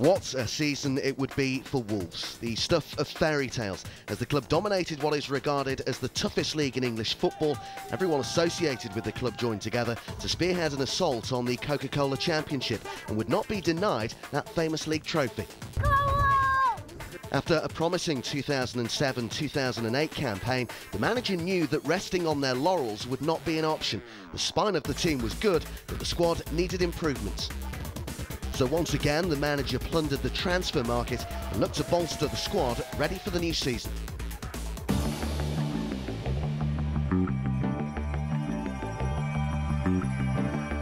What a season it would be for Wolves. The stuff of fairy tales, as the club dominated what is regarded as the toughest league in English football. Everyone associated with the club joined together to spearhead an assault on the Coca-Cola Championship and would not be denied that famous league trophy. After a promising 2007-2008 campaign, the manager knew that resting on their laurels would not be an option. The spine of the team was good, but the squad needed improvements. So once again, the manager plundered the transfer market and looked to bolster the squad ready for the new season.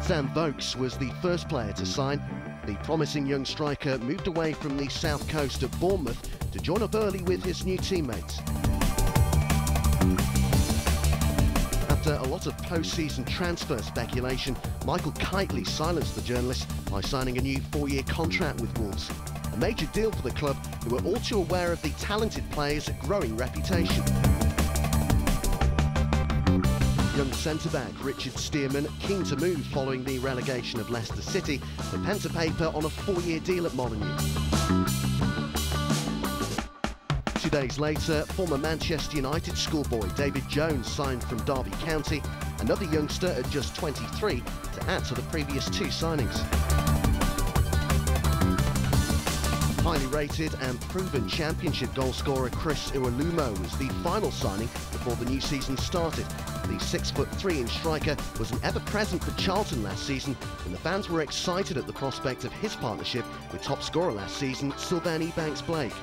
Sam Vokes was the first player to sign. The promising young striker moved away from the south coast of Bournemouth to join up early with his new teammates. After a lot of post-season transfer speculation, Michael Kitely silenced the journalists by signing a new 4-year contract with Wolves. A major deal for the club, who were all too aware of the talented player's growing reputation. Young centre-back Richard Stearman, keen to move following the relegation of Leicester City, put pen to paper on a 4-year deal at Molineux. 2 days later, former Manchester United schoolboy David Jones signed from Derby County, another youngster at just 23, to add to the previous 2 signings. Highly rated and proven Championship goalscorer Chris Iwelumo was the final signing before the new season started. The 6'3" striker was an ever-present for Charlton last season, and the fans were excited at the prospect of his partnership with top scorer last season, Sylvain Ebanks-Blake.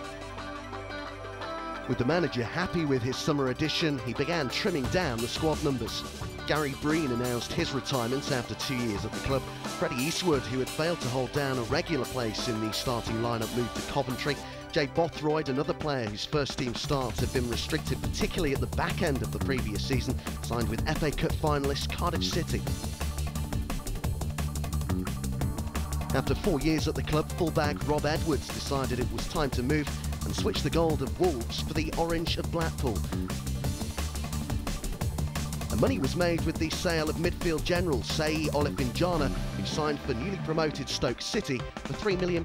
With the manager happy with his summer addition, he began trimming down the squad numbers. Gary Breen announced his retirement after 2 years at the club. Freddie Eastwood, who had failed to hold down a regular place in the starting lineup, moved to Coventry. Jay Bothroyd, another player whose first-team starts had been restricted, particularly at the back end of the previous season, signed with FA Cup finalists Cardiff City. After 4 years at the club, fullback Rob Edwards decided it was time to move and switch the gold of Wolves for the orange of Blackpool. And money was made with the sale of midfield general Seyi Olipinjana, who signed for newly promoted Stoke City for £3 million.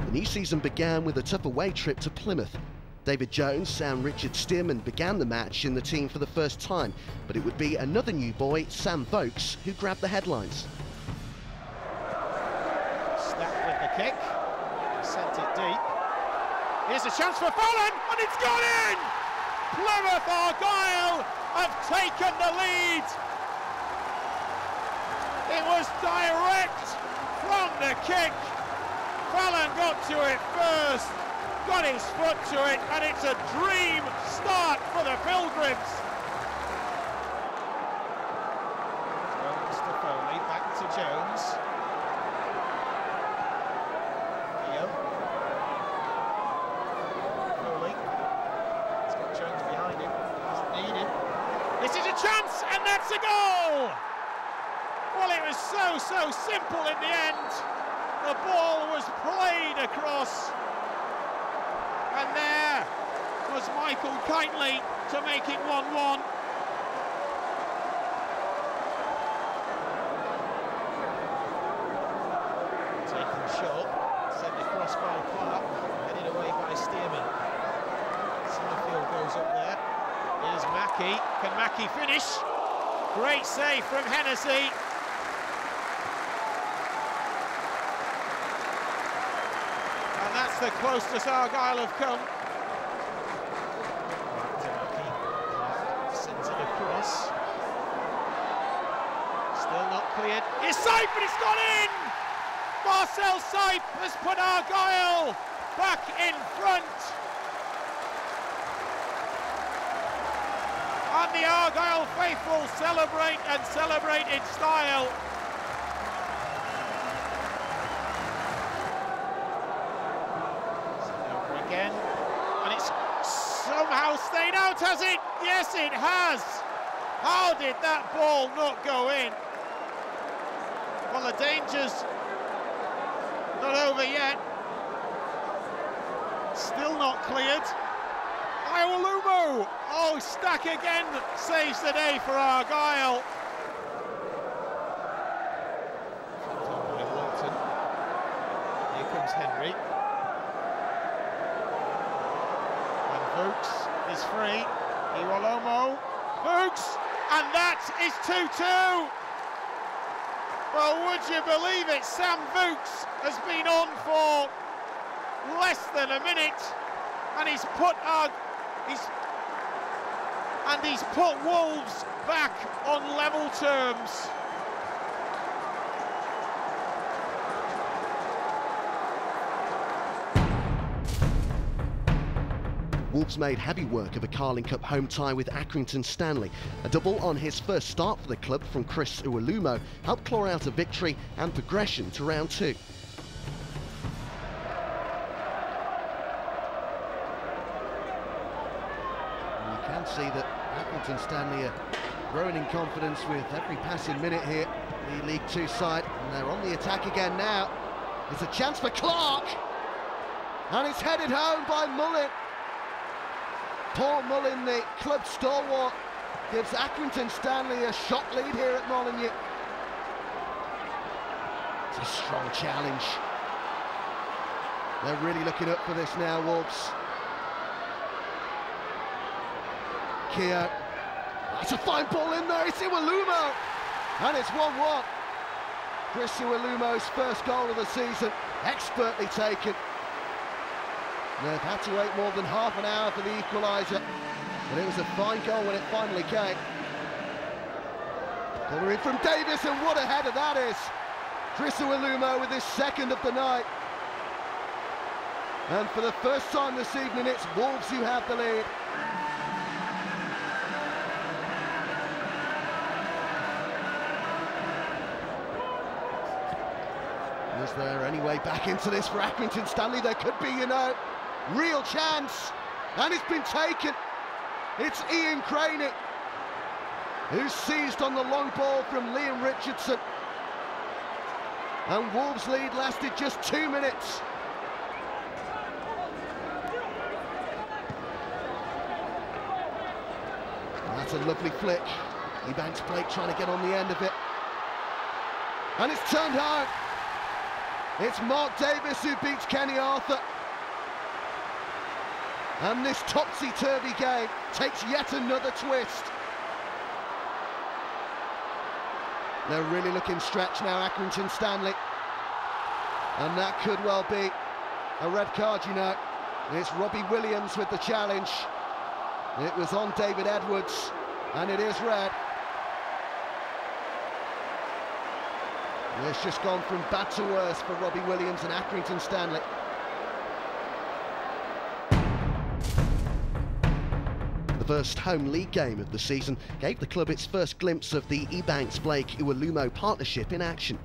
The new season began with a tough away trip to Plymouth. David Jones and Richard Stearman began the match in the team for the first time, but it would be another new boy, Sam Vokes, who grabbed the headlines. Kick, sent it deep. Here's a chance for Fallon, and it's gone in! Plymouth Argyle have taken the lead. It was direct from the kick. Fallon got to it first, got his foot to it, and it's a dream start for the Pilgrims. Jones to Foley, back to Jones. This is a chance, and that's a goal! Well, it was so simple in the end. The ball was played across, and there was Michael Kitely to make it 1-1. Taken short, sent across by Clark, headed away by Stearman. Summerfield goes up there. Here's Mackie. Can Mackie finish? Great save from Hennessy. And that's the closest Argyle have come. Back to Mackie. Sends it across. Still not cleared. It's Sipe, but it's gone in! Marcel Sipe has put Argyle back in front. And the Argyle faithful celebrate, and celebrate in style. Over again, and it's somehow stayed out, has it? Yes, it has. How did that ball not go in? Well, the danger's not over yet. Still not cleared. Iwelumo! Oh, Stack again saves the day for Argyle. comes Henry. And Vooks is free. Iwalomo. Vooks! And that is 2-2! Well, would you believe it? Sam Vooks has been on for less than a minute, and he's put Wolves back on level terms. Wolves made heavy work of a Carling Cup home tie with Accrington Stanley. A double on his first start for the club from Chris Iwelumo helped claw out a victory and progression to round 2. You can see that Accrington Stanley are growing in confidence with every passing minute here, the League 2 side, and they're on the attack again now. It's a chance for Clark, and it's headed home by Mullin. Paul Mullin, the club stalwart, gives Accrington Stanley a shot lead here at Molineux. It's a strong challenge. They're really looking up for this now, Wolves. Keogh. That's a fine ball in there, it's Iwelumo! And it's 1-1. Chris Iwelumo's first goal of the season, expertly taken. They've had to wait more than half an hour for the equaliser, but it was a fine goal when it finally came. Corner in from Davis, and what a header that is! Chris Iwelumo with his second of the night. And for the first time this evening, it's Wolves who have the lead. Is there any way back into this for Accrington Stanley? There could be, you know. Real chance, and it's been taken. It's Ian Craney who seized on the long ball from Liam Richardson, and Wolves' lead lasted just 2 minutes. That's a lovely flick. Ebanks Blake trying to get on the end of it, and it's turned home. It's Mark Davis who beats Kenny Arthur. And this topsy-turvy game takes yet another twist. They're really looking stretched now, Accrington Stanley. And that could well be a red card, you know. It's Robbie Williams with the challenge. It was on David Edwards, and it is red. It's just gone from bad to worse for Robbie Williams and Accrington Stanley. The first home league game of the season gave the club its first glimpse of the Ebanks Blake Iwelumo partnership in action.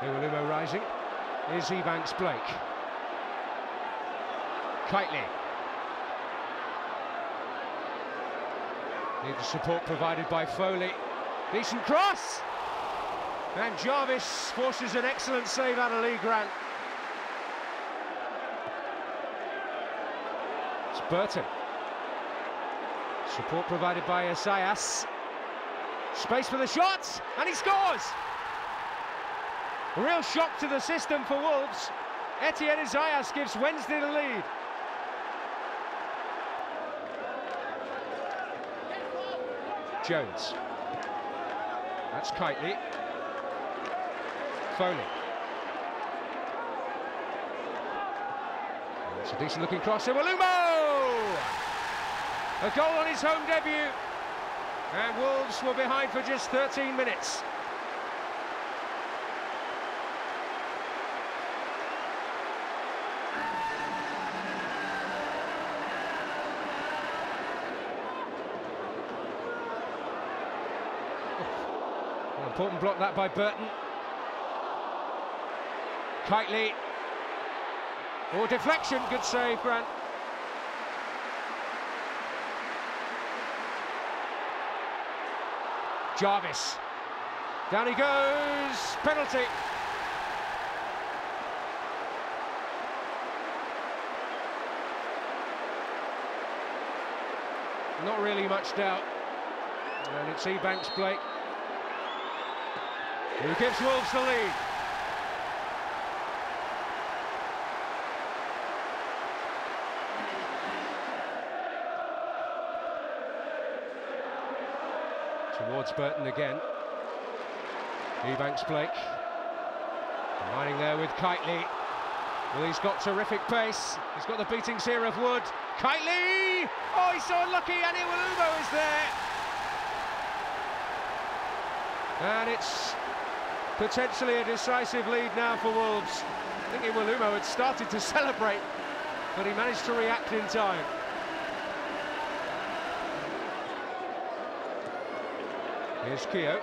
Iwelumo rising. Here's Ebanks Blake. Kitely. Need the support provided by Foley. Decent cross! And Jarvis forces an excellent save out of Lee Grant. It's Burton. Support provided by Esaias. Space for the shot, and he scores! A real shock to the system for Wolves. Etienne Esaias gives Wednesday the lead. Jones. That's Kitely. Foley. It's a decent looking cross. Iwelumo! A goal on his home debut. And Wolves were behind for just 13 minutes. Important block that by Burton. Kitely. Oh, deflection, good save, Grant. Jarvis. Down he goes, penalty. Not really much doubt. And it's Ebanks Blake. who gives Wolves the lead. Towards Burton again. Ebanks-Blake. Combining there with Kitely. Well, he's got terrific pace. He's got the beatings here of Wood. Kitely! Oh, he's so unlucky. Iwelumo is there. And it's potentially a decisive lead now for Wolves. I think Iwelumo had started to celebrate, but he managed to react in time. Here's Keogh.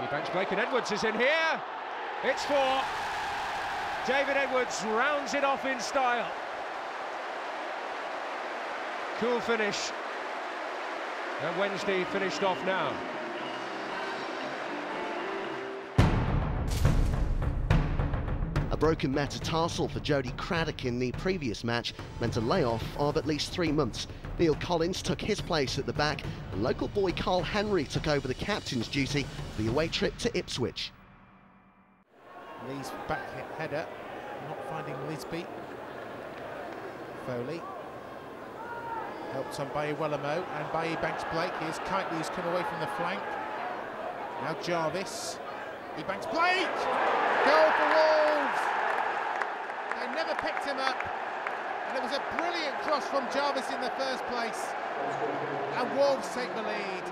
Ebanks-Blake and Edwards is in here. It's 4. David Edwards rounds it off in style. Cool finish. And Wednesday finished off now. A broken metatarsal for Jody Craddock in the previous match meant a layoff of at least 3 months. Neil Collins took his place at the back, and local boy Carl Henry took over the captain's duty for the away trip to Ipswich. Lee's back header, not finding Lisby. Foley. Helped on by Iwelumo and by Ebanks-Blake. Here's Kitely, who's come away from the flank. Now Jarvis. Ebanks-Blake! Goal for Wolves! They never picked him up. And it was a brilliant cross from Jarvis in the first place. And Wolves take the lead.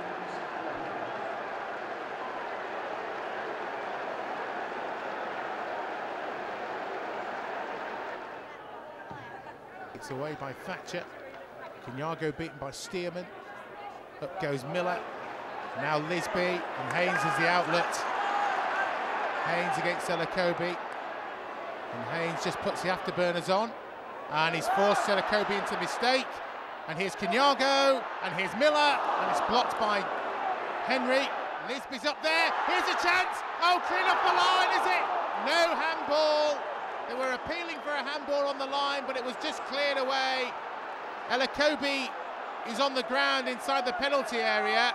It's away by Thatcher. Kenyago beaten by Stearman. Up goes Miller. Now Lisby, and Haynes is the outlet. Haynes against Selakobi. And Haynes just puts the afterburners on. And he's forced Selakobi into mistake. And here's Kenyago, and here's Miller, and it's blocked by Henry. Lisby's up there, here's a chance. Oh, clean off the line, is it? No handball. They were appealing for a handball on the line, but it was just cleared away. Selakobi is on the ground inside the penalty area.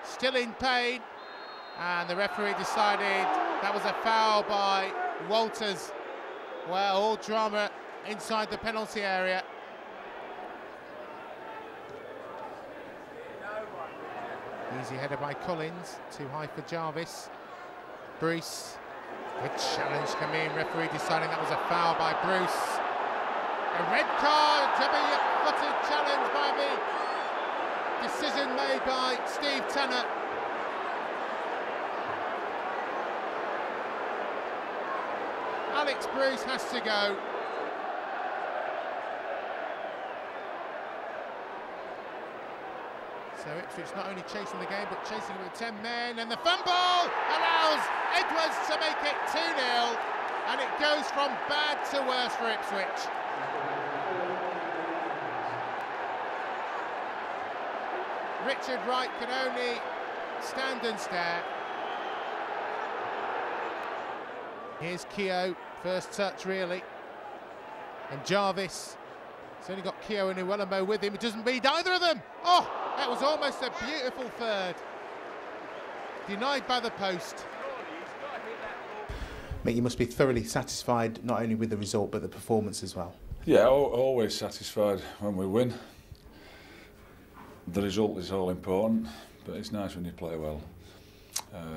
Still in pain. And the referee decided that was a foul by Walters. Well, all drama inside the penalty area. Easy header by Collins, too high for Jarvis. Bruce, good challenge coming in, referee deciding that was a foul by Bruce. A red card, double-footed challenge by the decision made by Steve Tanner. Alex Bruce has to go. So Ipswich not only chasing the game, but chasing with 10 men, and the fumble allows Edwards to make it 2-0, and it goes from bad to worse for Ipswich. Richard Wright can only stand and stare. Here's Keogh, first touch really, and Jarvis. He's only got Keogh and Iwelumo with him. It doesn't beat either of them. Oh, that was almost a beautiful third. Denied by the post. Mate, you must be thoroughly satisfied not only with the result but the performance as well. Yeah, always satisfied when we win. The result is all important, but it's nice when you play well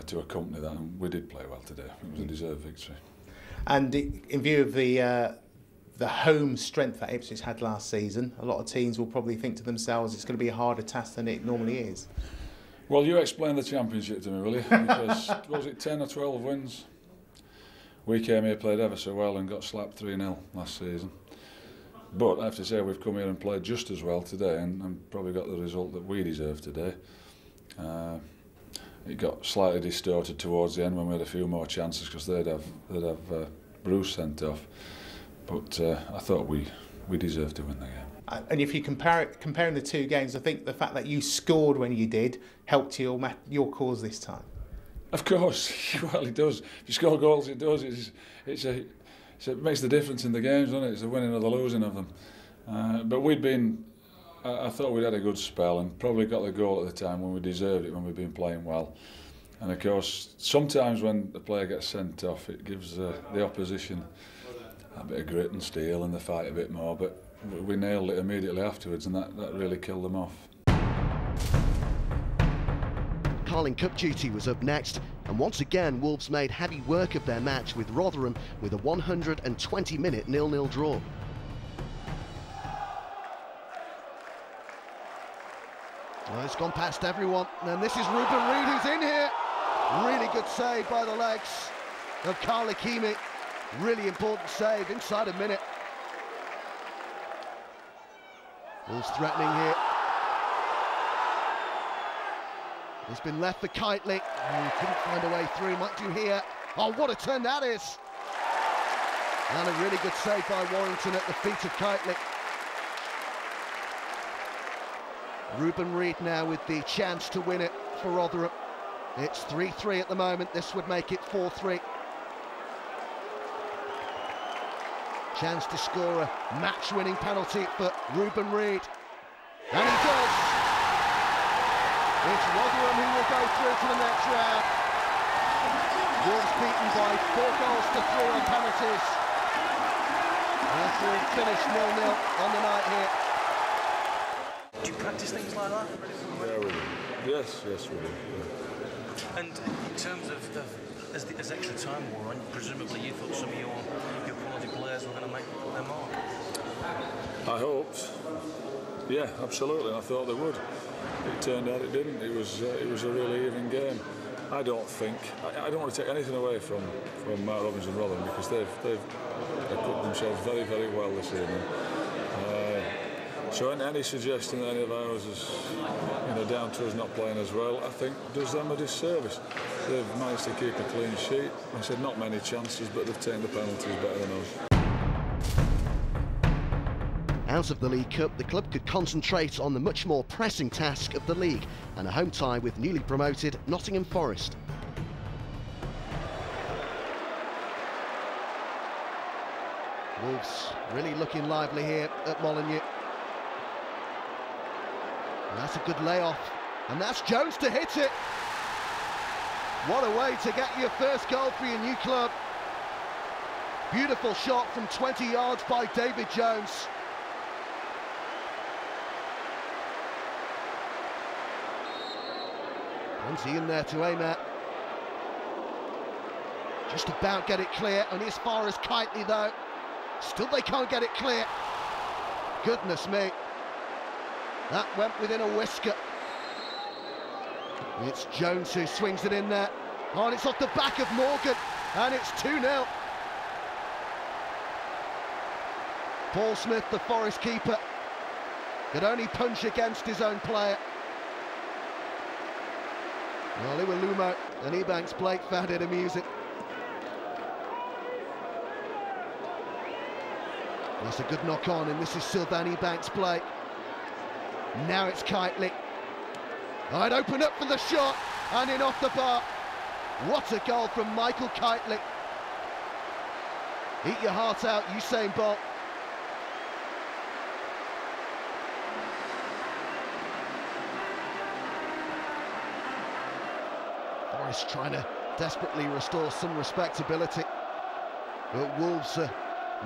to accompany that, and we did play well today. It was a deserved victory. And in view of the home strength that Ipswich had last season, a lot of teams will probably think to themselves it's going to be a harder task than it normally is. Well, you explain the Championship to me, will you? Because was it 10 or 12 wins? We came here, played ever so well and got slapped 3-0 last season. But I have to say we've come here and played just as well today, and probably got the result that we deserved today. It got slightly distorted towards the end when we had a few more chances because they'd have Bruce sent off. But I thought we deserved to win the game. And if you comparing the two games, I think the fact that you scored when you did helped your cause this time. Of course, well it does. If you score goals, it does. It makes the difference in the games, doesn't it? It's the winning or the losing of them. But we'd been I thought we'd had a good spell and probably got the goal at the time when we deserved it, when we've been playing well. And of course, sometimes when the player gets sent off, it gives the opposition a bit of grit and steel and they fight a bit more, but we nailed it immediately afterwards, and that really killed them off. Carling Cup duty was up next, and once again Wolves made heavy work of their match with Rotherham with a 120-minute 0-0 draw. Well, it's gone past everyone, and this is Ruben Reid who's in here. Really good save by the legs of Carl Hakimi. Really important save inside a minute. Wolves threatening here. It's been left for Kitely. He couldn't find a way through. Might do here. Oh, what a turn that is! And a really good save by Warrington at the feet of Kitely. Ruben Reid now with the chance to win it for Rotherham. It's 3-3 at the moment. This would make it 4-3. Chance to score a match-winning penalty for Ruben Reid. And he does! It's Rotherham who will go through to the next round. Wolves beaten by 4 goals to 3 on penalties. After we finish 0-0 on the night here. Do you practice things like that? Yeah, we do. Yes, we do. Yeah. And in terms of as extra time wore on, presumably you thought some of your quality players were going to make their mark. I hoped. Yeah, absolutely. I thought they would. It turned out it didn't. It was a really even game. I don't want to take anything away from Mark Robbins and Rotherham, because they've equipped themselves very, very well this evening. So any suggestion that any of ours is down to us not playing as well, I think does them a disservice. They've managed to keep a clean sheet. I said not many chances, but they've taken the penalties better than us. Out of the League Cup, the club could concentrate on the much more pressing task of the league and a home tie with newly promoted Nottingham Forest. Wolves really looking lively here at Molineux. And that's a good layoff, and that's Jones to hit it. What a way to get your first goal for your new club. Beautiful shot from 20 yards by David Jones. Plenty in there to aim at. Just about get it clear, only as far as Kitely though. Still they can't get it clear. Goodness me. That went within a whisker. It's Jones who swings it in there. Oh, and it's off the back of Morgan, and it's 2-0. Paul Smith, the Forest keeper, could only punch against his own player. Well, Iwelumo and Ebanks Blake found it amusing. That's a good knock on, and this is Sylvain Ebanks Blake. Now it's Kitely. Oh, it opened up for the shot, and in off the bar. What a goal from Michael Kitely. Eat your heart out, Usain Bolt. Forest trying to desperately restore some respectability. But Wolves are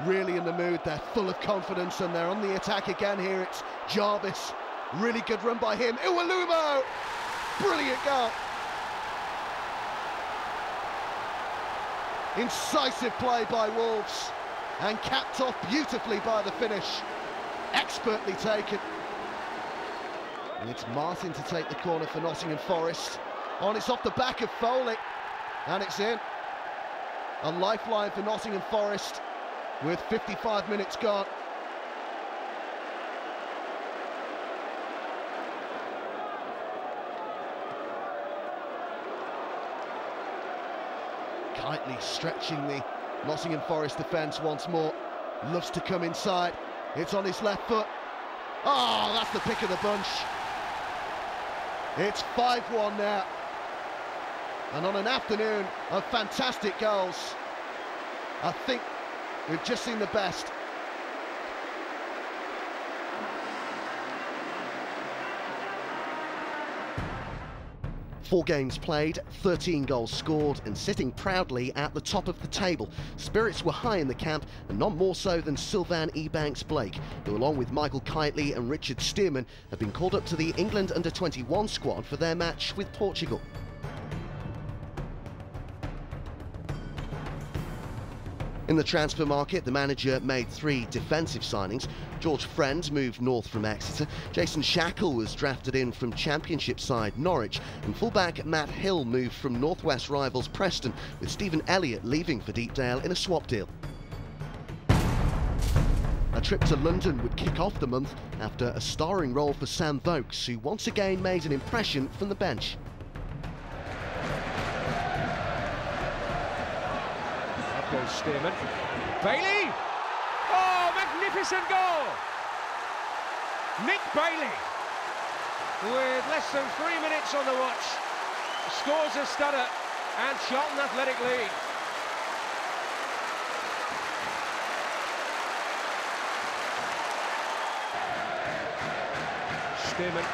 really in the mood. They're full of confidence and they're on the attack again here. It's Jarvis. Really good run by him. Iwelumo! Brilliant goal. Incisive play by Wolves and capped off beautifully by the finish. Expertly taken. And it's Martin to take the corner for Nottingham Forest. Oh, and it's off the back of Foley. And it's in. A lifeline for Nottingham Forest with 55 minutes gone. Kitely stretching the Nottingham Forest defence once more. Loves to come inside. It's on his left foot. Oh, that's the pick of the bunch. It's 5-1 now. And on an afternoon of fantastic goals, I think we've just seen the best. 4 games played, 13 goals scored, and sitting proudly at the top of the table. Spirits were high in the camp, and none more so than Sylvain Ebanks-Blake, who along with Michael Kitely and Richard Stearman have been called up to the England under-21 squad for their match with Portugal. In the transfer market, the manager made 3 defensive signings. George Friend moved north from Exeter, Jason Shackle was drafted in from Championship side Norwich, and fullback Matt Hill moved from northwest rivals Preston, with Stephen Elliott leaving for Deepdale in a swap deal. A trip to London would kick off the month after a starring role for Sam Vokes, who once again made an impression from the bench. Goes Stearman. Bailey! Oh, magnificent goal! Nick Bailey, with less than 3 minutes on the watch, scores a stunner and Charlton Athletic lead. Stearman,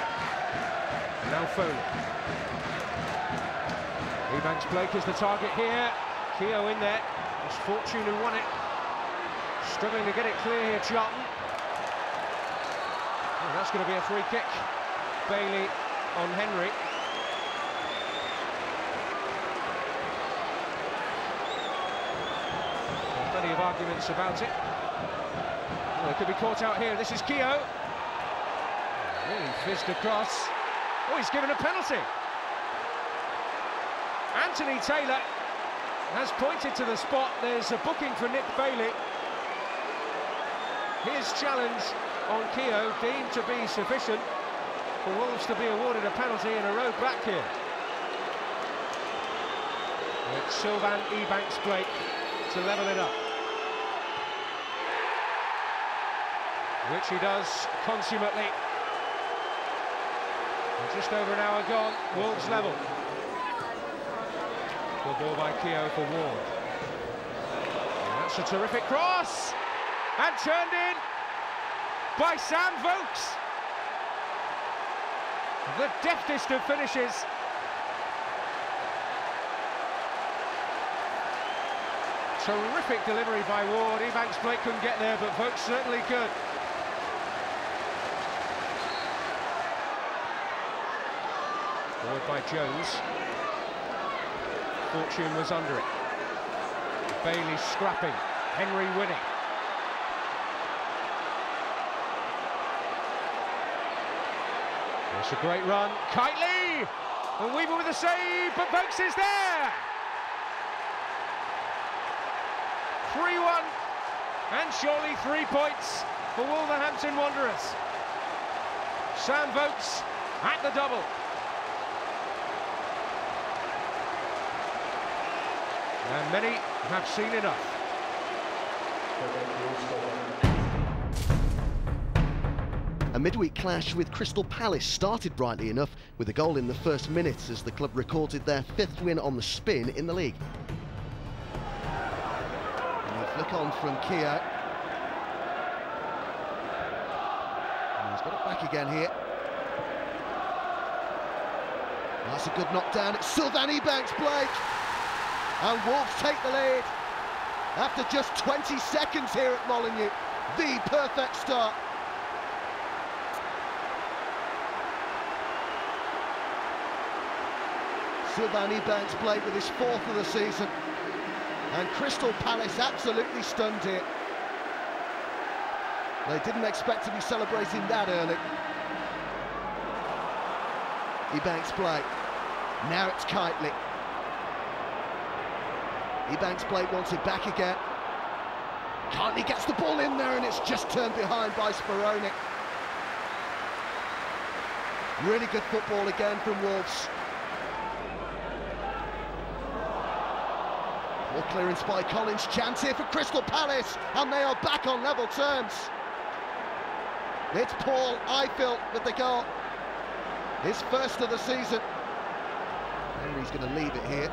now Foley. Ebanks-Blake is the target here. Keogh in there. It's Fortune who won it. Struggling to get it clear here, Charlton. Oh, that's going to be a free kick. Bailey on Henry. Plenty of arguments about it. Well, it could be caught out here. This is Keogh. Really fizzed across. Oh, he's given a penalty. Anthony Taylor has pointed to the spot. There's a booking for Nick Bailey. His challenge on Keogh deemed to be sufficient for Wolves to be awarded a penalty and a road back here. It's Sylvain Ebanks-Blake to level it up, which he does consummately. And just over an hour gone, Wolves level. Good ball by Keogh for Ward. And that's a terrific cross! And turned in by Sam Vokes. The deftest of finishes. Terrific delivery by Ward. Ebanks-Blake couldn't get there, but Vokes certainly could. Forward by Jones. Fortune was under it. Bailey scrapping, Henry winning. It's a great run, Kitely! And Weaver with a save, but Vokes is there! 3-1, and surely 3 points for Wolverhampton Wanderers. Sam Vokes at the double. And many have seen enough. A midweek clash with Crystal Palace started brightly enough with a goal in the first minute as the club recorded their 5th win on the spin in the league. And they flick on from Keogh. And he's got it back again here. That's a good knockdown. It's Sylvain Ebanks-Blake. And Wolves take the lead after just 20 seconds here at Molineux. The perfect start. Sylvain Ebanks-Blake with his 4th of the season. And Crystal Palace absolutely stunned here. They didn't expect to be celebrating that early. Ebanks-Blake. Now it's Kitely. Ebanks-Blake wants it back again. Kitely gets the ball in there and it's just turned behind by Speroni. Really good football again from Wolves. More clearance by Collins. Chance here for Crystal Palace and they are back on level terms. It's Paul Ifill with the goal. His 1st of the season. Henry's going to leave it here.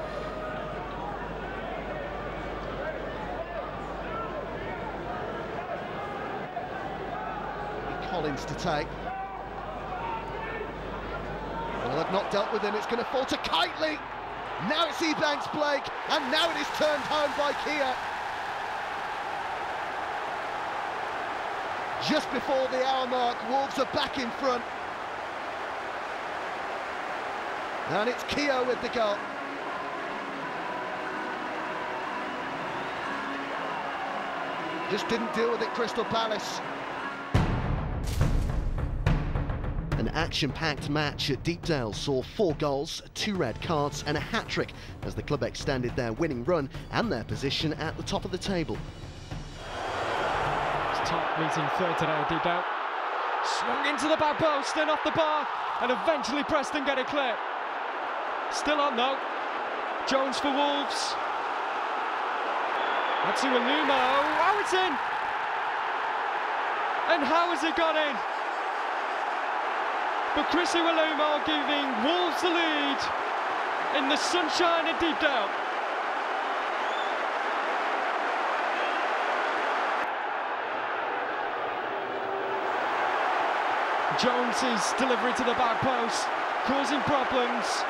Collins to take. Well, Well, they've not dealt with him. It's going to fall to Kitely. Now it's Ebanks Blake, and now it is turned home by Kia. Just before the hour mark, Wolves are back in front. And it's Kia with the goal. Just didn't deal with it, Crystal Palace. An action-packed match at Deepdale saw 4 goals, 2 red cards and a hat-trick as the club extended their winning run and their position at the top of the table. It's top meeting third today at Deepdale. Swung into the back post and off the bar, and eventually Preston get it clear. Still on though. Jones for Wolves. That's Iwalumo. Oh, it's in! And how has it got in? But Chris Iwalumo giving Wolves the lead in the sunshine at Deepdale. Jones's delivery to the back post, causing problems.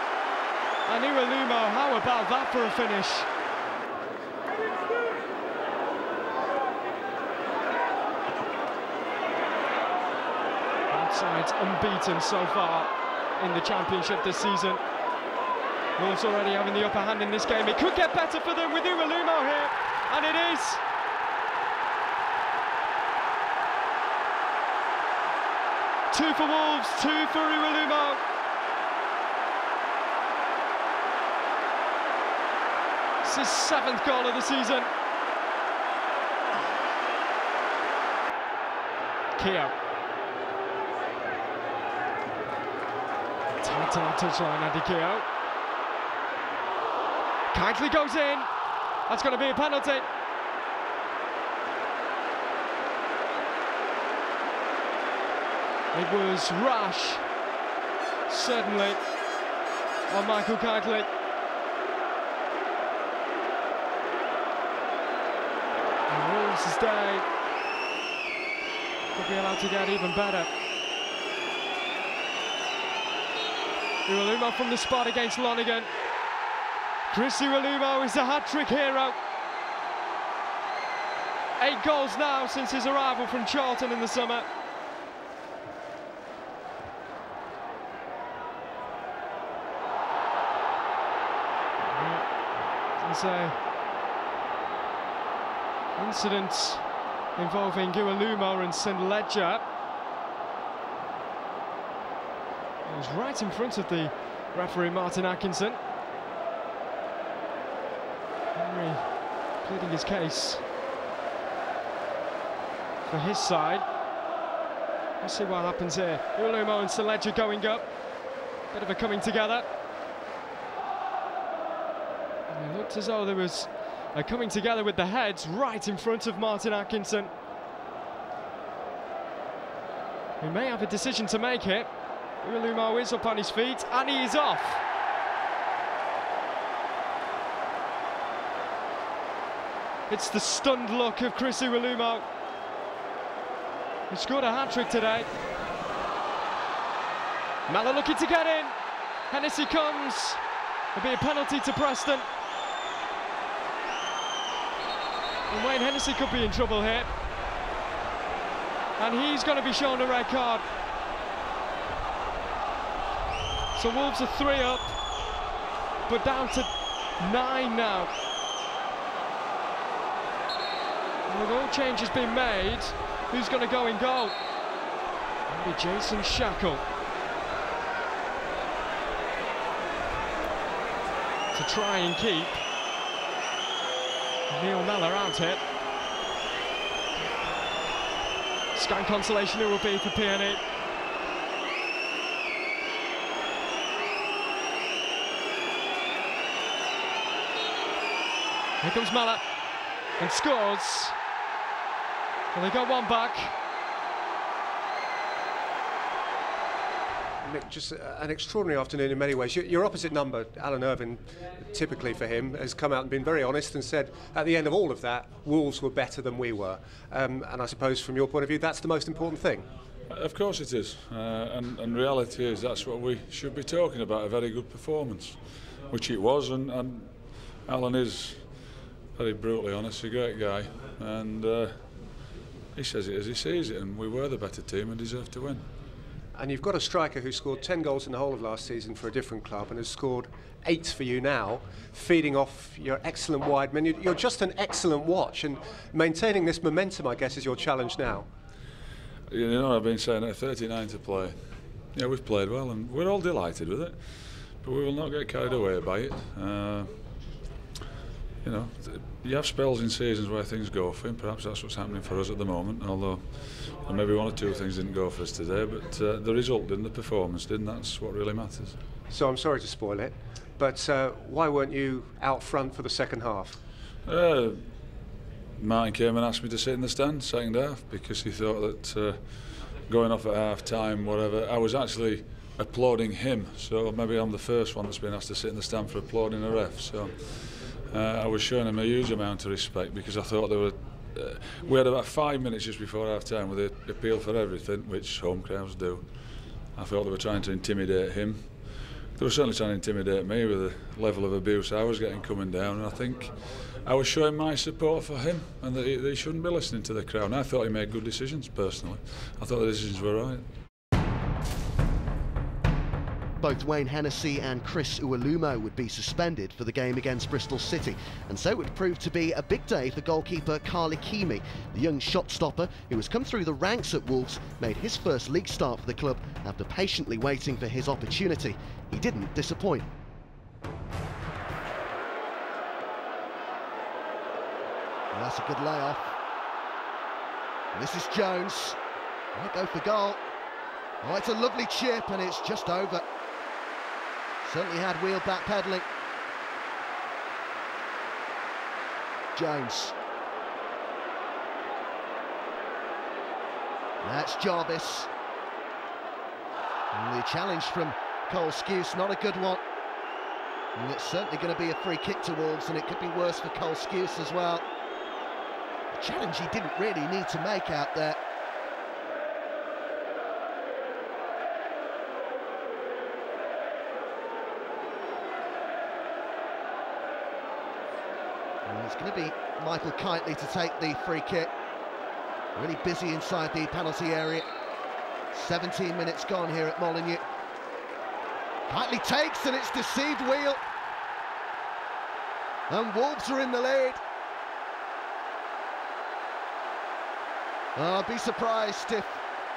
And Iwalumo, how about that for a finish? Sides unbeaten so far in the championship this season. Wolves already having the upper hand in this game. It could get better for them with Iwalumo here, and it is. Two for Wolves, 2 for Iwalumo. It's his 7th goal of the season. Keogh. Tight touchline, Andy Keogh. Kitely goes in. That's going to be a penalty. It was rash, certainly, on Michael Kitely. And Wolves' day could be allowed to get even better. Iwalumo from the spot against Lonergan. Chris Iwalumo is the hat-trick hero. 8 goals now since his arrival from Charlton in the summer. There's an incident involving Iwalumo and St Ledger. He was right in front of the referee, Martin Atkinson. Henry pleading his case for his side. Let's see what happens here. Iwalumo and St Ledger going up. Bit of a coming together. And it looked as though there was a coming together with the heads right in front of Martin Atkinson. He may have a decision to make here. Iwalumo is up on his feet, and he is off. It's the stunned look of Chris Iwalumo. He scored a hat-trick today. Malla looking to get in. Hennessy comes. There'll be a penalty to Preston. And Wayne Hennessy could be in trouble here. And he's going to be shown a red card. So Wolves are 3 up, but down to 9 now. And with all changes being made, who's going to go in goal? Maybe Jason Shackle. To try and keep Neil Mellor out here. Scant consolation it will be for PNE. Here comes Mellor and scores. Well, they got one back. Nick, just an extraordinary afternoon in many ways. Your opposite number, Alan Irvine, typically for him, has come out and been very honest and said at the end of all of that, Wolves were better than we were. And I suppose from your point of view, that's the most important thing. Of course it is, and reality is that's what we should be talking about, a very good performance, which it was, and Alan is very brutally honest, a great guy, and he says it as he sees it, and we were the better team and deserved to win. And you've got a striker who scored 10 goals in the whole of last season for a different club and has scored 8 for you now, feeding off your excellent wide men. You're just an excellent watch, and maintaining this momentum, I guess, is your challenge now. You know, I've been saying at 39 to play. Yeah, we've played well and we're all delighted with it, but we will not get carried away by it. You know, you have spells in seasons where things go for him. Perhaps that's what's happening for us at the moment, although maybe one or two things didn't go for us today, but the result didn't, the performance didn't. That's what really matters. So I'm sorry to spoil it, but why weren't you out front for the second half? Martin came and asked me to sit in the stand second half because he thought that going off at half time, whatever, I was actually applauding him, so maybe I'm the first one that's been asked to sit in the stand for applauding a ref. So I was showing him a huge amount of respect because I thought there were we had about 5 minutes just before half time with the appeal for everything, which home crowds do. I thought they were trying to intimidate him. They were certainly trying to intimidate me with the level of abuse I was getting coming down, and I think I was showing my support for him and that he shouldn't be listening to the crowd. And I thought he made good decisions personally. I thought the decisions were right. Both Wayne Hennessy and Chris Uwalumo would be suspended for the game against Bristol City, and so it would prove to be a big day for goalkeeper Carl Ikeme. The young shot stopper, who has come through the ranks at Wolves, made his first league start for the club after patiently waiting for his opportunity. He didn't disappoint. Well, that's a good layoff. And this is Jones. Might go for goal. Oh, it's a lovely chip and it's just over. Certainly had wheel backpedaling. Jones. That's Jarvis. And the challenge from Cole Skuse, not a good one. And it's certainly going to be a free kick to Wolves, and it could be worse for Cole Skuse as well. A challenge he didn't really need to make out there. And it's going to be Michael Kitely to take the free kick. Really busy inside the penalty area. 17 minutes gone here at Molineux. Kitely takes, and it's deceived wheel. And Wolves are in the lead. I'd be surprised if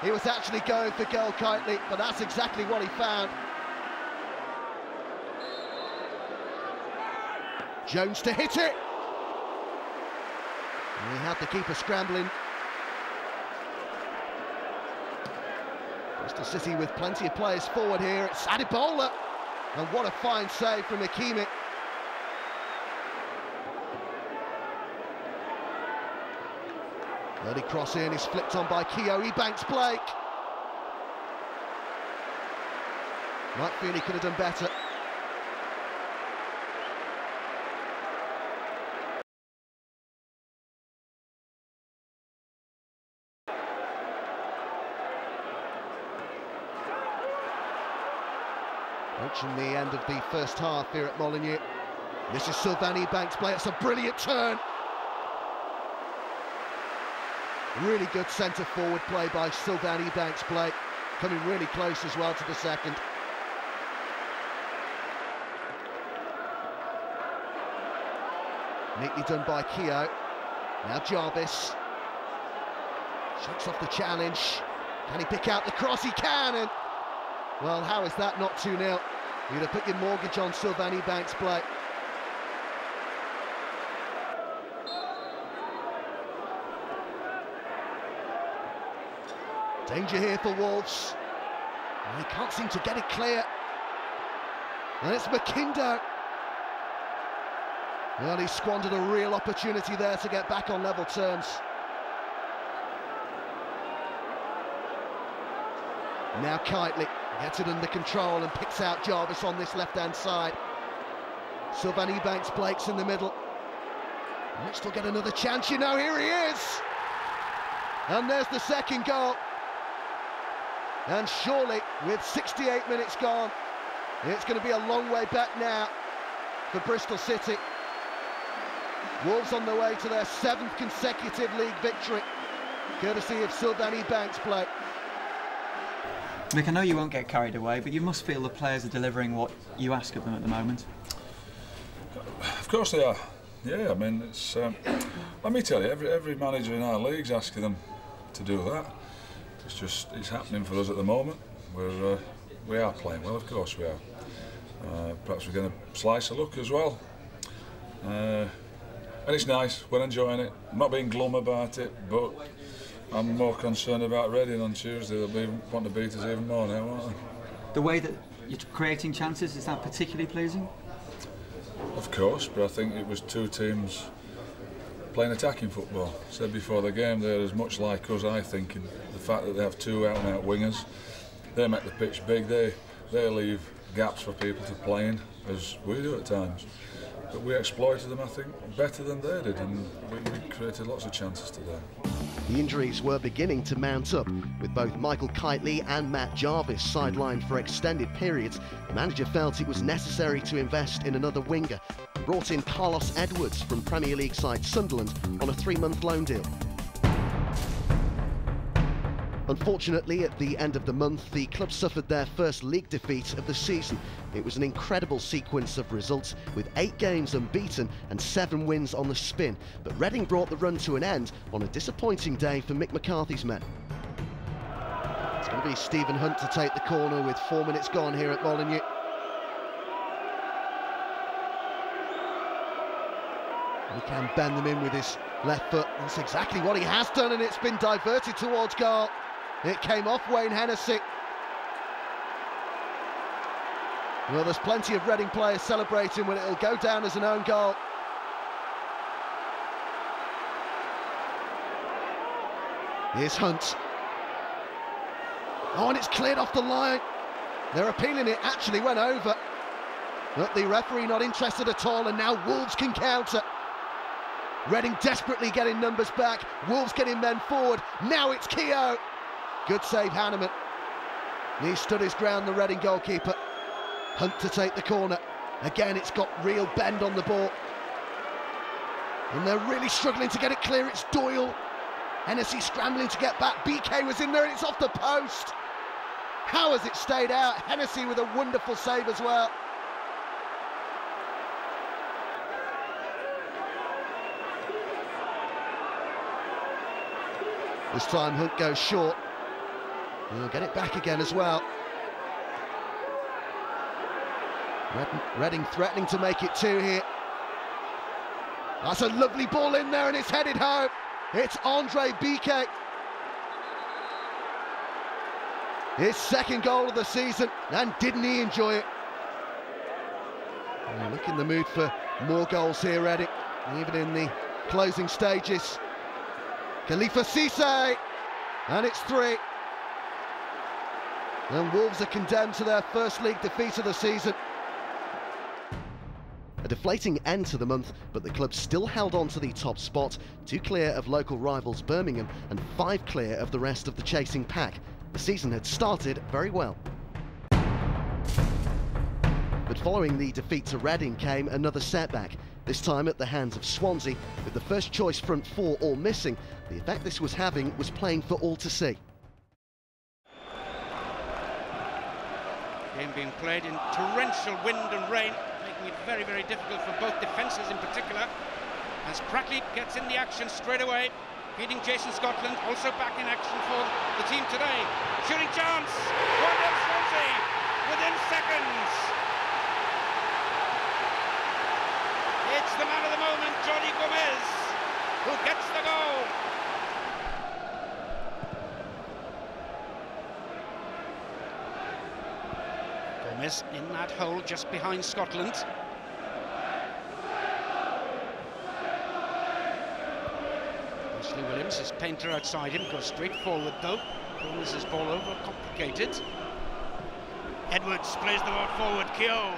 he was actually going for goal, Kitely, but that's exactly what he found. Jones to hit it. And he had the keeper scrambling. Bristol City with plenty of players forward here. It's Adebola. And what a fine save from Ikeme. Early cross in is flipped on by Keogh. He banks Blake. Might feel he could have done better. Approaching the end of the first half here at Molineux. This is Sylvain Banks play. It's a brilliant turn. Really good centre forward play by Sylvain Banks Blake, coming really close as well to the second. Neatly done by Keogh. Now Jarvis. Shoots off the challenge. Can he pick out the cross? He can, and well, how is that not 2-0? You'd have put your mortgage on Sylvain Banks Blake. Danger here for Wolves. He can't seem to get it clear. And it's McIndoe. Well, he squandered a real opportunity there to get back on level terms. Now Kitely gets it under control and picks out Jarvis on this left-hand side. Sylvain Banks Blake's in the middle. Might still get another chance, you know, here he is! And there's the second goal. And surely, with 68 minutes gone, it's going to be a long way back now for Bristol City. Wolves on the way to their 7th consecutive league victory, courtesy of Sylvain Ebank's play. Mick, I know you won't get carried away, but you must feel the players are delivering what you ask of them at the moment. Of course they are. Yeah, I mean, it's. Let me tell you, every manager in our league's asking them to do that. It's happening for us at the moment. We are playing well, of course we are. Perhaps we're going to slice a look as well. And it's nice. We're enjoying it. I'm not being glum about it, but I'm more concerned about Reading on Tuesday. They'll want to beat us even more now, won't they? The way that you're creating chances, is that particularly pleasing? Of course, but I think it was two teams playing attacking football. I said before the game, they're as much like us, I think, in the fact that they have two out-and-out wingers. They make the pitch big, they leave gaps for people to play in, as we do at times. But we exploited them, I think, better than they did, and we created lots of chances today. The injuries were beginning to mount up, with both Michael Kitely and Matt Jarvis sidelined for extended periods. The manager felt it was necessary to invest in another winger and brought in Carlos Edwards from Premier League side Sunderland on a 3-month loan deal. Unfortunately, at the end of the month, the club suffered their first league defeat of the season. It was an incredible sequence of results, with 8 games unbeaten and 7 wins on the spin. But Reading brought the run to an end on a disappointing day for Mick McCarthy's men. It's going to be Stephen Hunt to take the corner with 4 minutes gone here at Molineux. He can bend them in with his left foot. That's exactly what he has done, and it's been diverted towards goal. It came off Wayne Hennessy. Well, there's plenty of Reading players celebrating when it'll go down as an own goal. Here's Hunt. Oh, and it's cleared off the line. They're appealing it, actually went over. But the referee not interested at all, and now Wolves can counter. Reading desperately getting numbers back. Wolves getting men forward. Now it's Keogh. Good save, Hanneman. He stood his ground, the Reading goalkeeper. Hunt to take the corner. Again, it's got real bend on the ball. And they're really struggling to get it clear. It's Doyle. Hennessy scrambling to get back. BK was in there and it's off the post. How has it stayed out? Hennessy with a wonderful save as well. This time Hunt goes short. He'll get it back again as well. Reading threatening to make it 2 here. That's a lovely ball in there and it's headed home. It's Andre BK. His 2nd goal of the season, and didn't he enjoy it? Look in the mood for more goals here, Reading, even in the closing stages. Khalifa Cisse, and it's 3. And Wolves are condemned to their first league defeat of the season. A deflating end to the month, but the club still held on to the top spot, 2 clear of local rivals Birmingham and 5 clear of the rest of the chasing pack. The season had started very well. But following the defeat to Reading came another setback, this time at the hands of Swansea. With the first choice front 4 all missing, the effect this was having was plain for all to see. Game being played in torrential wind and rain, making it very, very difficult for both defences in particular. As Pratley gets in the action straight away, feeding Jason Scotland, also back in action for the team today. Shooting chance, 1-0 Swansea within seconds. It's the man of the moment, Johnny Gomez, who gets the goal. Gomez in that hole just behind Scotland. Ashley Williams, his painter outside him, goes straight forward though. Pulls his ball over, complicated. Edwards plays the ball forward, Keogh.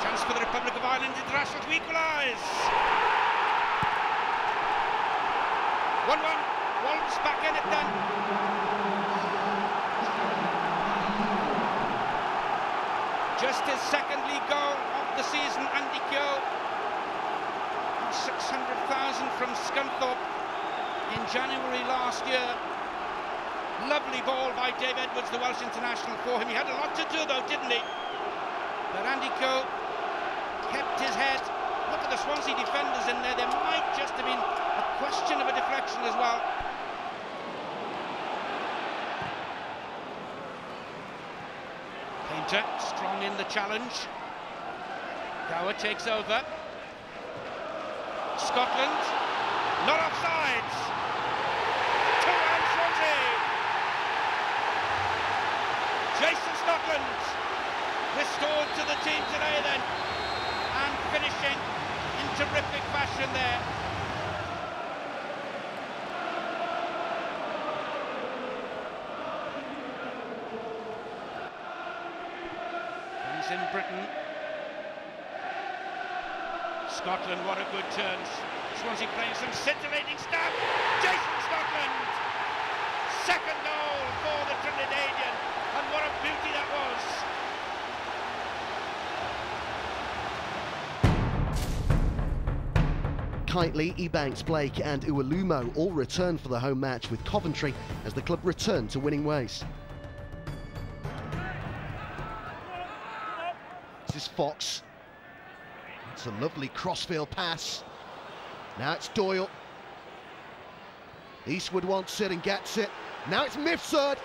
Chance for the Republic of Ireland international to equalise. 1-1, Wolves back in it then. his second league goal of the season, Andy Keogh. 600,000 from Scunthorpe in January last year. Lovely ball by Dave Edwards, the Welsh international, for him. He had a lot to do though, didn't he? But Andy Keogh kept his head. Look at the Swansea defenders in there. There might just have been a question of a deflection as well. Painter strong in the challenge. Gower takes over. Scotland, not offsides. 2-1 Swansea. Jason Scotland restored to the team today then, and finishing in terrific fashion there. He's in Britain. Scotland, what a good turn. Swansea playing some scintillating stuff. Jason Scotland! Second goal for the Trinidadian, and what a beauty that was. Kitely, Ebanks, Blake and Uwalumo all returned for the home match with Coventry as the club returned to winning ways. This is Fox. It's a lovely crossfield pass. Now it's Doyle. Eastwood wants it and gets it. Now it's Mifsud.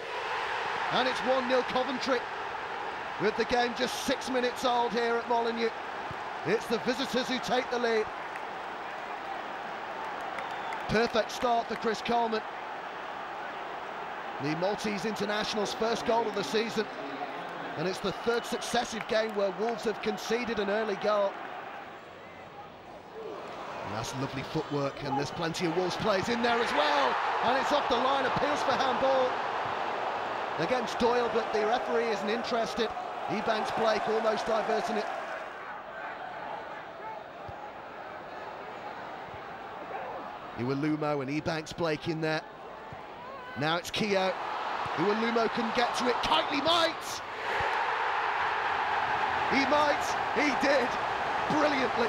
And it's 1-0 Coventry. With the game just 6 minutes old here at Molineux. It's the visitors who take the lead. Perfect start for Chris Coleman. The Maltese international's first goal of the season. And it's the third successive game where Wolves have conceded an early goal. And that's lovely footwork, and there's plenty of Wolves players in there as well. And it's off the line, appeals for handball against Doyle, but the referee isn't interested. Ebanks Blake almost diverting it. Uwalumo and Ebanks Blake in there. Now it's Keogh. Uwalumo couldn't get to it. Kitely might! He might! He did! Brilliantly!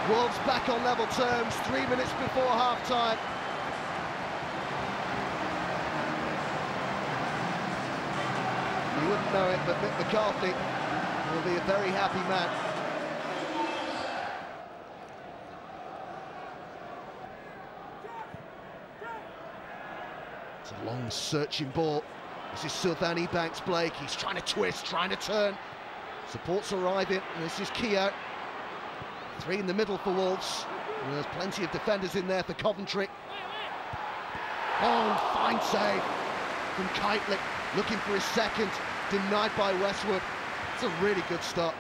Wolves back on level terms 3 minutes before half-time. You wouldn't know it, but Mick McCarthy will be a very happy man. It's a long searching ball. This is Sylvain Ebanks Blake. He's trying to twist, trying to turn. Support's arriving, and this is Keogh. 3 in the middle for Wolves. And there's plenty of defenders in there for Coventry. Oh, fine save from Kitely, looking for his second, denied by Westwood. It's a really good stop.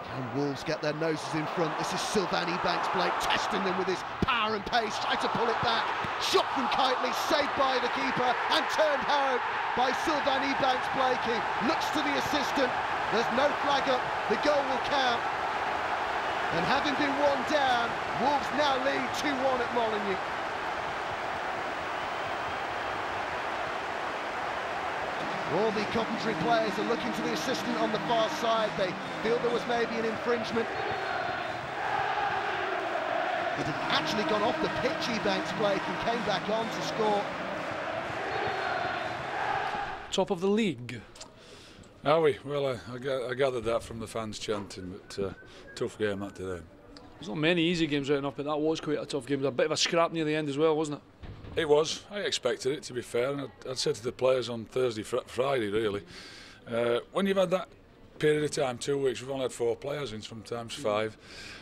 Can Wolves get their noses in front? This is Sylvain Ebanks Blake testing them with his power and pace, trying to pull it back. Shot from Kitely, saved by the keeper and turned home by Sylvain Ebanks Blake. He looks to the assistant. There's no flag up, the goal will count. And having been 1 down, Wolves now lead 2-1 at Molineux. All the Coventry players are looking to the assistant on the far side. They feel there was maybe an infringement. It had actually gone off the pitch, Ebanks Blake, and came back on to score. Top of the league. Are we? Well, I gathered that from the fans chanting, but tough game that today. There's not many easy games right enough, but that was quite a tough game. It was a bit of a scrap near the end as well, wasn't it? It was. I expected it, to be fair, and I'd said to the players on Thursday, Friday, really, when you've had that period of time, 2 weeks, we've only had 4 players in, sometimes 5,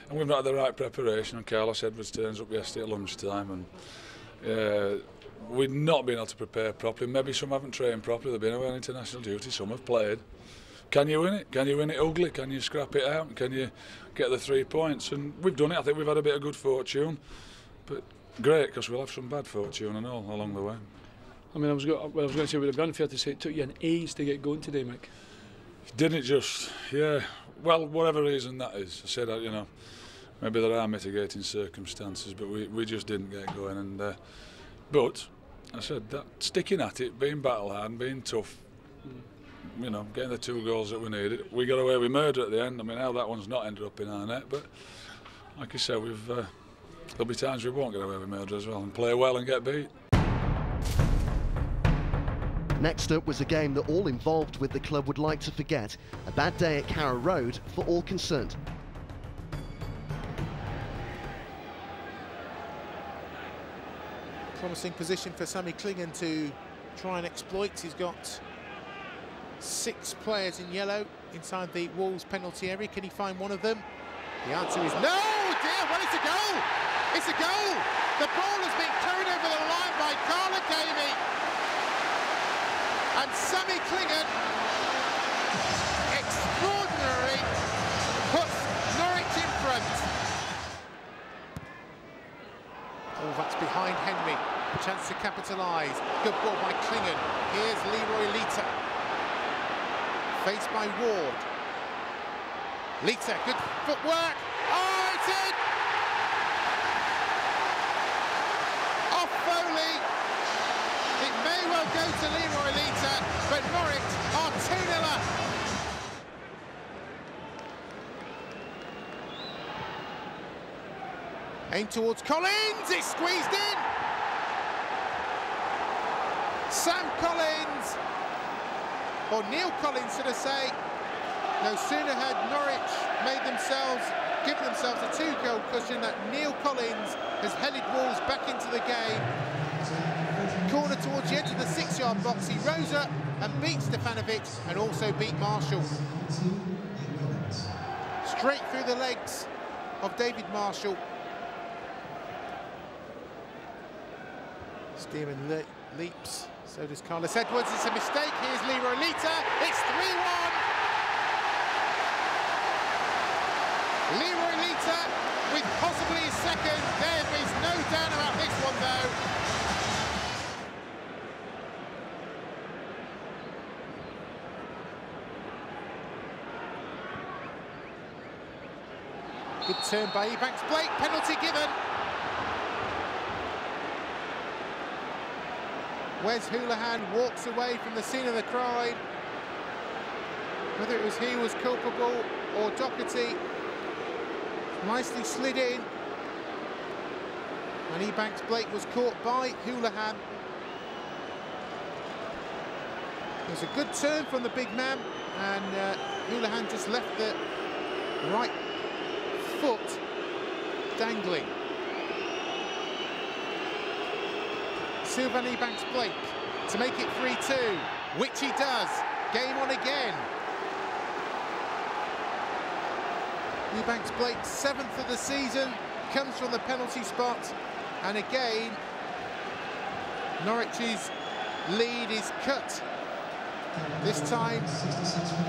and we've not had the right preparation, and Carlos Edwards turns up yesterday at lunchtime, and we've not been able to prepare properly. Maybe some haven't trained properly, they've been away on international duty, some have played. Can you win it? Can you win it ugly? Can you scrap it out? Can you get the 3 points? And we've done it. I think we've had a bit of good fortune, but great, because we'll have some bad fortune and all along the way. I mean, I was going to say, it would have been unfair to say it took you an ace to get going today, Mick. Didn't it just? Yeah. Well, whatever reason that is. I said, you know, maybe there are mitigating circumstances, but we just didn't get going. And but I said that sticking at it, being battle-hardened, being tough, you know, getting the 2 goals that we needed. We got away with murder at the end. I mean, how that one's not ended up in our net, but like I said, there'll be times we won't get away with murder as well and play well and get beat. Next up was a game that all involved with the club would like to forget. A bad day at Carrow Road for all concerned. Promising position for Sammy Clingan to try and exploit. He's got 6 players in yellow inside the Wolves penalty area. Can he find one of them? The answer is no! Dear, well, it's a goal! It's a goal! The ball has been carried over the line by Carla Davey. And Sammy Clingan, extraordinary, puts Norwich in front. Oh, that's behind Henry. Chance to capitalise. Good ball by Clingan. Here's Leroy Lita. Faced by Ward. Lita, good footwork. Oh, it's in! Off Foley. It may well go to Leroy Lita, but Norwich are 2-0 up. Aim towards Collins, it's squeezed in! Sam Collins, or Neil Collins should I say, no sooner had Norwich given themselves a 2-goal cushion that Neil Collins has headed Wolves back into the game. Corner towards the edge of the 6-yard box, he rose up and beat Stefanovic and also beat Marshall. Straight through the legs of David Marshall. Stearman leaps, so does Carlos Edwards. It's a mistake. Here's Leroy Lita. It's 3-1. Leroy Lita with possibly his second. There is no doubt about this one, though. Good turn by Ebanks-Blake. Penalty given. Wes Houlihan walks away from the scene of the crime. Whether it was he who was culpable or Doherty, nicely slid in. And Ebanks-Blake was caught by Houlihan. It was a good turn from the big man, and Houlihan just left the right foot dangling. Sylvan Ebanks-Blake to make it 3-2, which he does. Game on again. Ebanks-Blake, 7th of the season, comes from the penalty spot, and again Norwich's lead is cut. This time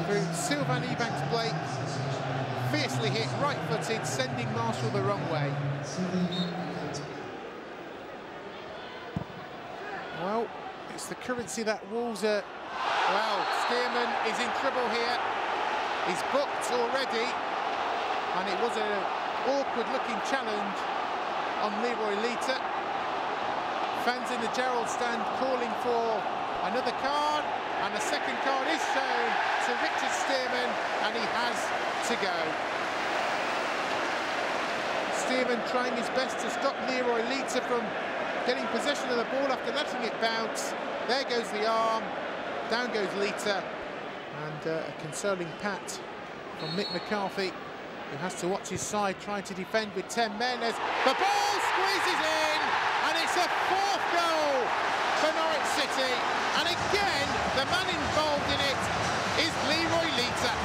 through Sylvan Ebanks-Blake, fiercely hit, right-footed, sending Marshall the wrong way. Well, it's the currency that Wolves are... Well, Stearman is in trouble here. He's booked already, and it was an awkward-looking challenge on Leroy Lita. Fans in the Gerald stand calling for another card, and a second card is shown to Richard Stearman, and he has to go. Stearman trying his best to stop Leroy Lita from getting possession of the ball after letting it bounce. There goes the arm, down goes Lita, and a consoling pat from Mick McCarthy, who has to watch his side trying to defend with 10 men as the ball squeezes in, and it's a 4th goal for Norwich City, and again the man involved in it is Leroy Lita.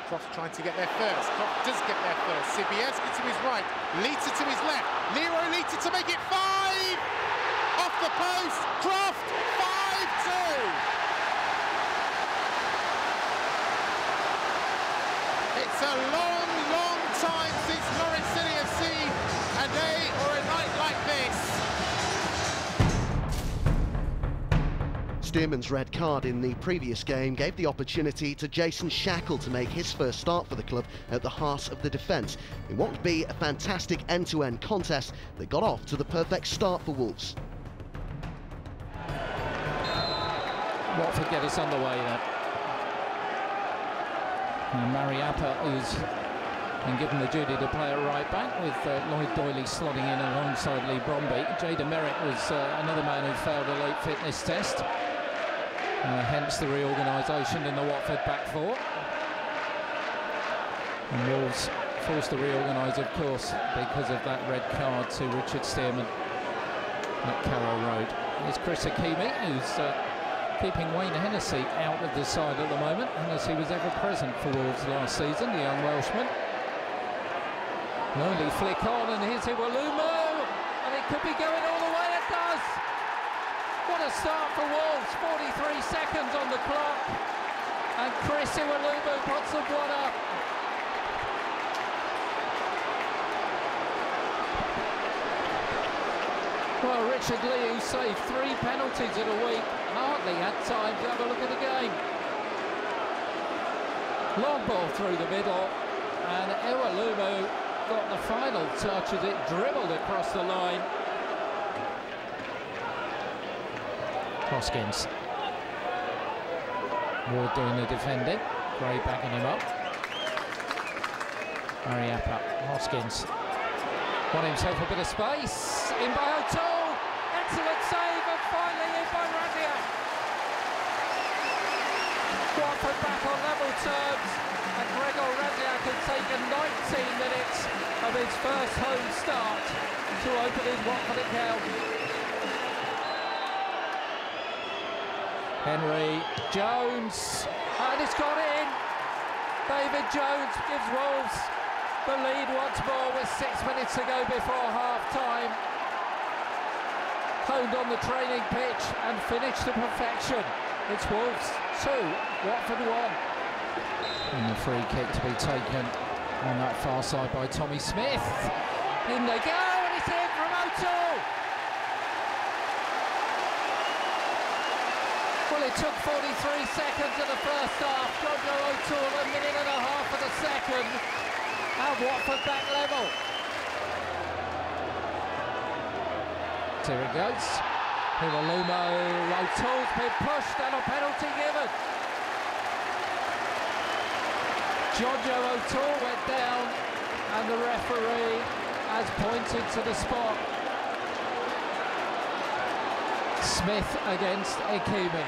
Croft trying to get there first. Croft does get there first. Sibieski to his right, Lita to his left, Leroy Lita to make it 5! Off the post, Croft, 5-2! It's a long, long time since Norwich City have seen a day or a night like this. Stearman's red card in the previous game gave the opportunity to Jason Shackle to make his first start for the club at the heart of the defence in what would be a fantastic end-to-end contest that got off to the perfect start for Wolves. Watford get us underway then. And Mariappa, who's been given the duty to play at right back, with Lloyd Doyley slotting in alongside Lee Bromby. Jada Merritt was another man who failed a late fitness test. Hence the reorganisation in the Watford back four. And Wolves forced to reorganise, of course, because of that red card to Richard Stearman at Carrow Road. Here's Chris Hakimi, who's keeping Wayne Hennessy out of the side at the moment. Hennessy was ever present for Wolves last season, the young Welshman. Lonely flick on, and here's Iwalumo, and it could be going all the way. It does. What a start for Wolves. 43 seconds on the clock, and Chris Iwalumo puts the one up. Well, Richard Lee, who saved 3 penalties in a week, hardly had time to have a look at the game. Long ball through the middle, and Iwalumo got the final touch as it dribbled across the line. Hoskins. Ward doing the defending. Gray backing him up. Mariappa. Hoskins. Won himself a bit of space. In by O'Toole. Excellent save, and finally in by Radiak. Watford back on level terms, and Gregor Radiak had taken 19 minutes of his first home start to open his Watford account. Henry Jones, and it's gone in. David Jones gives Wolves the lead once more with 6 minutes to go before half-time. Honed on the training pitch and finished to perfection. It's Wolves 2, Watford 1. And the free kick to be taken on that far side by Tommy Smith. In they go, and it's in from O'Toole. Well, it took 43 seconds of the first half. Jojo O'Toole a minute and a half of the second. And Watford back level. Here it goes. Iwalumo, O'Toole's been pushed and a penalty given. Jojo O'Toole went down and the referee has pointed to the spot. Smith against Hakimi.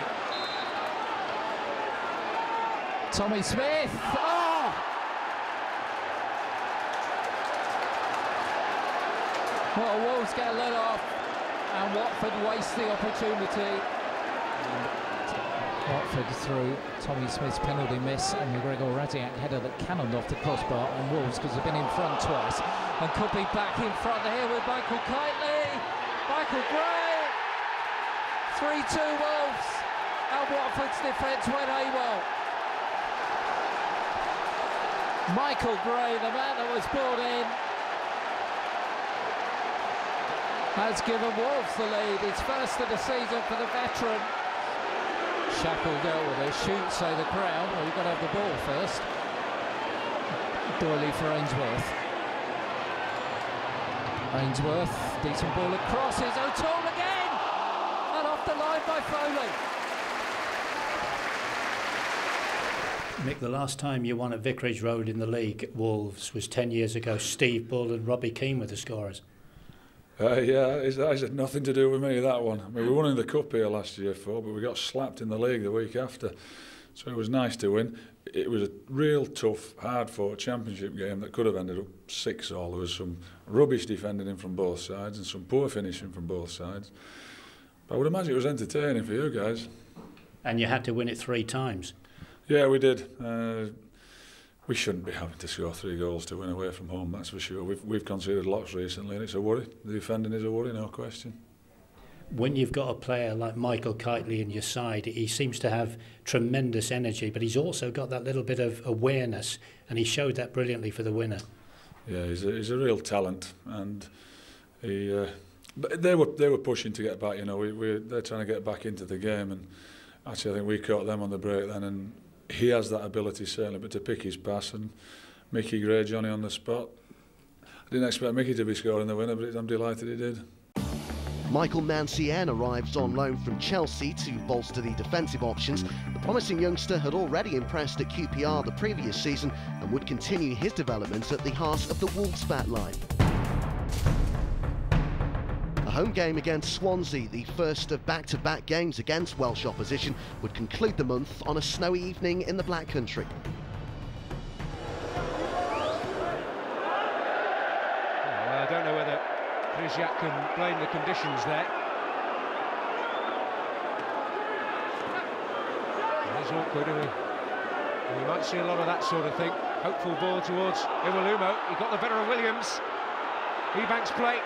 Tommy Smith. Oh! Well, Wolves get let off, and Watford waste the opportunity. Watford through Tommy Smith's penalty miss, and McGregor Radiak header that cannoned off the crossbar, and Wolves, because they've been in front twice, and could be back in front here with Michael Kitely. Michael Gray. 3-2 Wolves, and Watford's defence went AWOL. Michael Gray, the man that was brought in, has given Wolves the lead. It's first of the season for the veteran. Shackle dealt with it. Shoot, say the crowd. Well, you've got to have the ball first. Doyley for Ainsworth. Ainsworth, decent ball across. It's O'Toole again! And off the line by Foley. Mick, the last time you won at Vicarage Road in the league at Wolves was 10 years ago. Steve Bull and Robbie Keane were the scorers. Yeah, that had nothing to do with me, that one. I mean, we won in the Cup here last year, but we got slapped in the league the week after. So it was nice to win. It was a real tough, hard-fought championship game that could have ended up 6-all. There was some rubbish defending in from both sides and some poor finishing from both sides. But I would imagine it was entertaining for you guys. And you had to win it 3 times. Yeah, we did. We shouldn't be having to score 3 goals to win away from home, that's for sure. We've conceded lots recently, and it's a worry. The defending is a worry, no question. When you've got a player like Michael Kitely in your side, he seems to have tremendous energy, but he's also got that little bit of awareness, and he showed that brilliantly for the winner. Yeah, he's a real talent, and but they were pushing to get back. You know, they're trying to get back into the game, and actually I think we caught them on the break then, and he has that ability certainly, but to pick his pass, and Mickey Gray, Johnny on the spot. I didn't expect Mickey to be scoring the winner, but I'm delighted he did. Michael Mancien arrives on loan from Chelsea to bolster the defensive options. The promising youngster had already impressed at QPR the previous season and would continue his development at the heart of the Wolves back line. A home game against Swansea, the first of back-to-back games against Welsh opposition, would conclude the month on a snowy evening in the Black Country. Well, I don't know whether Krysiak can blame the conditions there. It's awkward. We might see a lot of that sort of thing. Hopeful ball towards Iwelumo. He got the better of Williams. Ebanks-Blake.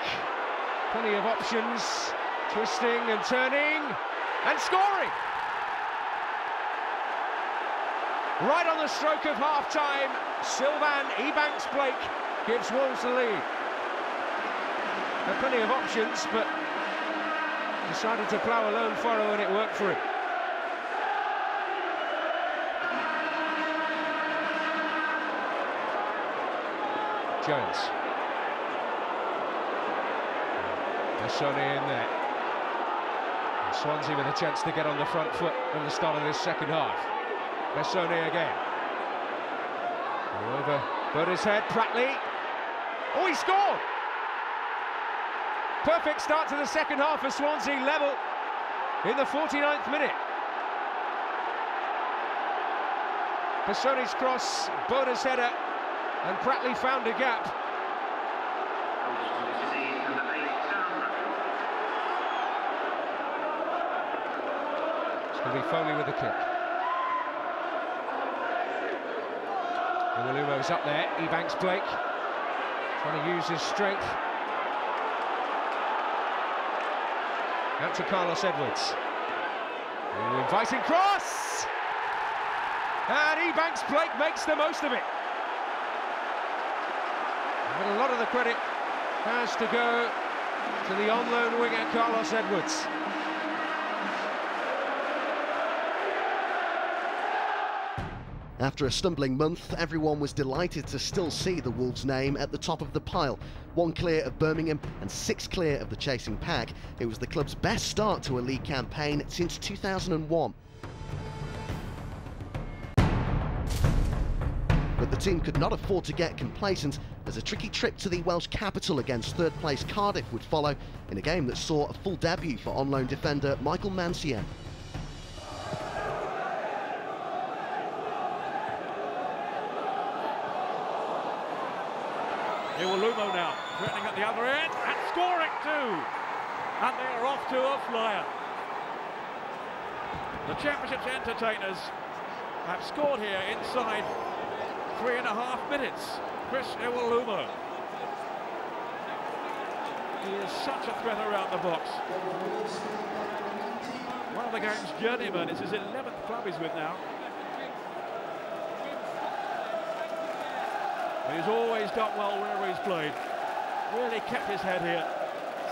Plenty of options, twisting and turning, and scoring! Right on the stroke of half-time, Sylvain Ebanks-Blake gives Wolves the lead. There are plenty of options, but decided to plough a lone furrow and it worked for him. Jones. Bessone in there. And Swansea with a chance to get on the front foot at the start of this second half. Bessone again. Over Burder's head, Pratley. Oh, he scored! Perfect start to the second half for Swansea, level in the 49th minute. Bessone's cross, Burder's header, and Pratley found a gap. It'll be Foley with the kick. Iwelumo's up there, Ebanks-Blake trying to use his strength. Out to Carlos Edwards. Ooh, inviting cross! And Ebanks-Blake makes the most of it. But a lot of the credit has to go to the on-loan winger Carlos Edwards. After a stumbling month, everyone was delighted to still see the Wolves' name at the top of the pile. 1 clear of Birmingham and 6 clear of the chasing pack. It was the club's best start to a league campaign since 2001. But the team could not afford to get complacent, as a tricky trip to the Welsh capital against third-place Cardiff would follow in a game that saw a full debut for on-loan defender Michael Mancien. Iwelumo now, threatening at the other end, and scoring too! And they are off to a flyer. The Championship's entertainers have scored here inside 3.5 minutes. Chris Iwelumo. He is such a threat around the box. One of the game's journeymen. It's his 11th club he's with now. He's always done well wherever he's played. Really kept his head here,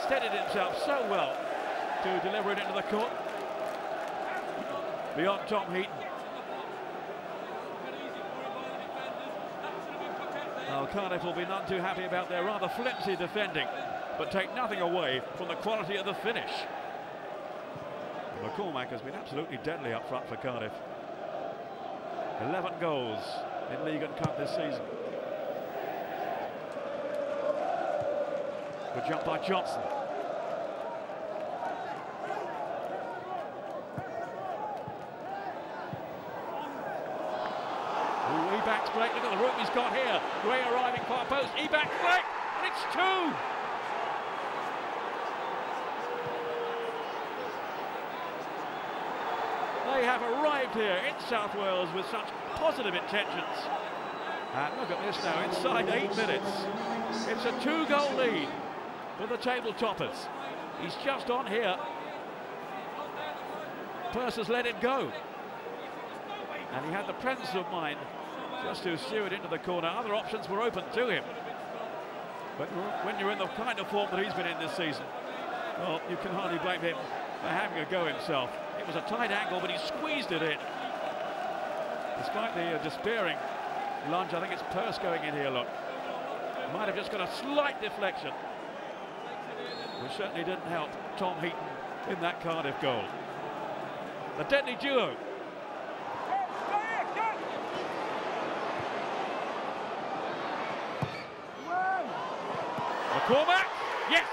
steadied himself so well to deliver it into the court. Beyond Tom Heaton. Well, Cardiff will be none too happy about their rather flimsy defending, but take nothing away from the quality of the finish. McCormack has been absolutely deadly up front for Cardiff. 11 goals in League and Cup this season. Good jump by Johnson. Ooh, Ebanks-Blake, look at the room he's got here. Gray arriving far post, Ebanks-Blake, and it's 2! They have arrived here in South Wales with such positive intentions. And look at this now, inside 8 minutes. It's a 2-goal lead for the table toppers. He's just on here. Purser's let it go. And he had the presence of mind just to steer it into the corner. Other options were open to him. But when you're in the kind of form that he's been in this season, well, you can hardly blame him for having a go himself. It was a tight angle, but he squeezed it in. Despite the despairing lunge, I think it's Purse going in here, look. Might have just got a slight deflection. which certainly didn't help Tom Heaton in that Cardiff goal. The deadly duo. McCormack, yes!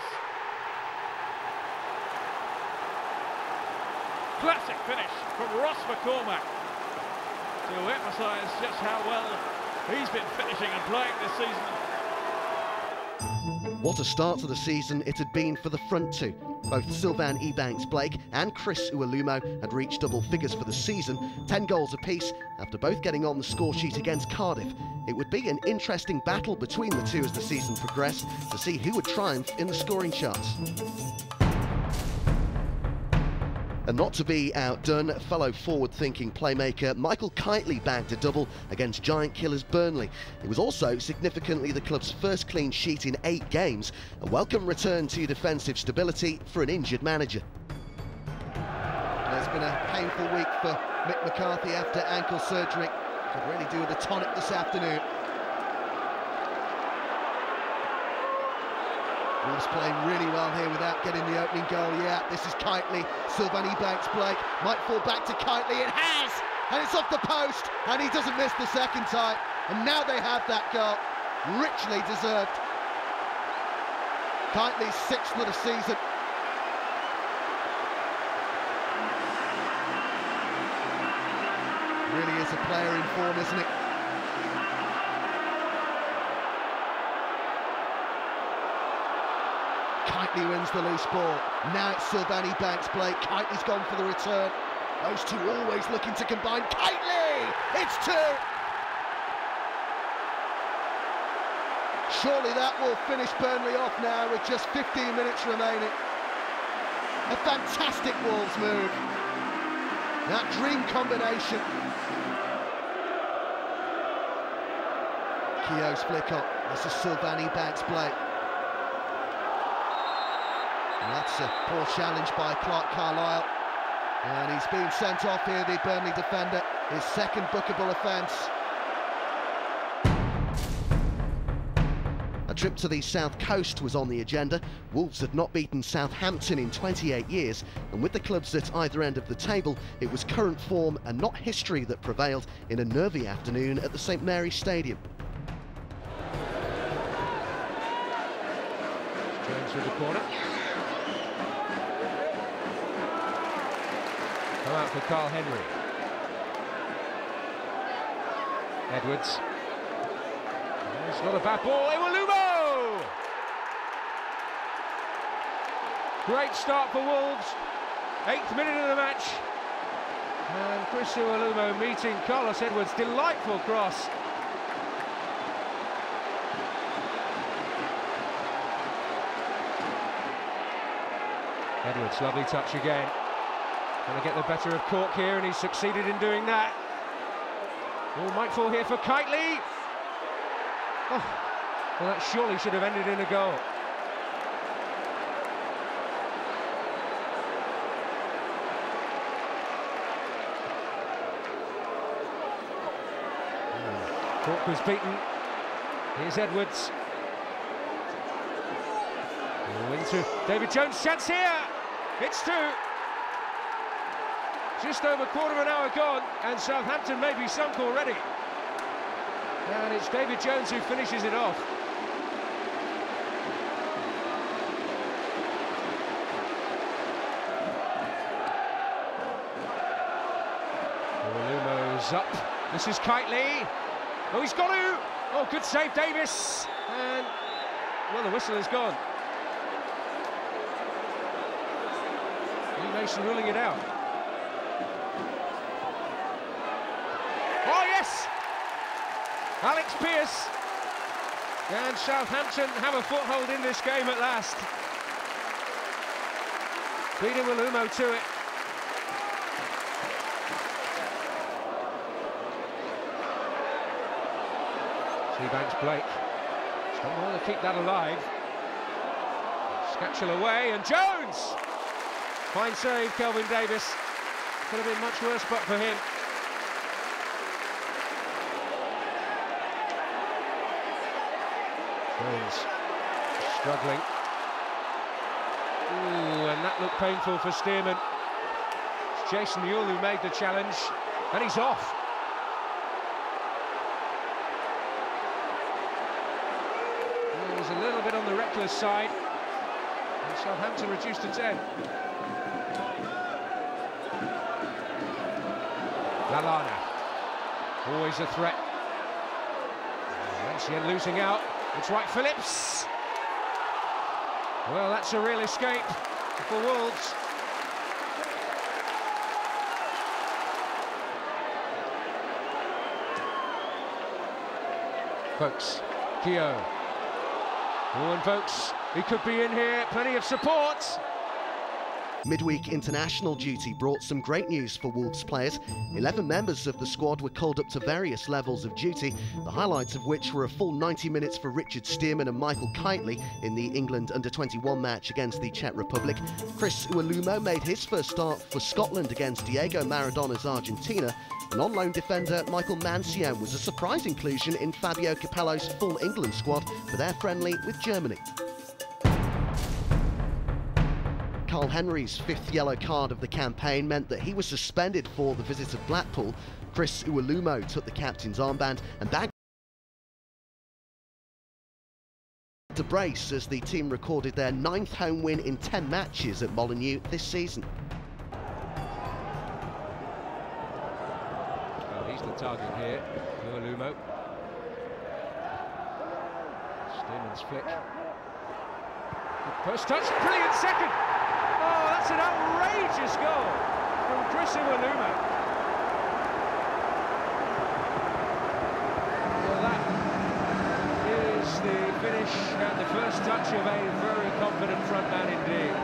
Classic finish from Ross McCormack to emphasise just how well he's been finishing and playing this season. What a start to the season it had been for the front two. Both Sylvain Ebanks-Blake and Chris Uwalumo had reached double figures for the season, 10 goals apiece, after both getting on the score sheet against Cardiff. It would be an interesting battle between the two as the season progressed to see who would triumph in the scoring charts. And not to be outdone, fellow forward-thinking playmaker Michael Kitely bagged a double against giant killers Burnley. It was also significantly the club's first clean sheet in 8 games, a welcome return to defensive stability for an injured manager. It's been a painful week for Mick McCarthy after ankle surgery. Could really do with a tonic this afternoon. Wolves playing really well here without getting the opening goal yet. This is Kitely, Sylvain Ebanks-Blake, might fall back to Kitely, it has! And it's off the post, and he doesn't miss the second time. And now they have that goal, richly deserved. Kitely's 6th of the season. Really is a player in form, isn't it? Kitely wins the loose ball. Now it's Sylvain Ebanks-Blake. Kitely's gone for the return. Those two always looking to combine. Kitely! It's 2! Surely that will finish Burnley off now with just 15 minutes remaining. A fantastic Wolves move. That dream combination. Keogh's flick up. This is Sylvain Ebanks-Blake. And that's a poor challenge by Clark Carlisle. And he's been sent off here, the Burnley defender. His second bookable offence. A trip to the South Coast was on the agenda. Wolves had not beaten Southampton in 28 years, and with the clubs at either end of the table, it was current form and not history that prevailed in a nervy afternoon at the St Mary's Stadium. Jones through the corner. Come out for Carl Henry. Edwards. It's not a bad ball. Iwalumo! Great start for Wolves. 8th minute of the match. And Chris Iwalumo meeting Carlos Edwards. Delightful cross. Edwards, lovely touch again. Trying to get the better of Cork here, and he's succeeded in doing that. Oh, might fall here for Kitely. Oh, well, that surely should have ended in a goal. Cork was beaten. Here's Edwards. Oh, into David Jones' chance here. It's 2. Just over quarter of an hour gone, and Southampton may be sunk already. And it's David Jones who finishes it off. Iwalumo's up. This is Kitely. Oh, he's got to. Oh, good save, Davis. And, well, the whistle is gone. Lee Mason ruling it out. Oh, yes! Alex Pearce. And Southampton have a foothold in this game at last. Beat Iwalumo to it. Ebanks-Blake. Still want to keep that alive. Scatchel away, and Jones! Fine save, Kelvin Davis. Could have been much worse but for him. Jones struggling. that looked painful for Stearman. It's Jason Newell who made the challenge, and he's off. It was a little bit on the reckless side, and Southampton reduced to 10. Lallana, always a threat. Valencia losing out. It's Wright Phillips. Well, that's a real escape for Wolves. Folks, Keogh. Oh, and folks, he could be in here. Plenty of support. Midweek international duty brought some great news for Wolves players. 11 members of the squad were called up to various levels of duty, the highlights of which were a full 90 minutes for Richard Stearman and Michael Kitely in the England under-21 match against the Czech Republic. Chris Uwalumo made his first start for Scotland against Diego Maradona's Argentina, and on-loan defender Michael Mancian was a surprise inclusion in Fabio Capello's full England squad for their friendly with Germany. Carl Henry's fifth yellow card of the campaign meant that he was suspended for the visit of Blackpool. Chris Uwalumo took the captain's armband and bagged to brace as the team recorded their 9th home win in 10 matches at Molineux this season. Well, he's the target here, Uwalumo. Stearman's flick. Good first touch, brilliant second! Oh, that's an outrageous goal from Chris Uwalumo. Well, that is the finish and the first touch of a very confident front man indeed.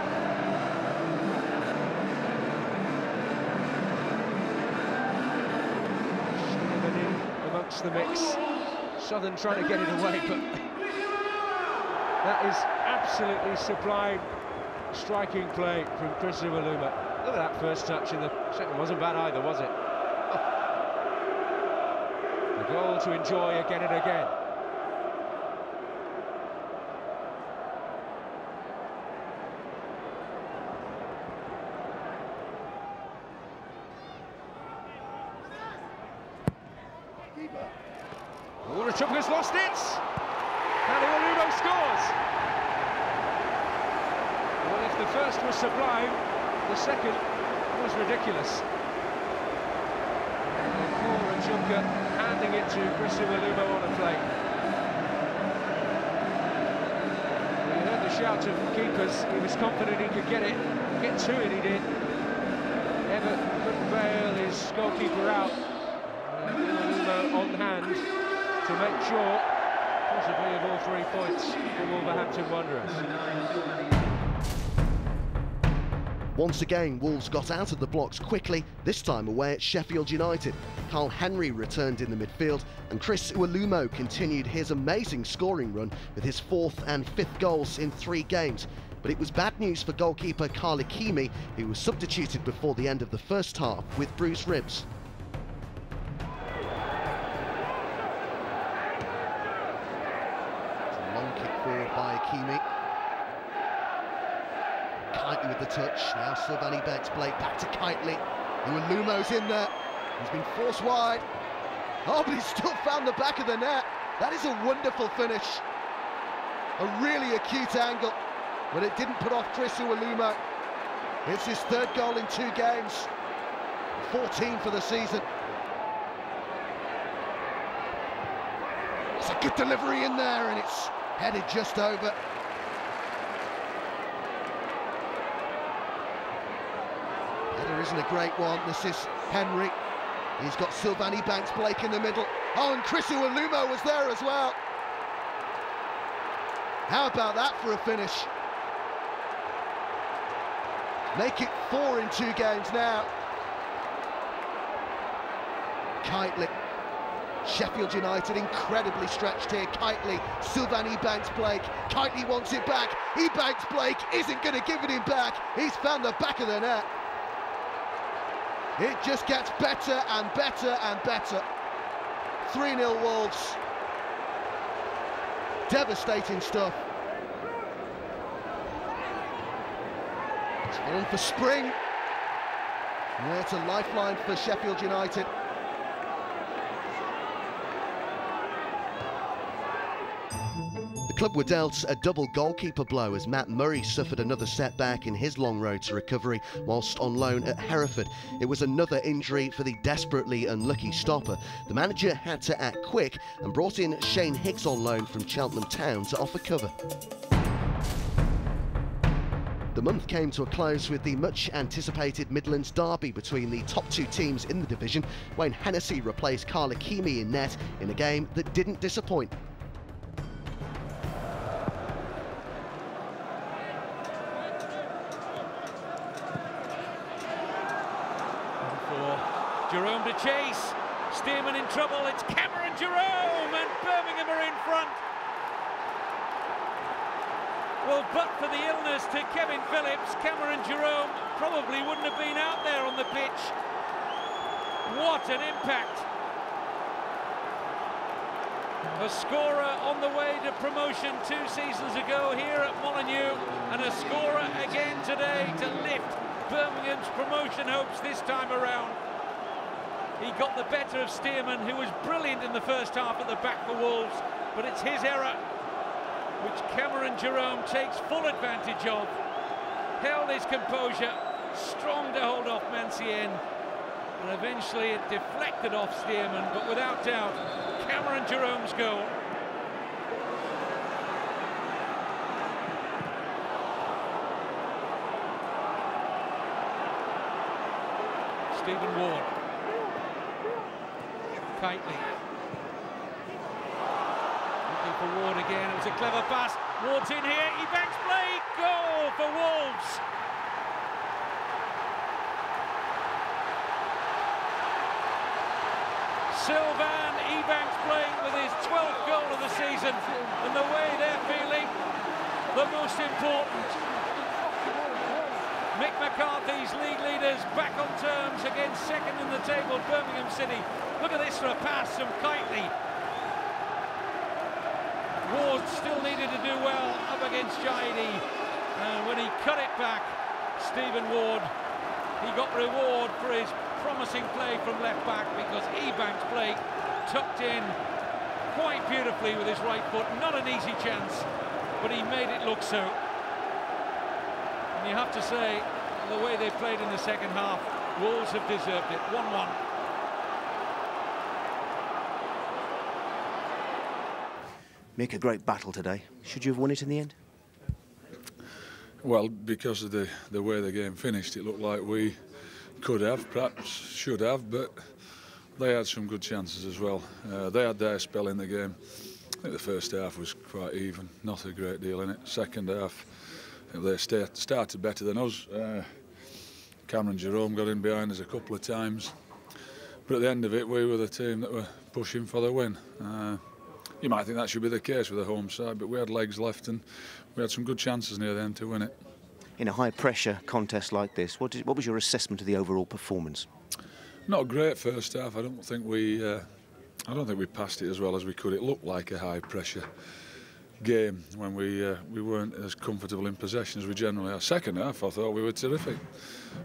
Stearman in amongst the mix. Southern trying to get it away, but that is absolutely sublime striking play from Chris Uwalumo. Look at that first touch, and the second wasn't bad either, was it? Oh. A goal to enjoy again and again. Oh, Rachupka's lost it! And Uwalumo scores! Well, if the first was sublime, the second was ridiculous. Poor Rachupka handing it to Chris Uwalumo on a plate. We heard the shout of keepers. He was confident he could get to it, he did. Ever couldn't bail his goalkeeper out. Uwalumo on hand to make sure, possibly, of all 3 points for Wolverhampton Wanderers. Once again, Wolves got out of the blocks quickly, this time away at Sheffield United. Carl Henry returned in the midfield, and Chris Uwalumo continued his amazing scoring run with his 4th and 5th goals in 3 games. But it was bad news for goalkeeper Carl Ikeme, who was substituted before the end of the first half with bruised ribs. It's a long kick forward by Ikeme. Kitely with the touch, now Sylvani Banks-Blake back to Kitely. Uwalumo's in there, he's been forced wide. Oh, but he's still found the back of the net. That is a wonderful finish. A really acute angle, but it didn't put off Chris Uwalumo. It's his 3rd goal in 2 games, 14 for the season. It's a good delivery in there, and it's headed just over. Header isn't a great one. This is Henry. He's got Sylvani Banks-Blake in the middle. Oh, and Chris Uwalumo was there as well. How about that for a finish? Make it 4 in 2 games now. Kitely. Sheffield United incredibly stretched here. Kitely, Sylvani Banks-Blake. Kitely wants it back. Banks-Blake isn't going to give it him back. He's found the back of the net. It just gets better and better and better. 3-0 Wolves. Devastating stuff. He's on for Spring. Yeah, it's a lifeline for Sheffield United. The club were dealt a double goalkeeper blow as Matt Murray suffered another setback in his long road to recovery whilst on loan at Hereford. It was another injury for the desperately unlucky stopper. The manager had to act quick and brought in Shane Higgs on loan from Cheltenham Town to offer cover. The month came to a close with the much-anticipated Midlands derby between the top two teams in the division. Wayne Hennessy replaced Carl Akimi in net in a game that didn't disappoint. Jerome to chase, Stearman in trouble, it's Cameron Jerome and Birmingham are in front. Well, but for the illness to Kevin Phillips, Cameron Jerome probably wouldn't have been out there on the pitch. What an impact. A scorer on the way to promotion 2 seasons ago here at Molineux, and a scorer again today to lift Birmingham's promotion hopes this time around. He got the better of Stearman, who was brilliant in the first half at the back for Wolves, but it's his error which Cameron Jerome takes full advantage of. Held his composure, strong to hold off Mancien, and eventually it deflected off Stearman, but without doubt, Cameron Jerome's goal. Stephen Ward. Kitely. Looking for Ward again, it was a clever pass. Ward's in here, Ebanks Blake, goal for Wolves. Sylvain Ebanks Blake with his 12th goal of the season, and the way they're feeling, the most important. Mick McCarthy's league leaders back on terms against second in the table, Birmingham City. Look at this for a pass from Kitely. Ward still needed to do well up against Jaidi, and when he cut it back, Stephen Ward, he got reward for his promising play from left back, because Ebanks Blake tucked in quite beautifully with his right foot. Not an easy chance, but he made it look so. And you have to say, the way they played in the second half, Wolves have deserved it. 1-1. Make a great battle today. Should you have won it in the end? Well, because of the way the game finished, it looked like we could have, perhaps should have, but they had some good chances as well. They had their spell in the game. I think the first half was quite even, not a great deal in it. Second half, they started better than us. Cameron Jerome got in behind us a couple of times, but at the end of it, we were the team that were pushing for the win. You might think that should be the case with the home side, but we had legs left and we had some good chances near the end to win it. In a high-pressure contest like this, what was your assessment of the overall performance? Not great first half. I don't think we passed it as well as we could. It looked like a high-pressure game when we weren't as comfortable in possession as we generally are. Second half, I thought we were terrific.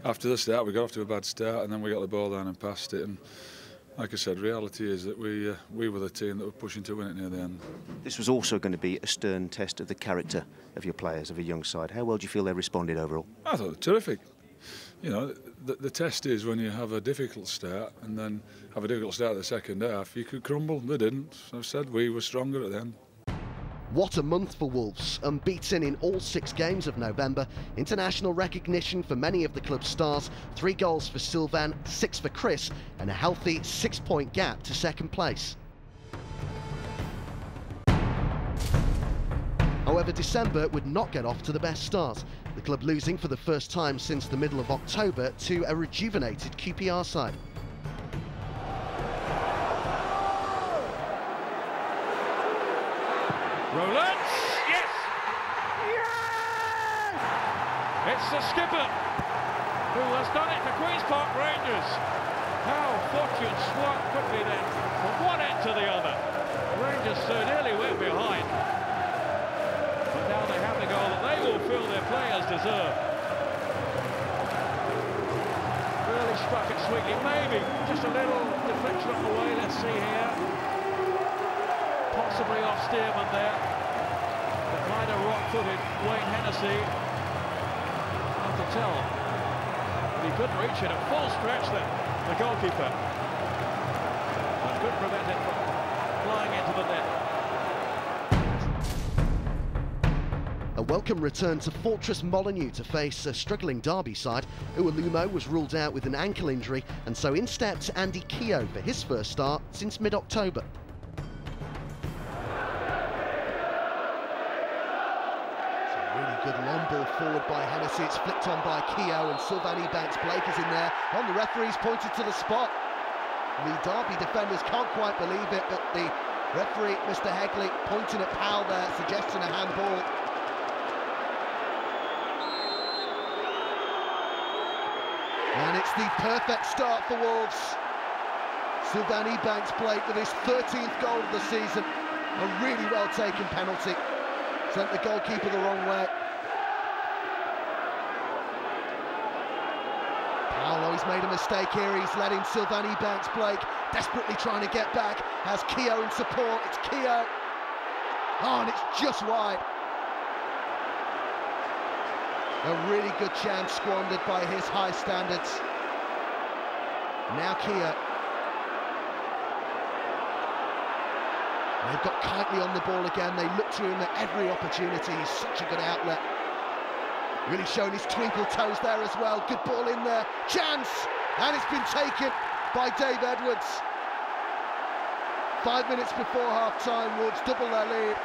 After the start, we got off to a bad start, and then we got the ball down and passed it. And like I said, reality is that we were the team that were pushing to win it near the end. This was also going to be a stern test of the character of your players, of a young side. How well do you feel they responded overall? I thought they were terrific. You know, the test is when you have a difficult start and then have a difficult start at the second half, you could crumble. They didn't. I've said we were stronger at the end. What a month for Wolves, unbeaten in all 6 games of November. International recognition for many of the club's stars, 3 goals for Sylvain, 6 for Chris, and a healthy 6-point gap to second place. However, December would not get off to the best start, the club losing for the first time since the middle of October to a rejuvenated QPR side. Rowlands, yes! Yes! It's the skipper who has done it for Queen's Park Rangers. How fortune swung quickly then from one end to the other. Rangers so nearly went behind. But now they have the goal that they will feel their players deserve. struck it sweetly, maybe just a little deflection on the way. Let's see here. Possibly off Stearman there. The kind of rock-footed Wayne Hennessy. Hard to tell. But he couldn't reach it at full stretch then, the goalkeeper. But couldn't prevent it from flying into the net. A welcome return to Fortress Molineux to face a struggling Derby side. Uolumo was ruled out with an ankle injury, and so in stepped Andy Keogh for his first start since mid-October. Really good long ball forward by Hennessy. It's flicked on by Keogh, and Sylvain Banks-Blake is in there. On the referee's pointed to the spot. The Derby defenders can't quite believe it, but the referee, Mr. Hegley, pointing at Powell there, suggesting a handball. And it's the perfect start for Wolves. Sylvain Banks-Blake with his 13th goal of the season. A really well taken penalty. Sent the goalkeeper the wrong way. Paolo, he's made a mistake here. He's letting Sylvain Banks-Blake desperately trying to get back. Has Keogh in support. It's Keogh. Oh, and it's just wide. A really good chance squandered by his high standards. Now Keogh. They've got Kitely on the ball again. They look to him at every opportunity. He's such a good outlet. Really showing his twinkle toes there as well. Good ball in there. Chance! And it's been taken by Dave Edwards. 5 minutes before half-time, Wolves double their lead.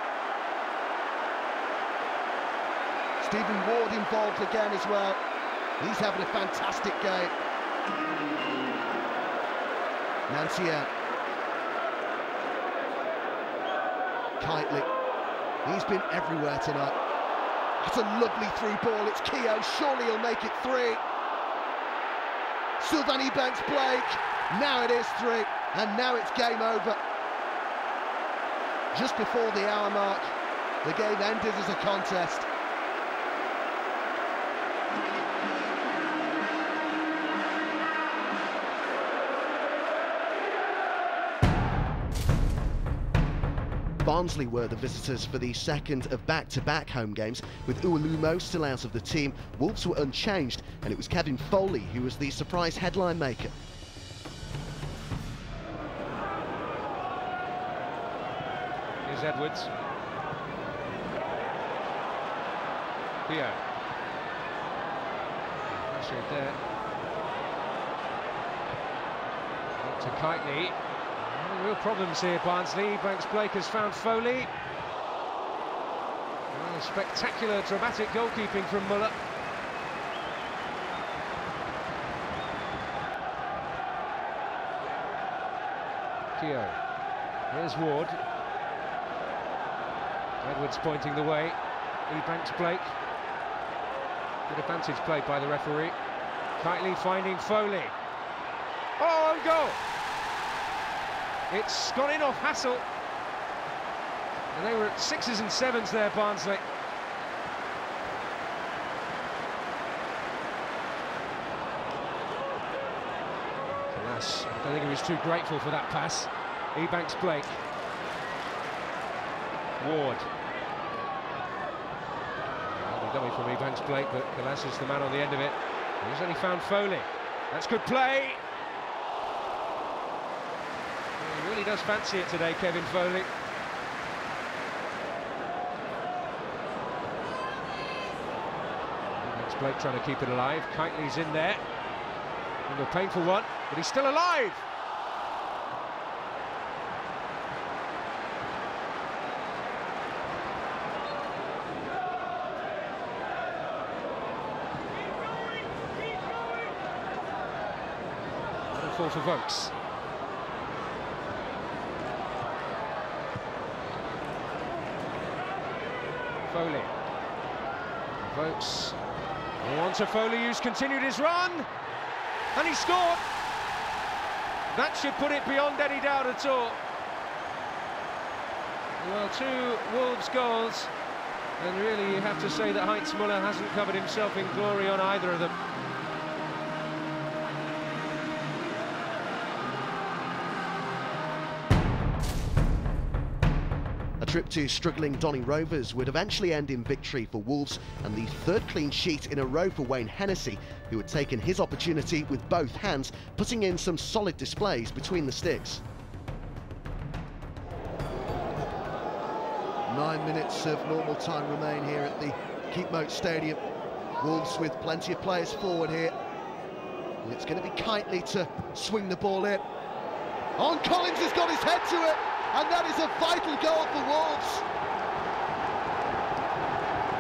Stephen Ward involved again as well. He's having a fantastic game. Nantier. Kitely. He's been everywhere tonight. That's a lovely through ball. It's Keogh. Surely he'll make it 3. Sylvain Banks-Blake. Now it is 3. And now it's game over. Just before the hour mark, the game ended as a contest. Barnsley were the visitors for the second of back-to-back home games. With Uolumo still out of the team, Wolves were unchanged, and it was Kevin Foley who was the surprise headline maker. Here's Edwards. Keogh. Pressure there. Up to Kitely. Real problems here, Barnsley. Banks-Blake has found Foley. Oh, spectacular, dramatic goalkeeping from Muller. Keogh. Here's Ward. Edwards pointing the way. Banks-Blake. Good advantage played by the referee. Kitely finding Foley. Oh, own goal! It's gone in off Hassel. And they were at 6s and 7s there, Barnsley. Alas, I don't think he was too grateful for that pass. Banks-Blake. Ward. Lovely dummy from Banks-Blake, but Galas is the man on the end of it. He's only found Foley. That's good play. He really does fancy it today, Kevin Foley. Banks-Blake trying to keep it alive. Kitely's in there. And a painful one, but he's still alive. Fall for Vokes. Foley. Vokes. On to Foley, who's continued his run. And he scored. That should put it beyond any doubt at all. Well, 2 Wolves goals. And really you have to say that Heinz Muller hasn't covered himself in glory on either of them. trip to struggling Donny Rovers would eventually end in victory for Wolves and the third clean sheet in a row for Wayne Hennessy, who had taken his opportunity with both hands, putting in some solid displays between the sticks. 9 minutes of normal time remain here at the Keepmoat Stadium. Wolves with plenty of players forward here. And it's going to be Kitely to swing the ball in. On, Collins has got his head to it, and that is a vital goal for Wolves.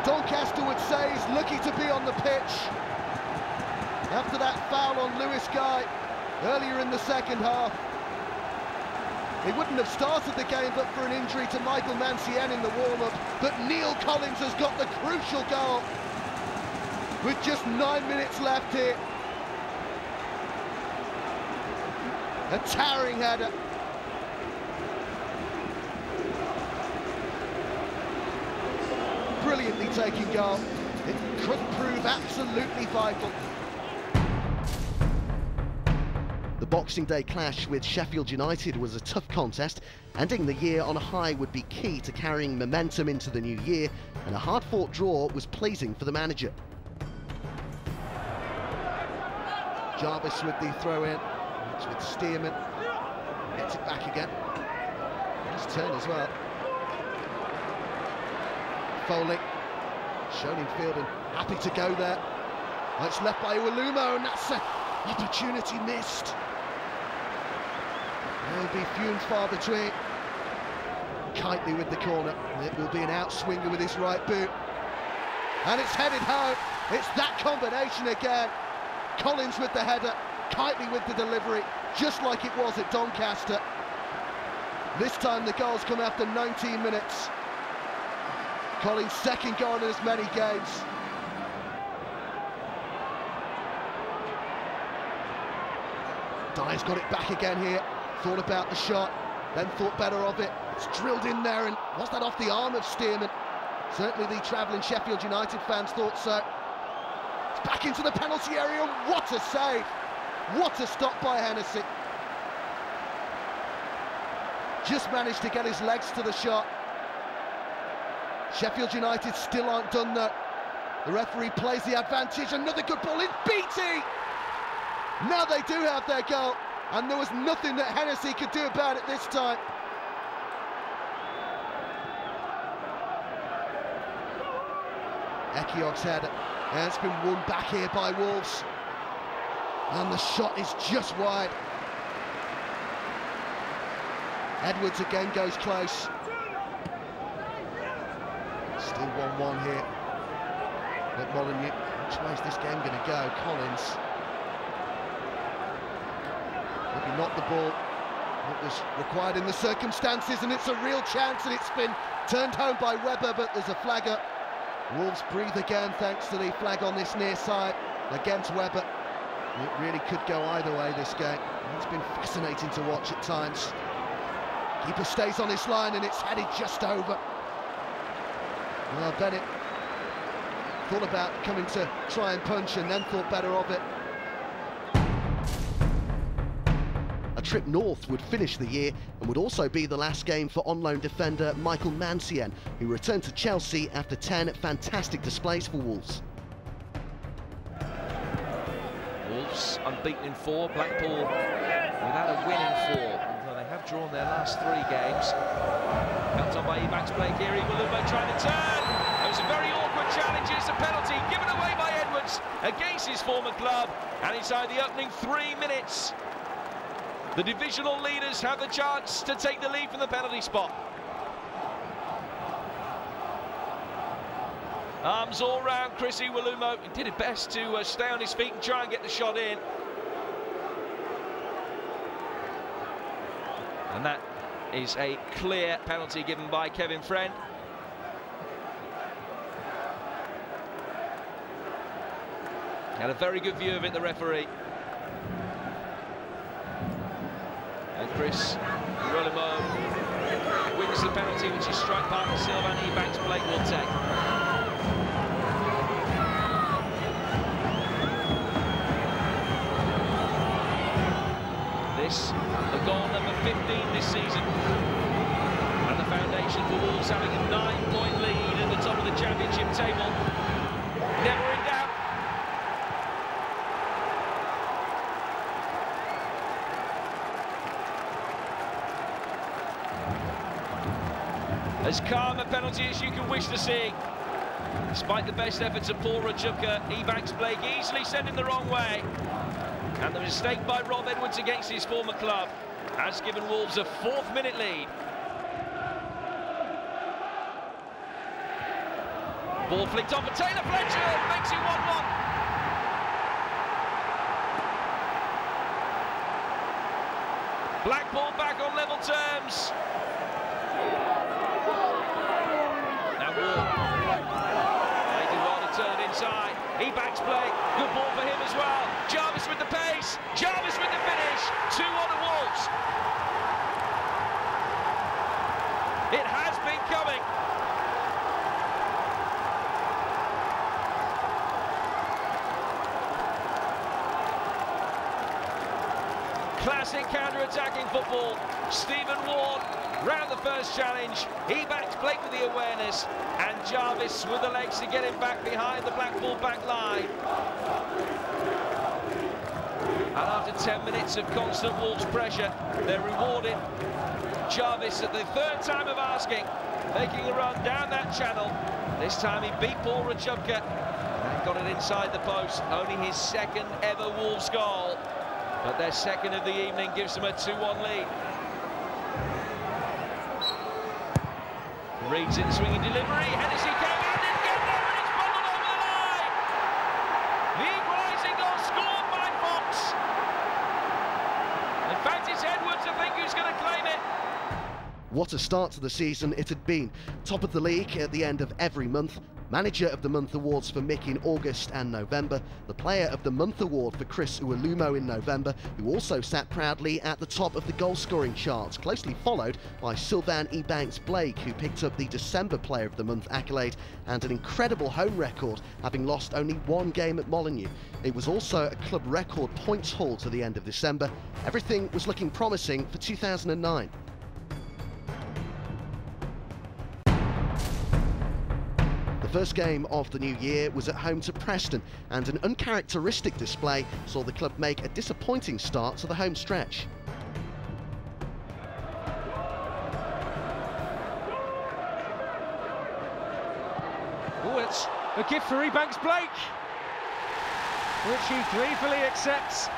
Doncaster would say he's lucky to be on the pitch after that foul on Lewis Guy earlier in the second half. He wouldn't have started the game but for an injury to Michael Mancien in the warm-up, but Neil Collins has got the crucial goal with just 9 minutes left here. A towering header. Brilliantly taken goal. It could prove absolutely vital. The Boxing Day clash with Sheffield United was a tough contest. Ending the year on a high would be key to carrying momentum into the new year, and a hard-fought draw was pleasing for the manager. Jarvis with the throw-in. It's with Stearman. Gets it back again. Nice turn as well. Foley. Shown in field and happy to go there. Oh, it's left by Uwalumo, and that's an opportunity missed. There'll be few and far between. Kitely with the corner. It will be an outswinger with his right boot. And it's headed home. It's that combination again. Collins with the header, Kitely with the delivery, just like it was at Doncaster. This time the goals come after 19 minutes. Collins' second goal in as many games. Dyer's got it back again here. Thought about the shot, then thought better of it. It's drilled in there, and was that off the arm of Stearman? Certainly the travelling Sheffield United fans thought so. It's back into the penalty area. What a save! What a stop by Hennessy. Just managed to get his legs to the shot. Sheffield United still aren't done though. The referee plays the advantage. Another good ball in. Beattie! Now they do have their goal, and there was nothing that Hennessy could do about it this time. Ekiog's header, and it's been won back here by Wolves. And the shot is just wide. Edwards again goes close. Still 1-1 here. But Molyneux, which way is this game going to go? Collins. Maybe not the ball that was required in the circumstances, and it's a real chance, and it's been turned home by Webber, but there's a flag up. Wolves breathe again thanks to the flag on this near side against Webber. It really could go either way, this game. It's been fascinating to watch at times. Keeper stays on his line, and it's headed just over. Well, Bennett thought about coming to try and punch and then thought better of it. A trip north would finish the year and would also be the last game for on-loan defender Michael Mancien, who returned to Chelsea after 10 fantastic displays for Wolves. Wolves unbeaten in 4, Blackpool without a win in 4, although they have drawn their last 3 games. Helped on by Ebanks Blake here, Iwalumo trying to turn. It was a very awkward challenge, it's a penalty given away by Edwards against his former club, and inside the opening 3 minutes, the divisional leaders have the chance to take the lead from the penalty spot. Arms all round Chris Iwalumo. He did his best to stay on his feet and try and get the shot in. And that is a clear penalty given by Kevin Friend. Had a very good view of it, the referee. And Chris Iwalumo wins the penalty, which is strike partner Sylvan Ebanks Blake will take. This, the goal number 15 this season, and the foundation occasion for Wolves having a 9-point lead at the top of the Championship table. Never in doubt. As calm a penalty as you can wish to see. Despite the best efforts of Paul Rachubka, Ebanks Blake easily sent him the wrong way. And the mistake by Rob Edwards against his former club has given Wolves a 4th-minute lead. Ball flicked on for Taylor Fletcher, makes it 1-1. Blackpool back on level terms. Now Ward. They do well to turn inside. Ebanks Blake, good ball for him as well. Jarvis with the pace, Jarvis with the finish. 2-1 at Wolves. It has been coming. Classic counter-attacking football. Stephen Ward round the first challenge. Ebanks Blake with the awareness, and Jarvis with the legs to get him back behind the Blackpool back line. And after 10 minutes of constant Wolves pressure, they're rewarded. Jarvis, at the 3rd time of asking, making a run down that channel. This time he beat Paul Rachubka and got it inside the post. Only his 2nd ever Wolves goal, but their 2nd of the evening gives them a 2-1 lead. Reads it, swinging delivery. Hennessy came out, didn't get there, and it's bundled over the line. The equalising goal scored by Fox. In fact, it's Edwards, I think, who's going to claim it. What a start to the season it had been. Top of the league at the end of every month. Manager of the Month awards for Mick in August and November. The Player of the Month award for Chris Uwalumo in November, who also sat proudly at the top of the goal-scoring charts, closely followed by Sylvan Ebanks Blake, who picked up the December Player of the Month accolade and an incredible home record, having lost only 1 game at Molineux. It was also a club record points haul to the end of December. Everything was looking promising for 2009. The first game of the new year was at home to Preston, and an uncharacteristic display saw the club make a disappointing start to the home stretch. Oh, it's a gift for Ebanks Blake, which he gleefully accepts.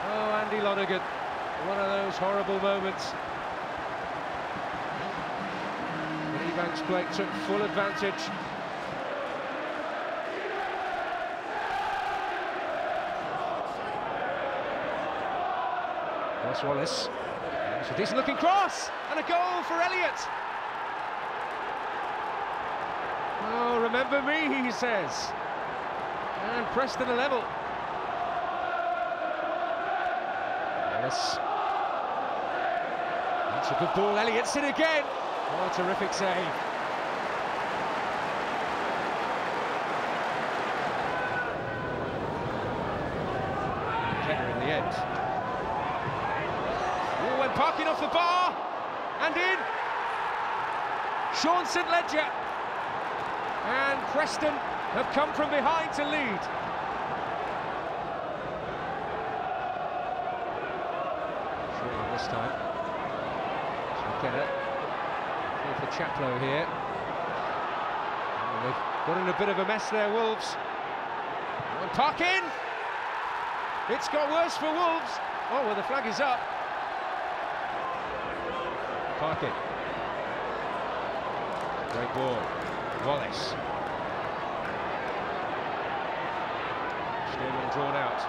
Oh, Andy Lonergan, one of those horrible moments. Ebanks Blake took full advantage. Ross Wallace. It's a decent looking cross and a goal for Elliott. Oh, remember me, he says. And Preston a level. Yes. That's a good ball. Elliott's in again. Oh, terrific save. Kenner in the end. Oh, went parking off the bar and in. Sean St Ledger. And Preston have come from behind to lead. Surely this time. So Kenner. For Chaplow here. Oh, they've got in a bit of a mess there, Wolves. And Parkin! It's got worse for Wolves. Oh, well, the flag is up. Parkin. Great ball. Wallace. Still drawn out.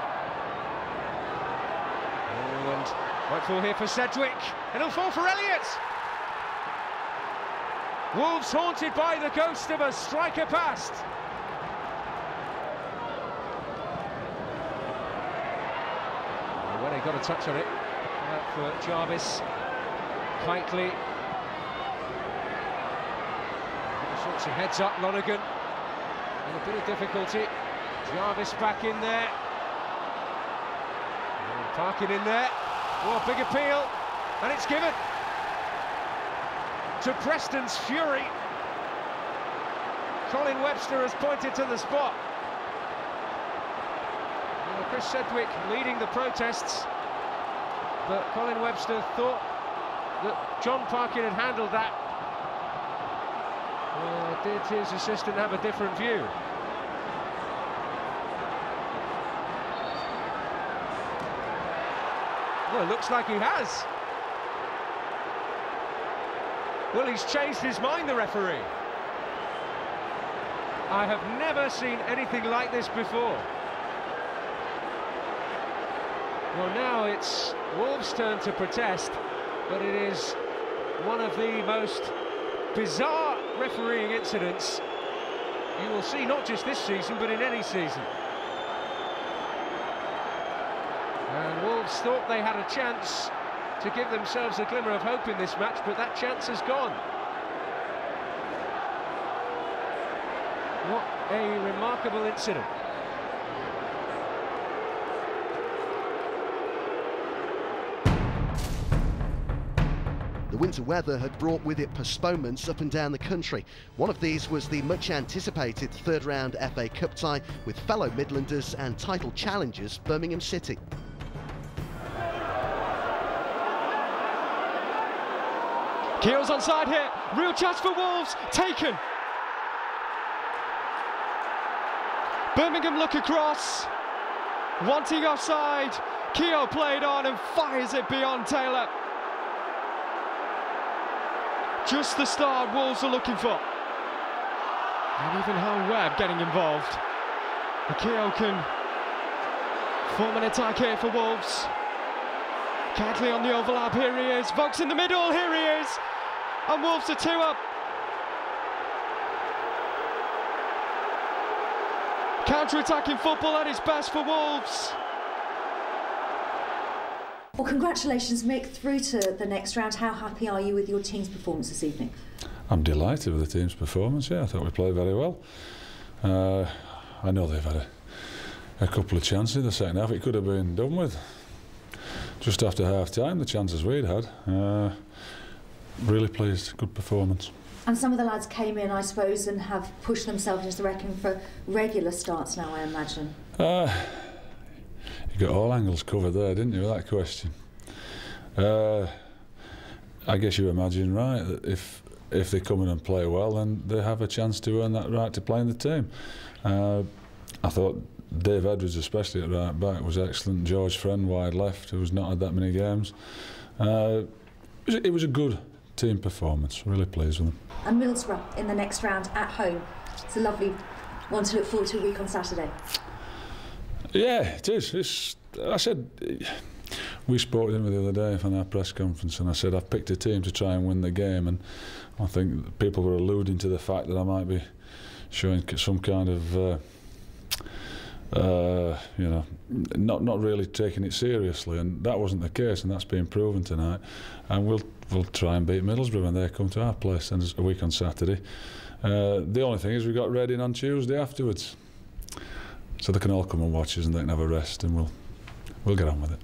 Oh, and white ball here for Sedgwick. And it'll fall for Elliott. Wolves haunted by the ghost of a striker past. Well, they got a touch on it. For Jarvis. Kitely. All sorts of heads up, Lonergan. And a bit of difficulty. Jarvis back in there. And Parkin in there. Oh, big appeal. And it's given. to Preston's fury. Colin Webster has pointed to the spot. Well, Chris Sedgwick leading the protests, but Colin Webster thought that John Parkin had handled that. Did his assistant have a different view? Well, it looks like he has. Well, he's changed his mind, the referee. I have never seen anything like this before. Well, now it's Wolves' turn to protest, but it is one of the most bizarre refereeing incidents you will see, not just this season, but in any season. And Wolves thought they had a chance to give themselves a glimmer of hope in this match, but that chance has gone. What a remarkable incident. The winter weather had brought with it postponements up and down the country. One of these was the much-anticipated third-round FA Cup tie with fellow Midlanders and title challengers Birmingham City. Keogh's onside here, real chance for Wolves, taken. Birmingham look across, wanting offside. Keogh played on and fires it beyond Taylor. Just the start Wolves are looking for. And even Hal Webb getting involved. Keogh can form an attack here for Wolves. Cadley on the overlap, here he is. Vokes in the middle, here he is. And Wolves are 2 up. Counter-attacking football at its best for Wolves. Well, congratulations, Mick, through to the next round. How happy are you with your team's performance this evening? I'm delighted with the team's performance, yeah. I thought we played very well. I know they've had a couple of chances in the second half. It could have been done with. Just after half-time, the chances we'd had. Really pleased, good performance. And some of the lads came in, I suppose, and have pushed themselves into the reckoning for regular starts now, I imagine. You got all angles covered there, didn't you, with that question? I guess you imagine, right, that if they come in and play well, then they have a chance to earn that right to play in the team. I thought Dave Edwards, especially at right back, was excellent. George Friend, wide left, who's not had that many games. It was a good team performance, really pleased with them. And Middlesbrough in the next round at home. It's a lovely one to look forward to a week on Saturday. Yeah, it is. I said, we spoke to him the other day on our press conference, and I said I've picked a team to try and win the game, and I think people were alluding to the fact that I might be showing some kind of you know, not really taking it seriously, and that wasn't the case, and that's been proven tonight. And we'll try and beat Middlesbrough when they come to our place, and it's a week on Saturday. The only thing is we've got Reading on Tuesday afterwards, so they can all come and watch us and they can have a rest, and we'll get on with it.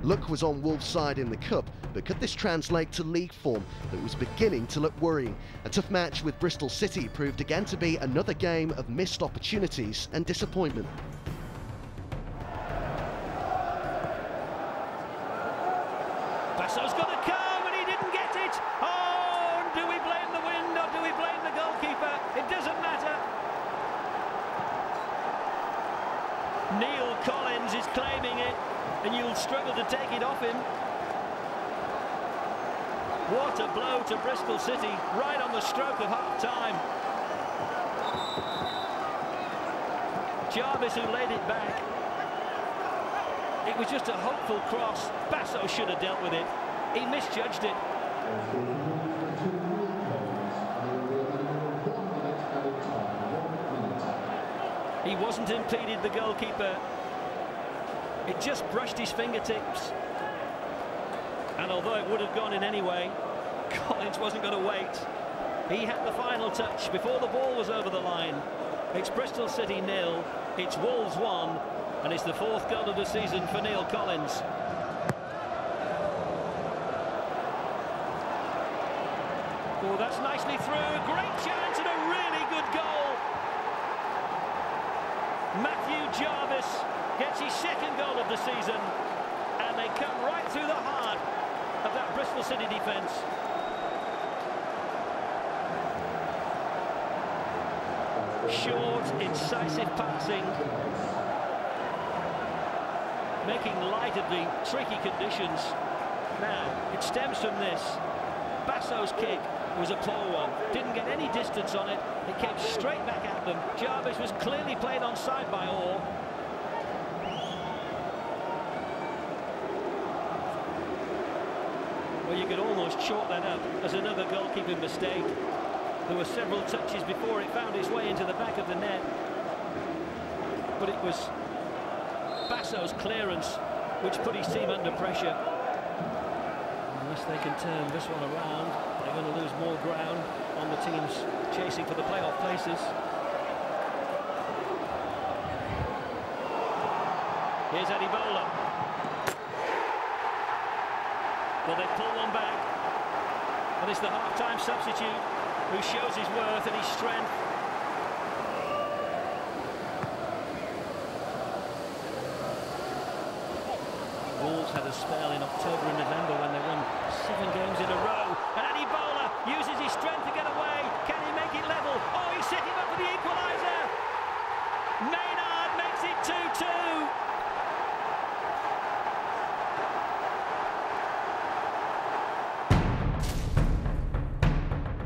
Luck was on Wolves' side in the Cup, but could this translate to league form that was beginning to look worrying? A tough match with Bristol City proved again to be another game of missed opportunities and disappointment. Basso's got to come and he didn't get it. Oh, do we blame the wind or do we blame the goalkeeper? It doesn't matter. Neil Collins is claiming it, and you'll struggle to take it off him. What a blow to Bristol City, right on the stroke of half-time. Jarvis, who laid it back. It was just a hopeful cross. Basso should have dealt with it. He misjudged it. He wasn't impeded, the goalkeeper. It just brushed his fingertips. And although it would have gone in anyway, Collins wasn't going to wait. He had the final touch before the ball was over the line. It's Bristol City 0, it's Wolves 1, and it's the 4th goal of the season for Neil Collins. Oh, that's nicely through. Great chance and a really good goal. Matthew Jarvis gets his second goal of the season, and they come right through the heart of that Bristol City defence. Short, incisive passing, making light of the tricky conditions. Now, it stems from this. Basso's kick was a poor one. Didn't get any distance on it. It came straight back at them. Jarvis was clearly played onside by Orr. Well, you could almost chalk that up as another goalkeeping mistake. There were several touches before it found its way into the back of the net. But it was Basso's clearance which put his team under pressure. Unless they can turn this one around, they're going to lose more ground on the teams chasing for the playoff places. Here's Adibola. Well, they pull one back, and it's the half-time substitute who shows his worth and his strength. Wolves had a spell in October and November when they won 7 games in a row, and Adibola uses his strength to get away. Can he make it level? Oh, he's setting up for the equaliser. Maynard makes it 2-2.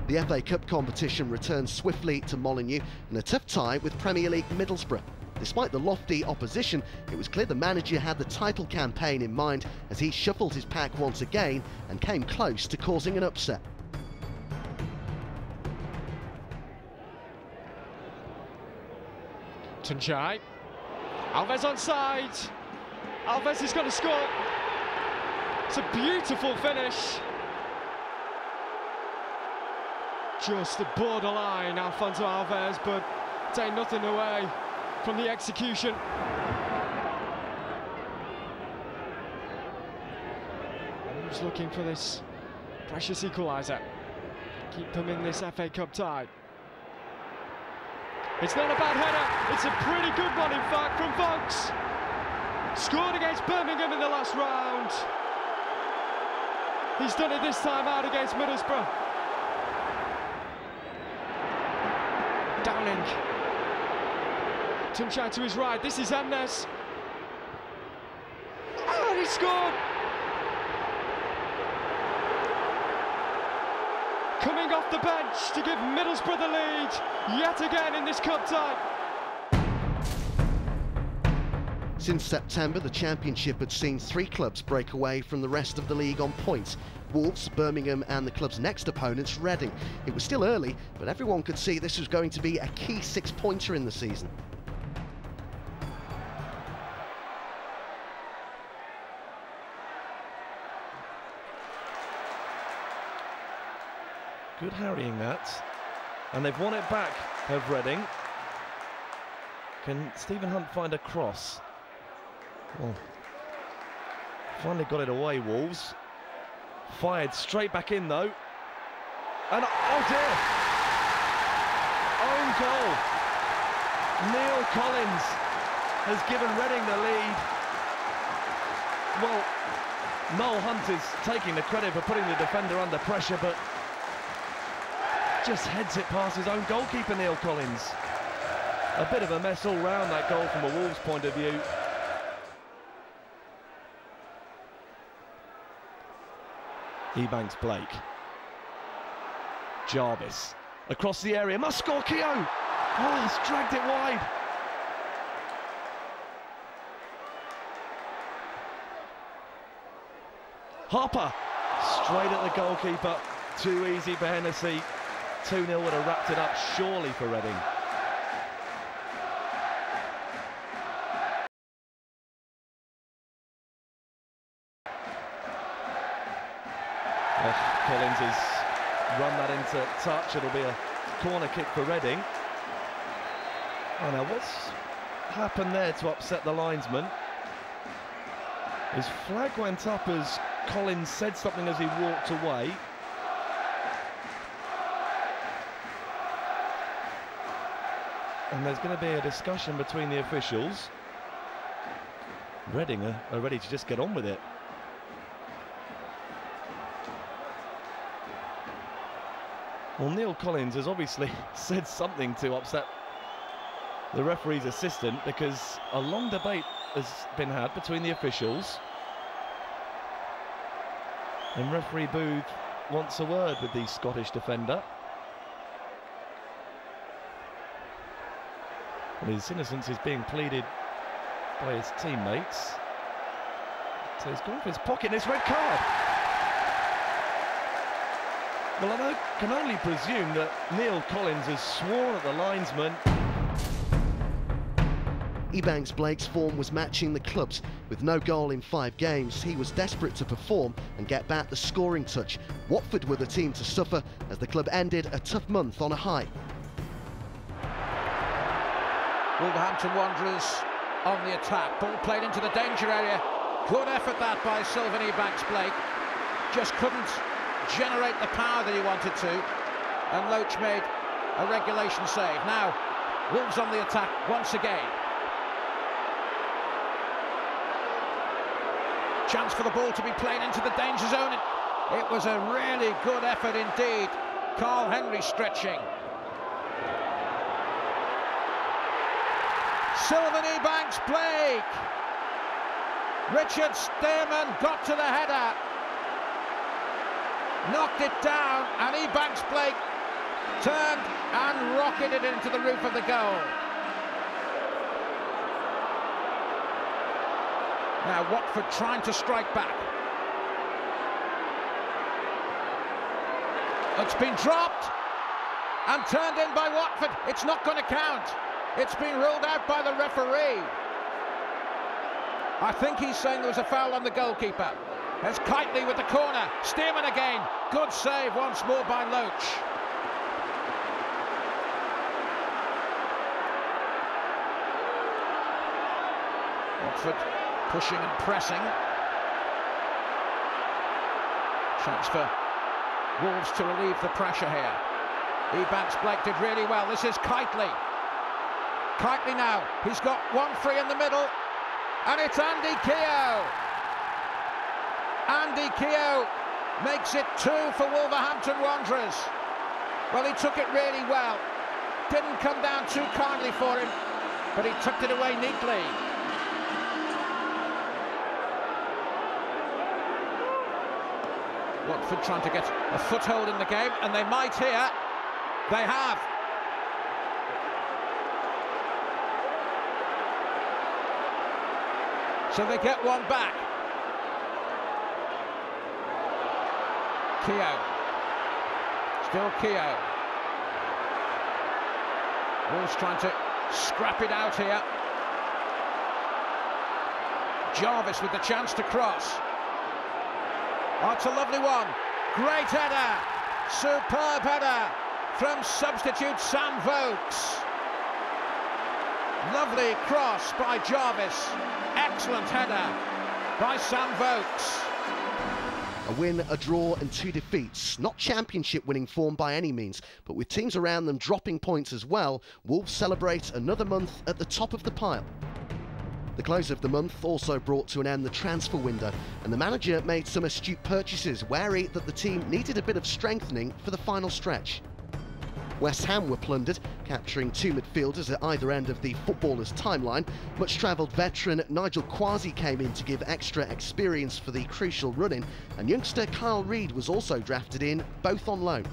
The FA Cup competition returned swiftly to Molineux in a tough tie with Premier League Middlesbrough. Despite the lofty opposition, it was clear the manager had the title campaign in mind as he shuffled his pack once again and came close to causing an upset. Tunchai. Alves onside. Alves is going to score. It's a beautiful finish. Just a borderline, Alfonso Alves, but take nothing away from the execution. Who's looking for this precious equaliser? Keep them in this FA Cup tie. It's not a bad header, it's a pretty good one in fact from Fox. Scored against Birmingham in the last round. He's done it this time out against Middlesbrough. Downing. Tunchai to his right, this is Emnes. Oh, and he scored! Coming off the bench to give Middlesbrough the lead, yet again in this cup tie. Since September, the Championship had seen 3 clubs break away from the rest of the league on points. Wolves, Birmingham and the club's next opponents, Reading. It was still early, but everyone could see this was going to be a key 6-pointer in the season. Good harrying that. And they've won it back, have Reading. Can Stephen Hunt find a cross? Well, finally got it away, Wolves. Fired straight back in though. And oh dear! Own goal. Neil Collins has given Reading the lead. Well, Noel Hunt is taking the credit for putting the defender under pressure, but just heads it past his own goalkeeper, Neil Collins. A bit of a mess all round, that goal from a Wolves point of view. Ebanks Blake. Jarvis. Across the area. Must score, Keogh! Oh, it's dragged it wide. Harper. Straight at the goalkeeper. Too easy for Hennessy. 2-0 would have wrapped it up surely for Reading. Collins has run that into touch. It'll be a corner kick for Reading. Oh, now what's happened there to upset the linesman? His flag went up as Collins said something as he walked away. and there's going to be a discussion between the officials. Reading are ready to just get on with it. Well, Neil Collins has obviously said something to upset the referee's assistant, because a long debate has been had between the officials. And referee Booth wants a word with the Scottish defender. And his innocence is being pleaded by his teammates. So he's gone for his pocket, and it's red card. Well, I can only presume that Neil Collins has sworn at the linesman. Ebanks Blake's form was matching the club's. With no goal in 5 games, he was desperate to perform and get back the scoring touch. Watford were the team to suffer as the club ended a tough month on a high. Wolverhampton Wanderers on the attack. Ball played into the danger area. Good effort that by Sylvan Ebanks Blake. Just couldn't generate the power that he wanted to. And Loach made a regulation save. Now, Wolves on the attack once again. Chance for the ball to be played into the danger zone. It was a really good effort indeed. Carl Henry stretching. Sylvan Ebanks Blake. Richard Stearman got to the header. Knocked it down, and Ebanks Blake turned and rocketed it into the roof of the goal. Now Watford trying to strike back. It's been dropped and turned in by Watford. It's not going to count. It's been ruled out by the referee. I think he's saying there was a foul on the goalkeeper. There's Kitely with the corner. Stearman again. Good save once more by Loach. Watford pushing and pressing. Chance for Wolves to relieve the pressure here. Ebanks Blake did really well. This is Kitely. Kitely now. He's got one free in the middle. And it's Andy Keogh. Andy Keogh makes it 2 for Wolverhampton Wanderers. Well, he took it really well. Didn't come down too kindly for him, but he tucked it away neatly. Watford trying to get a foothold in the game, and they might here. They have. So they get one back. Keogh. Still Keogh. Wolves trying to scrap it out here. Jarvis with the chance to cross. Oh, it's a lovely one. Great header. Superb header from substitute Sam Vokes. Lovely cross by Jarvis. Excellent header by Sam Vokes. A win, a draw and 2 defeats. Not championship winning form by any means, but with teams around them dropping points as well, Wolves celebrate another month at the top of the pile. The close of the month also brought to an end the transfer window, and the manager made some astute purchases, wary that the team needed a bit of strengthening for the final stretch. West Ham were plundered, capturing 2 midfielders at either end of the footballer's timeline. Much-travelled veteran Nigel Quasi came in to give extra experience for the crucial run-in, and youngster Kyle Reid was also drafted in, both on loan.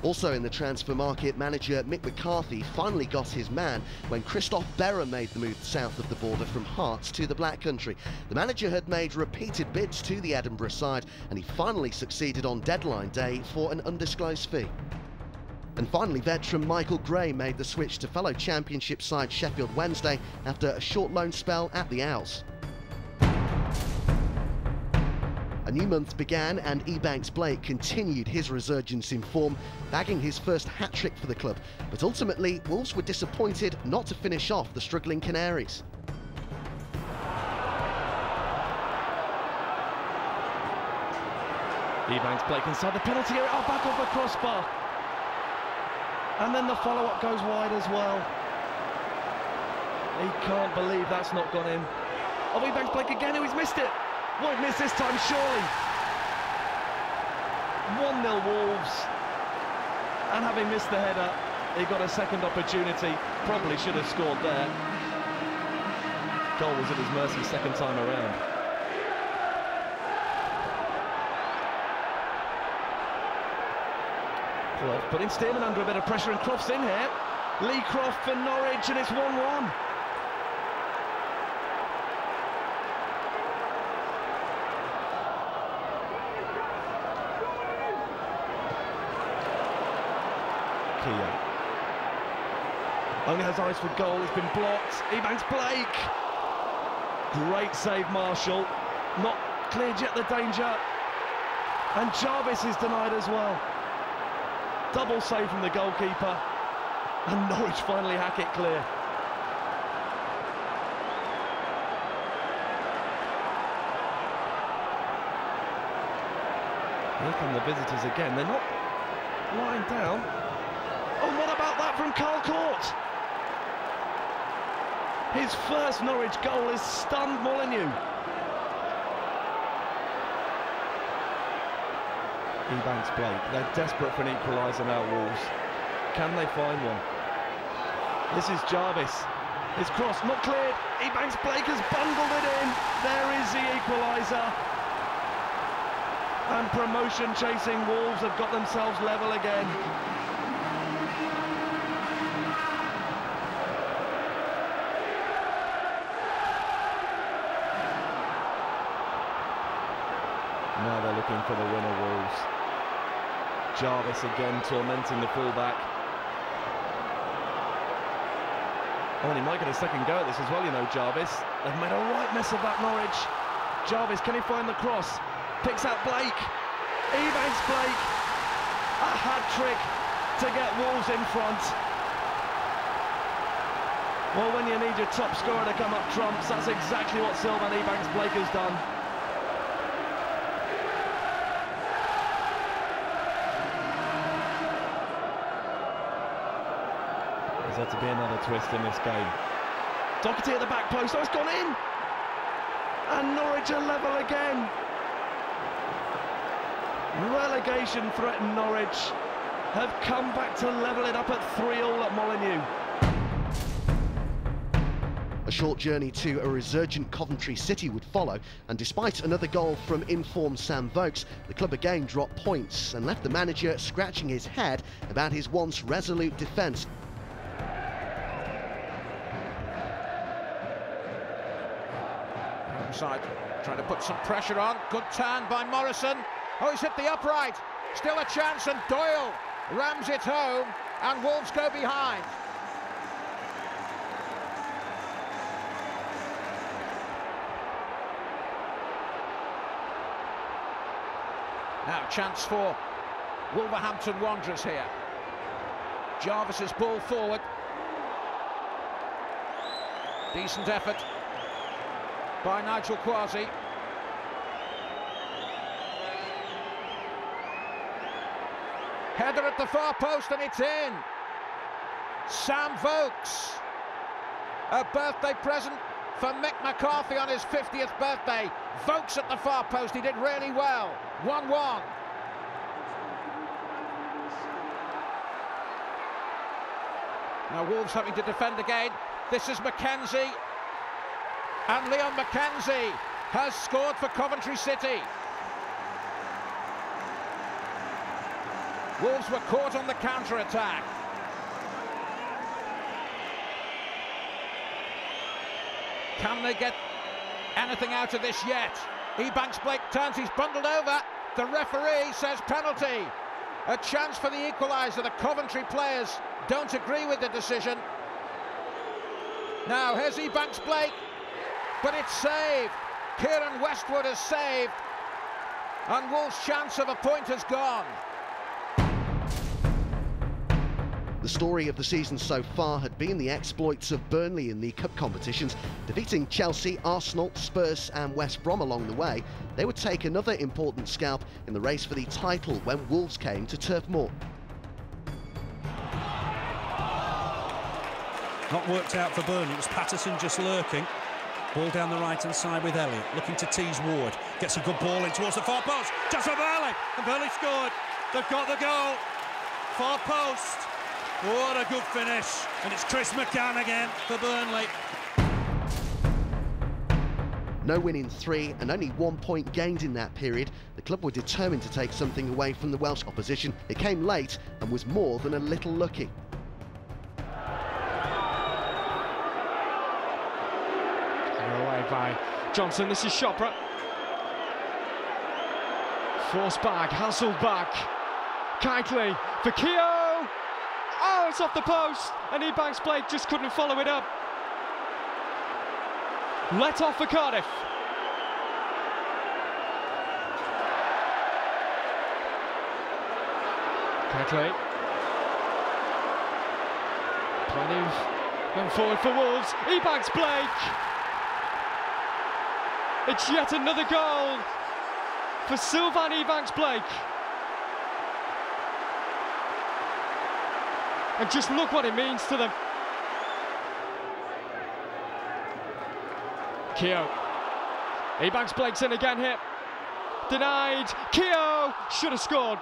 Also in the transfer market, manager Mick McCarthy finally got his man when Christophe Berra made the move south of the border from Hearts to the Black Country. The manager had made repeated bids to the Edinburgh side, and he finally succeeded on deadline day for an undisclosed fee. And finally, veteran Michael Gray made the switch to fellow Championship side Sheffield Wednesday after a short loan spell at the Owls. A new month began and Ebanks Blake continued his resurgence in form, bagging his first hat-trick for the club. But ultimately, Wolves were disappointed not to finish off the struggling Canaries. Ebanks Blake inside the penalty area, back off the crossbar. And then the follow-up goes wide as well. He can't believe that's not gone in. Oh, Ebanks-Blake again, who's missed it. Won't miss this time, surely. 1-0 Wolves. And having missed the header, he got a second opportunity. Probably should have scored there. Goal was at his mercy second time around. Croft putting Stearman under a bit of pressure, and Croft's in here. Lee Croft for Norwich, and it's 1-1. Kia only has eyes for goal, it's been blocked. Ebanks-Blake. Great save, Marshall. Not cleared yet the danger. And Jarvis is denied as well. Double save from the goalkeeper. And Norwich finally hack it clear. Here come the visitors again. They're not lying down. Oh, what about that from Carl Court? His first Norwich goal has stunned Molineux. Ebanks-Blake, they're desperate for an equaliser now, Wolves. Can they find one? This is Jarvis. His cross not cleared. Ebanks-Blake has bundled it in. There is the equaliser. And promotion chasing Wolves have got themselves level again. Now they're looking for the winner, Wolves. Jarvis again tormenting the fullback. Oh, and he might get a second go at this as well, you know, Jarvis. They've made a right mess of that, Norwich. Jarvis, can he find the cross? Picks out Blake. Ebanks-Blake. A hat-trick to get Wolves in front. Well, when you need your top scorer to come up trumps, that's exactly what Sylvain Ebanks-Blake has done. There's had to be another twist in this game. Doherty at the back post, oh, it's gone in! And Norwich are level again. Relegation threatened Norwich have come back to level it up at 3-3 at Molineux. A short journey to a resurgent Coventry City would follow, and despite another goal from informed Sam Vokes, the club again dropped points and left the manager scratching his head about his once resolute defence. Side, trying to put some pressure on. Good turn by Morrison. Oh, he's hit the upright. Still a chance, and Doyle rams it home, and Wolves go behind. Now, chance for Wolverhampton Wanderers here. Jarvis's ball forward. Decent effort by Nigel Quasi. Header at the far post, and it's in. Sam Vokes. A birthday present for Mick McCarthy on his 50th birthday. Vokes at the far post, he did really well. 1-1. Now Wolves having to defend again. This is Mackenzie. And Leon Mackenzie has scored for Coventry City. Wolves were caught on the counter-attack. Can they get anything out of this yet? Ebanks-Blake turns, he's bundled over. The referee says penalty. A chance for the equaliser. The Coventry players don't agree with the decision. Now here's Ebanks-Blake. But it's saved. Kieran Westwood has saved. And Wolves' chance of a point has gone. The story of the season so far had been the exploits of Burnley in the cup competitions, defeating Chelsea, Arsenal, Spurs and West Brom along the way. They would take another important scalp in the race for the title when Wolves came to Turf Moor. Not worked out for Burnley. It was Patterson just lurking. Ball down the right-hand side with Elliott, looking to tease Ward. Gets a good ball in towards the far post. Just for Burnley, and Burnley scored. They've got the goal. Far post. What a good finish. And it's Chris McCann again for Burnley. No win in 3 and only 1 point gained in that period. The club were determined to take something away from the Welsh opposition. It came late and was more than a little lucky. Away by Johnson. This is Chopra. Forced back, hassled back. Kitely for Keogh. Oh, it's off the post, and Ebanks Blake just couldn't follow it up. Let off for Cardiff. Kitely. Plenty of going forward for Wolves. Ebanks Blake. It's yet another goal for Sylvan Ebanks-Blake. And just look what it means to them. Keogh. Ebanks-Blake's in again here. Denied. Keogh should have scored.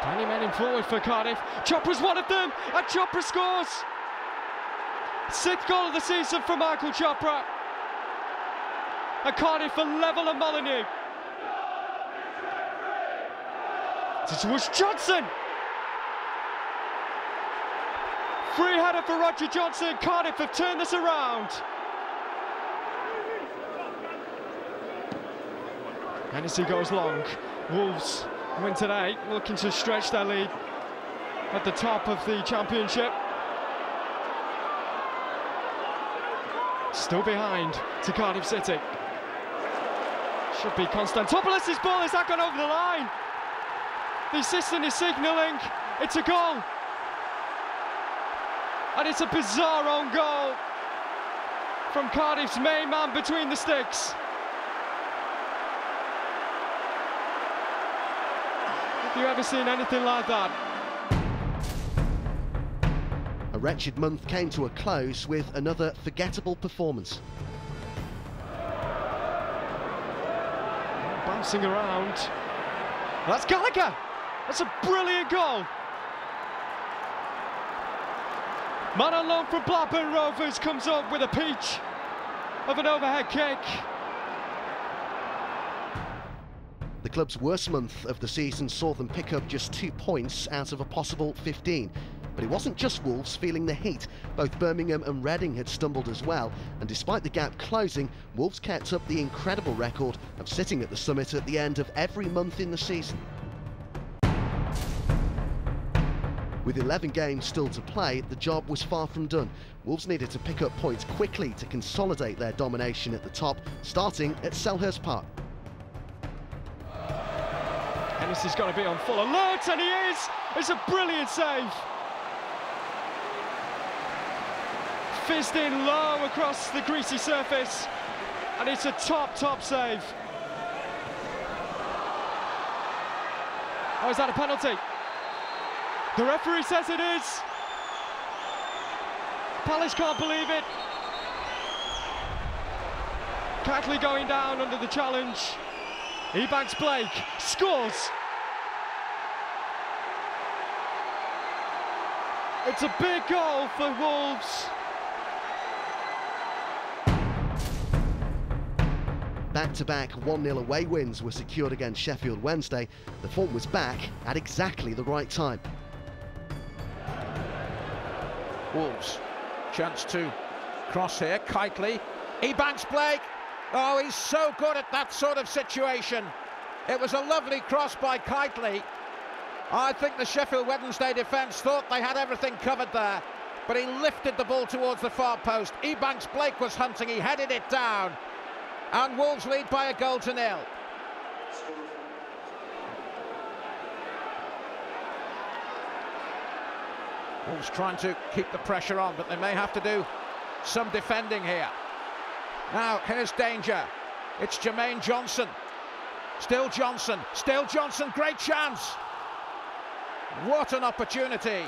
Plenty men in forward for Cardiff. Chopra's one of them, and Chopra scores. 6th goal of the season for Michael Chopra. And Cardiff are level at Molineux. This was Johnson. Free header for Roger Johnson. Cardiff have turned this around. Hennessy goes long. Wolves win today, looking to stretch their lead at the top of the championship. Still behind to Cardiff City. Should be Konstantopoulos' ball. Is that gone over the line? The assistant is signalling. It's a goal. And it's a bizarre own goal from Cardiff's main man between the sticks. Have you ever seen anything like that? A wretched month came to a close with another forgettable performance. Bouncing around. That's Gallagher! That's a brilliant goal! Man on loan from Blackburn Rovers comes up with a peach of an overhead kick. The club's worst month of the season saw them pick up just 2 points out of a possible 15. But it wasn't just Wolves feeling the heat. Both Birmingham and Reading had stumbled as well, and despite the gap closing, Wolves kept up the incredible record of sitting at the summit at the end of every month in the season. With 11 games still to play, the job was far from done. Wolves needed to pick up points quickly to consolidate their domination at the top, starting at Selhurst Park. Hennessy's got to be on full alert, and he is! It's a brilliant save! Fizzed in low across the greasy surface, and it's a top save. Oh, is that a penalty? The referee says it is. Palace can't believe it. Catley going down under the challenge. Ebanks Blake scores. It's a big goal for Wolves. Back-to-back 1-0 away wins were secured against Sheffield Wednesday. The form was back at exactly the right time. Wolves, chance to cross here, Kitely, Ebanks Blake, oh, he's so good at that sort of situation. It was a lovely cross by Kitely. I think the Sheffield Wednesday defence thought they had everything covered there, but he lifted the ball towards the far post. Ebanks Blake was hunting, he headed it down, and Wolves lead by a goal to nil. Wolves trying to keep the pressure on, but they may have to do some defending here. Now, here's danger. It's Jermaine Johnson. Still Johnson, great chance. What an opportunity,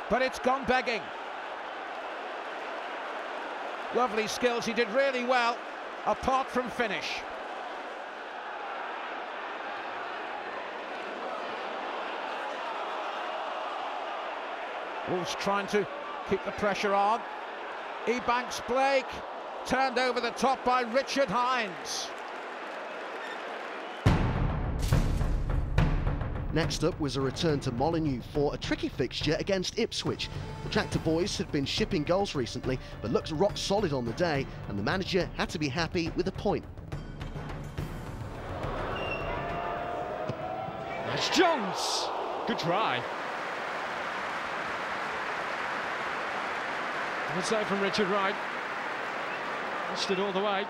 but it's gone begging. Lovely skills, he did really well, apart from finish. Wolves trying to keep the pressure on. Ebanks-Blake, turned over the top by Richard Hines. Next up was a return to Molineux for a tricky fixture against Ipswich. The Tractor Boys had been shipping goals recently, but looked rock solid on the day, and the manager had to be happy with a point. That's Jones. Good try. Good save from Richard Wright. Pushed it all the way.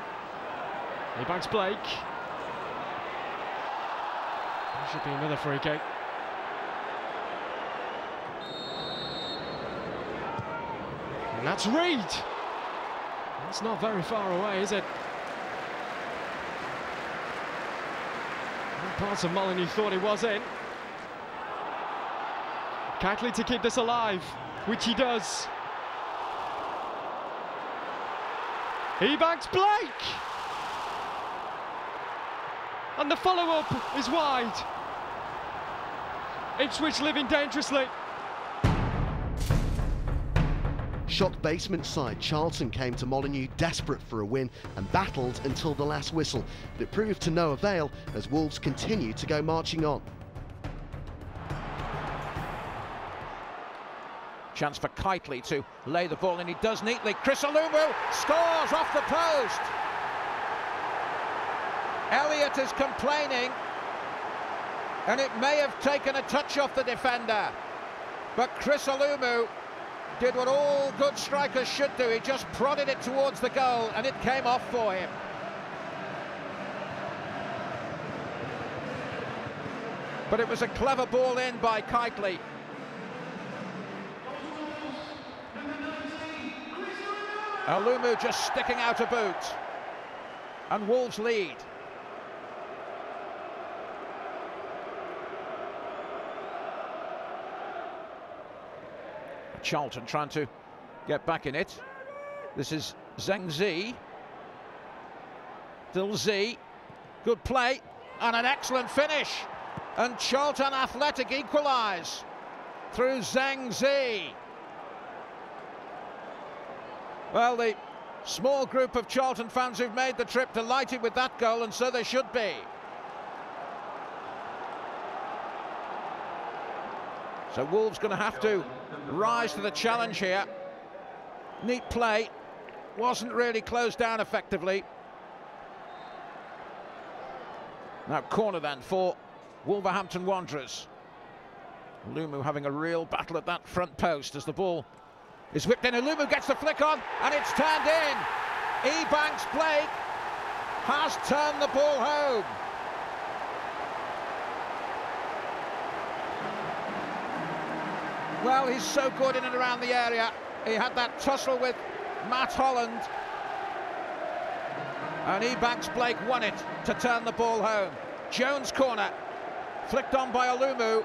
Ebanks-Blake. There should be another free kick. And that's Reid. That's not very far away, is it? Parts of Molineux thought he was in. Keightley to keep this alive, which he does. Ebanks-Blake! And the follow-up is wide. Ipswich living dangerously. Shocked basement side Charlton came to Molineux desperate for a win and battled until the last whistle, but it proved to no avail as Wolves continued to go marching on. Chance for Keightley to lay the ball in, he does neatly. Chris Alumu scores off the post. Elliott is complaining, and it may have taken a touch off the defender, but Chris Alumu did what all good strikers should do. He just prodded it towards the goal, and it came off for him. But it was a clever ball in by Keightley. Alumu just sticking out a boot, and Wolves lead. Charlton trying to get back in it. This is Zheng Zi. Still Zi. Good play and an excellent finish. And Charlton Athletic equalise through Zheng Zi. Well, the small group of Charlton fans who've made the trip delighted with that goal, and so they should be. So Wolves going to have to rise to the challenge here. Neat play, wasn't really closed down effectively. Now corner then for Wolverhampton Wanderers. Alumu having a real battle at that front post as the ball is whipped in. Alumu gets the flick on and it's turned in. Ebanks-Blake has turned the ball home. Well, he's so good in and around the area. He had that tussle with Matt Holland, and Ebanks-Blake won it to turn the ball home. Jones corner, flicked on by Alumu.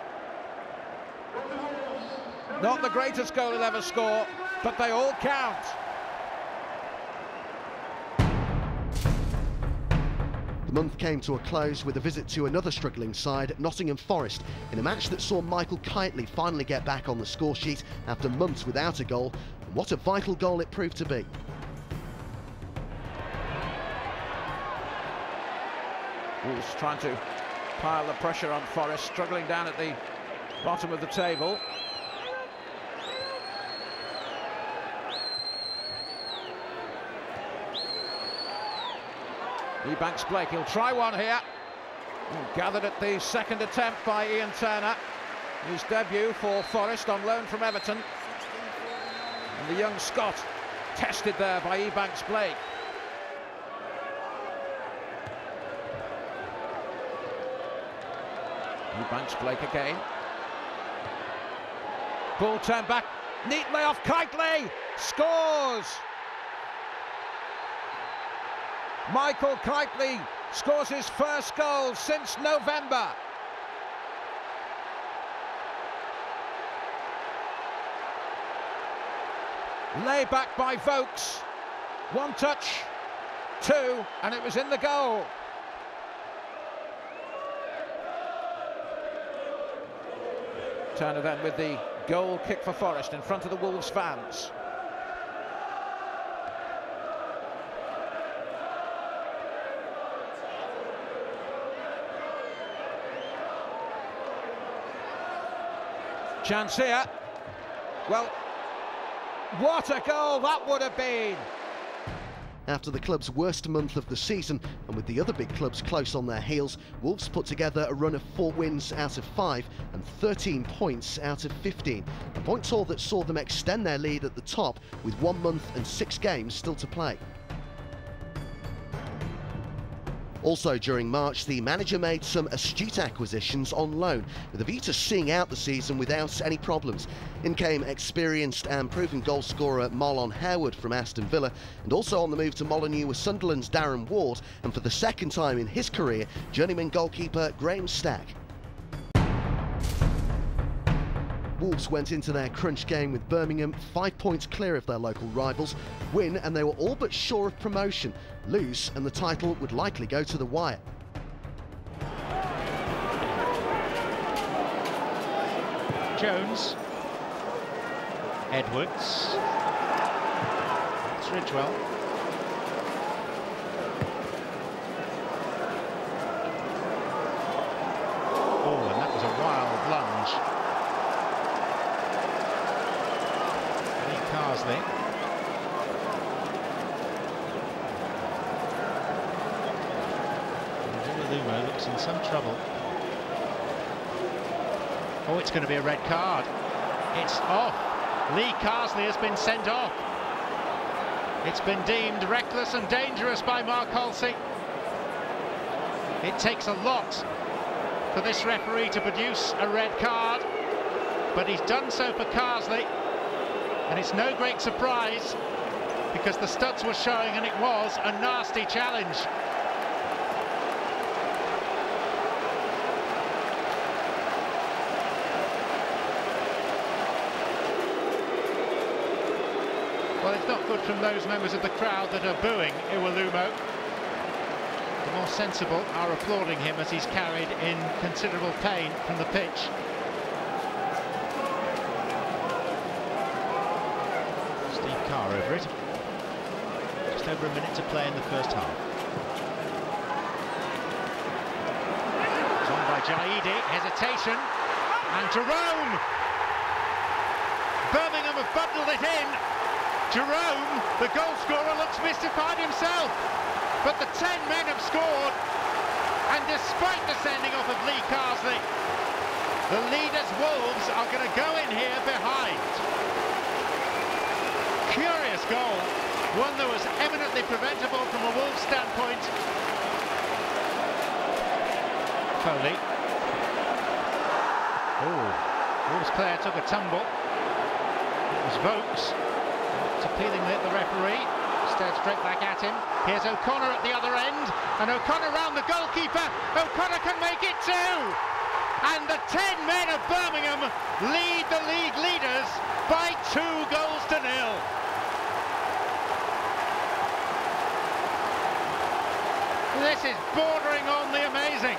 Not the greatest goal he'll ever score, but they all count. The month came to a close with a visit to another struggling side, Nottingham Forest, in a match that saw Michael Keightley finally get back on the score sheet after months without a goal, and what a vital goal it proved to be. Wolves trying to pile the pressure on Forest, struggling down at the bottom of the table. Ebanks-Blake, he'll try one here. Gathered at the second attempt by Ian Turner. His debut for Forest on loan from Everton. And the young Scot tested there by Ebanks-Blake. Ebanks-Blake again. Ball turned back Neatly off Kitely, scores! Michael Kitely scores his first goal since November. Lay back by Vokes. One touch, two, and it was in the goal. Turner then with the goal kick for Forest in front of the Wolves fans. Chance here. Well, what a goal that would have been! After the club's worst month of the season, and with the other big clubs close on their heels, Wolves put together a run of 4 wins out of 5 and 13 points out of 15. A point haul that saw them extend their lead at the top with 1 month and 6 games still to play. Also during March, the manager made some astute acquisitions on loan, with a view to seeing out the season without any problems. In came experienced and proven goalscorer Marlon Howard from Aston Villa, and also on the move to Molineux was Sunderland's Darren Ward, and for the second time in his career, journeyman goalkeeper Graham Stack. Wolves went into their crunch game with Birmingham 5 points clear of their local rivals. Win and they were all but sure of promotion. Lose and the title would likely go to the wire. Jones. Edwards. It's Ridgewell. Oh, and that was a wild lunge. Carsley. Wolverhampton looks in some trouble. Oh, it's going to be a red card. It's off. Lee Carsley has been sent off. It's been deemed reckless and dangerous by Mark Halsey. It takes a lot for this referee to produce a red card, but he's done so for Carsley. And it's no great surprise because the studs were showing and it was a nasty challenge. Well, it's not good from those members of the crowd that are booing Iwelumo. The more sensible are applauding him as he's carried in considerable pain from the pitch. Carr over it. Just over a minute to play in the first half. It's on by Jaidi, hesitation, and Jerome! Birmingham have bundled it in. Jerome, the goal scorer, looks mystified himself. But the 10 men have scored, and despite the sending off of Lee Carsley, the leaders Wolves are going to go in here behind. Curious goal, one that was eminently preventable from a Wolves standpoint. Foley. Oh, Wolves player took a tumble. It was Vokes. It's appealingly at the referee. Stared straight back at him. Here's O'Connor at the other end, and O'Connor round the goalkeeper. O'Connor can make it too! And the 10 men of Birmingham lead the league leaders by 2 goals to 0. This is bordering on the amazing.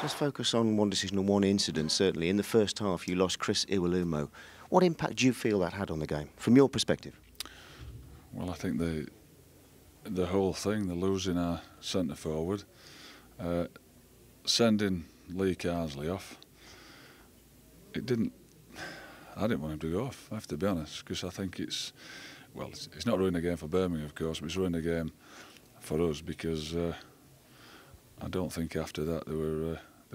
Let's focus on one decision and one incident. Certainly in the first half you lost Chris Iwelumo. What impact do you feel that had on the game from your perspective? Well, I think the whole thing, the losing our centre forward, sending Lee Carsley off, I didn't want him to go off, I have to be honest, because I think it's not ruining the game for Birmingham, of course, but it's ruining the game for us, because I don't think after that there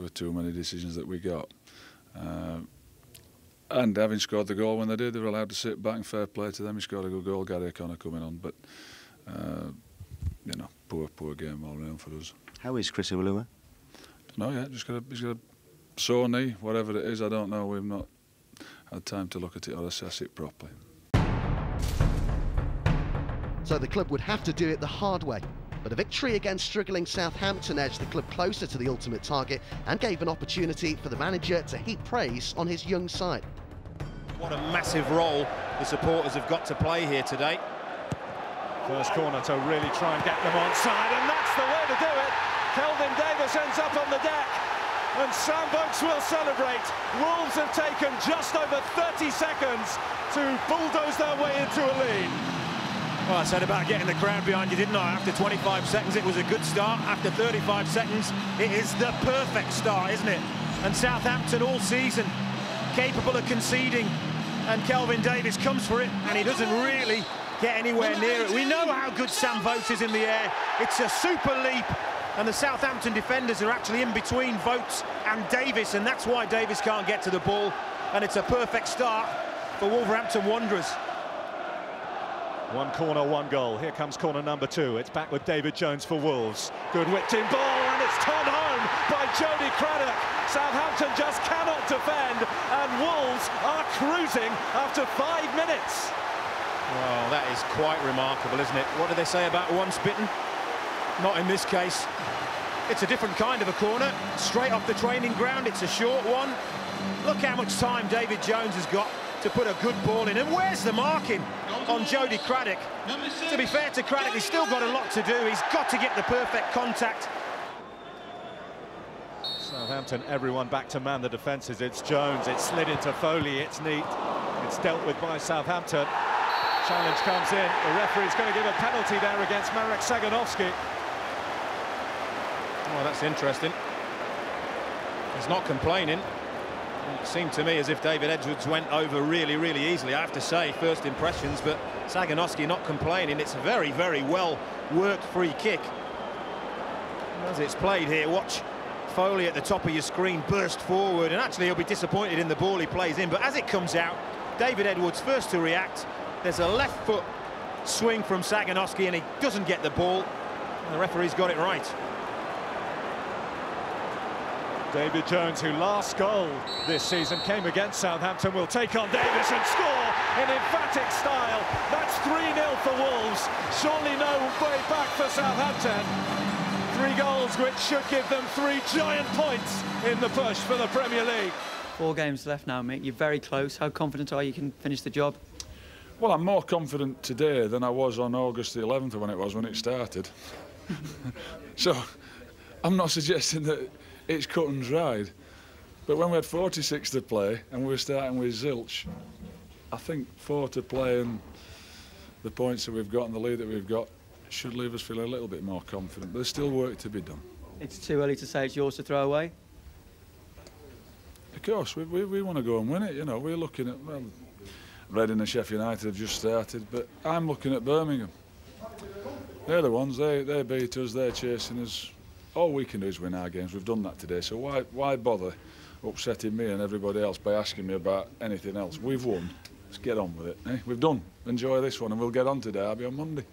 were too many decisions that we got. And having scored the goal when they did, they were allowed to sit back, and fair play to them. He scored a good goal, Gary O'Connor coming on, but you know, poor game all round for us. How is Chris Iwelumo? No, yeah, he's got a sore knee, whatever it is. I don't know. had time to look at it or assess it properly. So the club would have to do it the hard way. But a victory against struggling Southampton edged the club closer to the ultimate target and gave an opportunity for the manager to heap praise on his young side. What a massive role the supporters have got to play here today. First corner to really try and get them onside, and that's the way to do it. Kelvin Davis ends up on the deck, and Sam Vokes will celebrate. Wolves have taken just over 30 seconds to bulldoze their way into a lead. Well, I said about getting the crowd behind you, didn't I? After 25 seconds, it was a good start. After 35 seconds, it is the perfect start, isn't it? And Southampton all season capable of conceding, and Kelvin Davis comes for it, and he doesn't really get anywhere near it. We know how good Sam Vokes is in the air. It's a super leap, and the Southampton defenders are actually in between Vokes and Davis, and that's why Davis can't get to the ball. And it's a perfect start for Wolverhampton Wanderers. One corner, one goal. Here comes corner number 2. It's back with David Jones for Wolves. Good whipped-in ball, and it's turned home by Jody Craddock. Southampton just cannot defend, and Wolves are cruising after 5 minutes. Well, that is quite remarkable, isn't it? What do they say about once bitten? Not in this case. It's a different kind of a corner. Straight off the training ground, it's a short one. Look how much time David Jones has got to put a good ball in. And where's the marking on Jody Craddock? To be fair to Craddock, he's still got a lot to do. He's got to get the perfect contact. Southampton, everyone back to man the defences. It's Jones, it's slid into Foley, it's neat. It's dealt with by Southampton. Challenge comes in. The referee's going to give a penalty there against Marek Saganovsky. Well, that's interesting. He's not complaining. It seemed to me as if David Edwards went over really, really easily, I have to say, first impressions, but Saganovsky not complaining. It's a very, very well worked free kick. As it's played here, watch Foley at the top of your screen burst forward, and actually he'll be disappointed in the ball he plays in, but as it comes out, David Edwards first to react. There's a left foot swing from Saganovsky, and he doesn't get the ball. The referee's got it right. David Jones, who last goal this season came against Southampton, will take on Davis and score in emphatic style. That's 3-0 for Wolves. Surely no way back for Southampton. 3 goals which should give them 3 giant points in the push for the Premier League. 4 games left now, Mick. You're very close. How confident are you can finish the job? Well, I'm more confident today than I was on August the 11th when it started. So I'm not suggesting that it's cut and dried, but when we had 46 to play and we were starting with zilch, I think 4 to play and the points that we've got and the lead that we've got should leave us feeling a little bit more confident. There's still work to be done. It's too early to say it's yours to throw away? Of course, we want to go and win it, you know. We're looking at, well, Reading and Sheffield United have just started, but I'm looking at Birmingham. They're the ones, they beat us, they're chasing us. All we can do is win our games. We've done that today, so why bother upsetting me and everybody else by asking me about anything else? We've won. Let's get on with it. Eh? We've done. Enjoy this one, and we'll get on to Derby on Monday.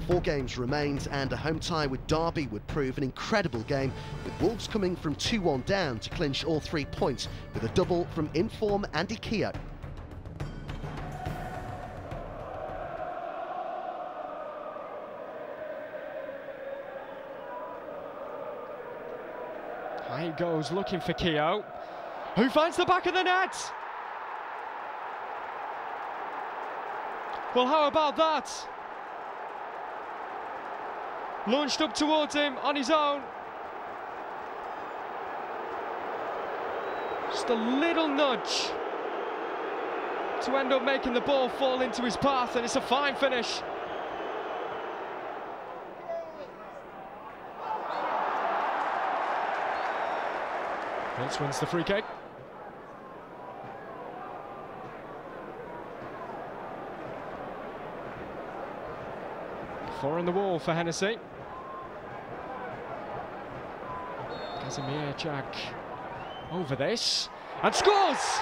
4 games remained, and a home tie with Derby would prove an incredible game, with Wolves coming from 2-1 down to clinch all 3 points with a double from inform Andy Keogh. He goes looking for Keogh, who finds the back of the net. Well, how about that? Launched up towards him on his own. Just a little nudge to end up making the ball fall into his path, and it's a fine finish. Vince wins the free kick. Four in the wall for Hennessy. Casimir Jack over this and scores!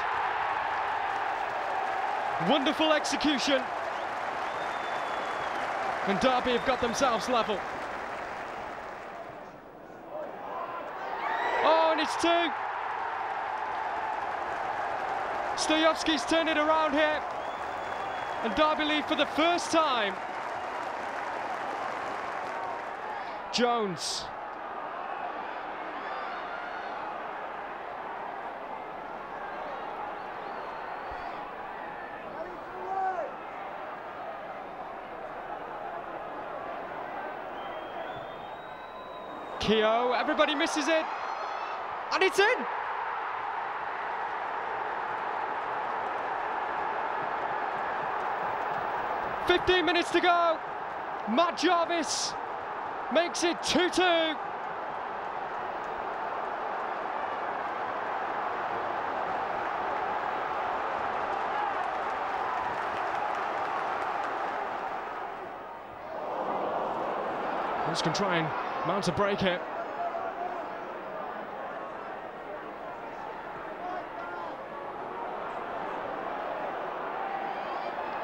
Wonderful execution. And Derby have got themselves level. Oh, and it's 2. Stojovski's turned it around here, and Derby lead for the first time. Jones. Keogh, everybody misses it, and it's in! "15 minutes to go. Matt Jarvis makes it 2-2. Wolves can try and mount a break here.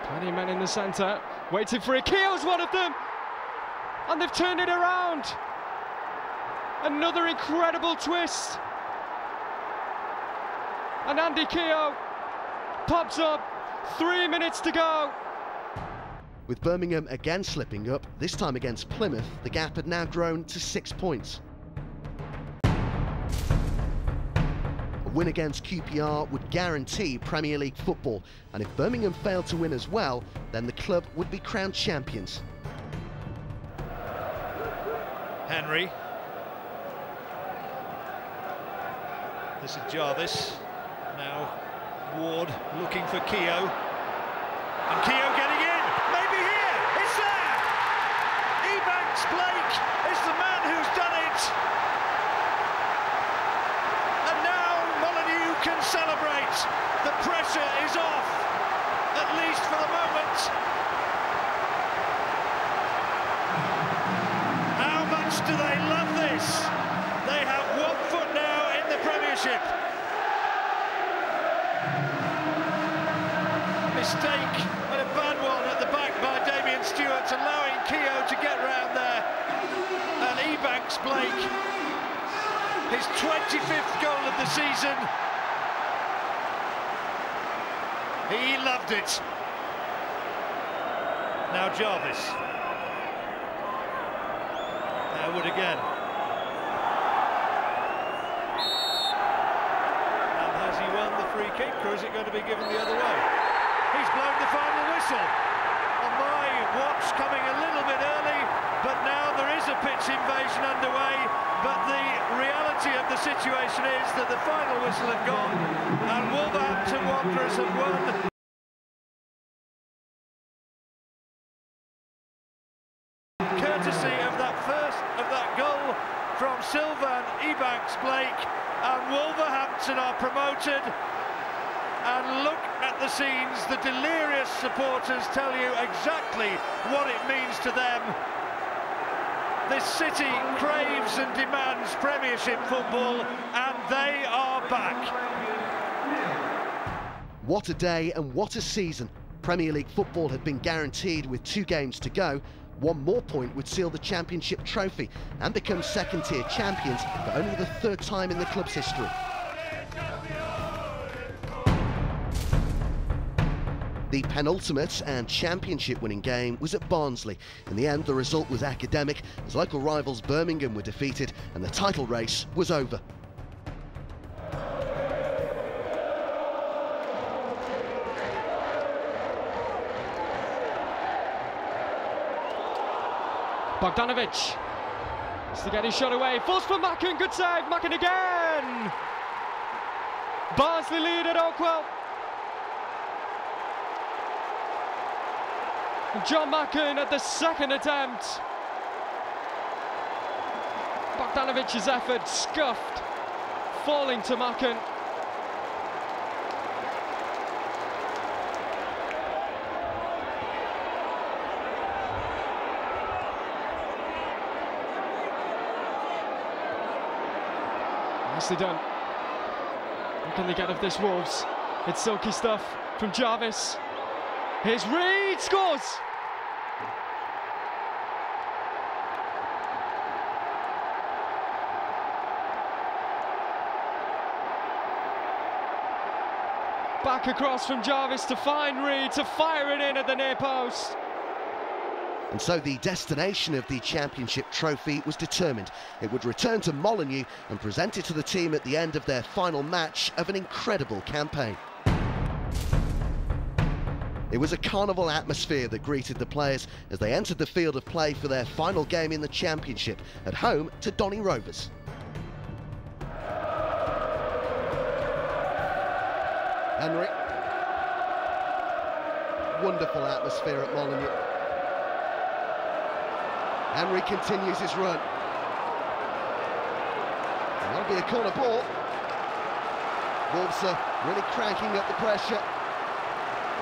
Plenty of men in the centre, waiting for it. Keogh's one of them, and they've turned it around. Another incredible twist. And Andy Keogh pops up, 3 minutes to go. With Birmingham again slipping up, this time against Plymouth, the gap had now grown to 6 points. A win against QPR would guarantee Premier League football, and if Birmingham failed to win as well, then the club would be crowned champions. Henry. This is Jarvis. Now Ward looking for Keogh. And Keogh getting in. Maybe here. It's there. Ebanks Blake is the man who's done it. And now Molyneux can celebrate. The pressure is off, at least for the moment. How much do they love this? They have 1 foot now in the Premiership. Mistake, and a bad one at the back by Damien Stewart, allowing Keogh to get round there. And Ebanks Blake, his 25th goal of the season. He loved it. Now Jarvis. Now Wood again. And has he won the free kick, or is it going to be given the other way? He's blown the final whistle. On my watch, coming a little bit early, but now there is a pitch invasion underway. But the reality of the situation is that the final whistle had gone, and Wolverhampton Wanderers have won. Courtesy of that goal from Sylvan Ebanks Blake, and Wolverhampton are promoted. And look at the scenes. The delirious supporters tell you exactly what it means to them. This city craves and demands Premiership football, and they are back. What a day and what a season. Premier League football had been guaranteed with 2 games to go. 1 more point would seal the Championship trophy and become second-tier champions for only the 3rd time in the club's history. The penultimate and championship winning game was at Barnsley. In the end, the result was academic as local rivals Birmingham were defeated and the title race was over. Bogdanovic has to get his shot away. Falls for Macken, good save. Macken again. Barnsley lead at Oakwell. John Macken at the 2nd attempt. Bogdanovic's effort scuffed, falling to Macken. Nicely done. What can they get of this, Wolves? It's silky stuff from Jarvis. Here's Reed, scores! Back across from Jarvis to find Reed to fire it in at the near post. And so the destination of the championship trophy was determined. It would return to Molineux and present it to the team at the end of their final match of an incredible campaign. It was a carnival atmosphere that greeted the players as they entered the field of play for their final game in the championship, at home to Donny Rovers. Henry. Wonderful atmosphere at Molineux. Henry continues his run. That'll be a corner ball. Wolves are really cranking up the pressure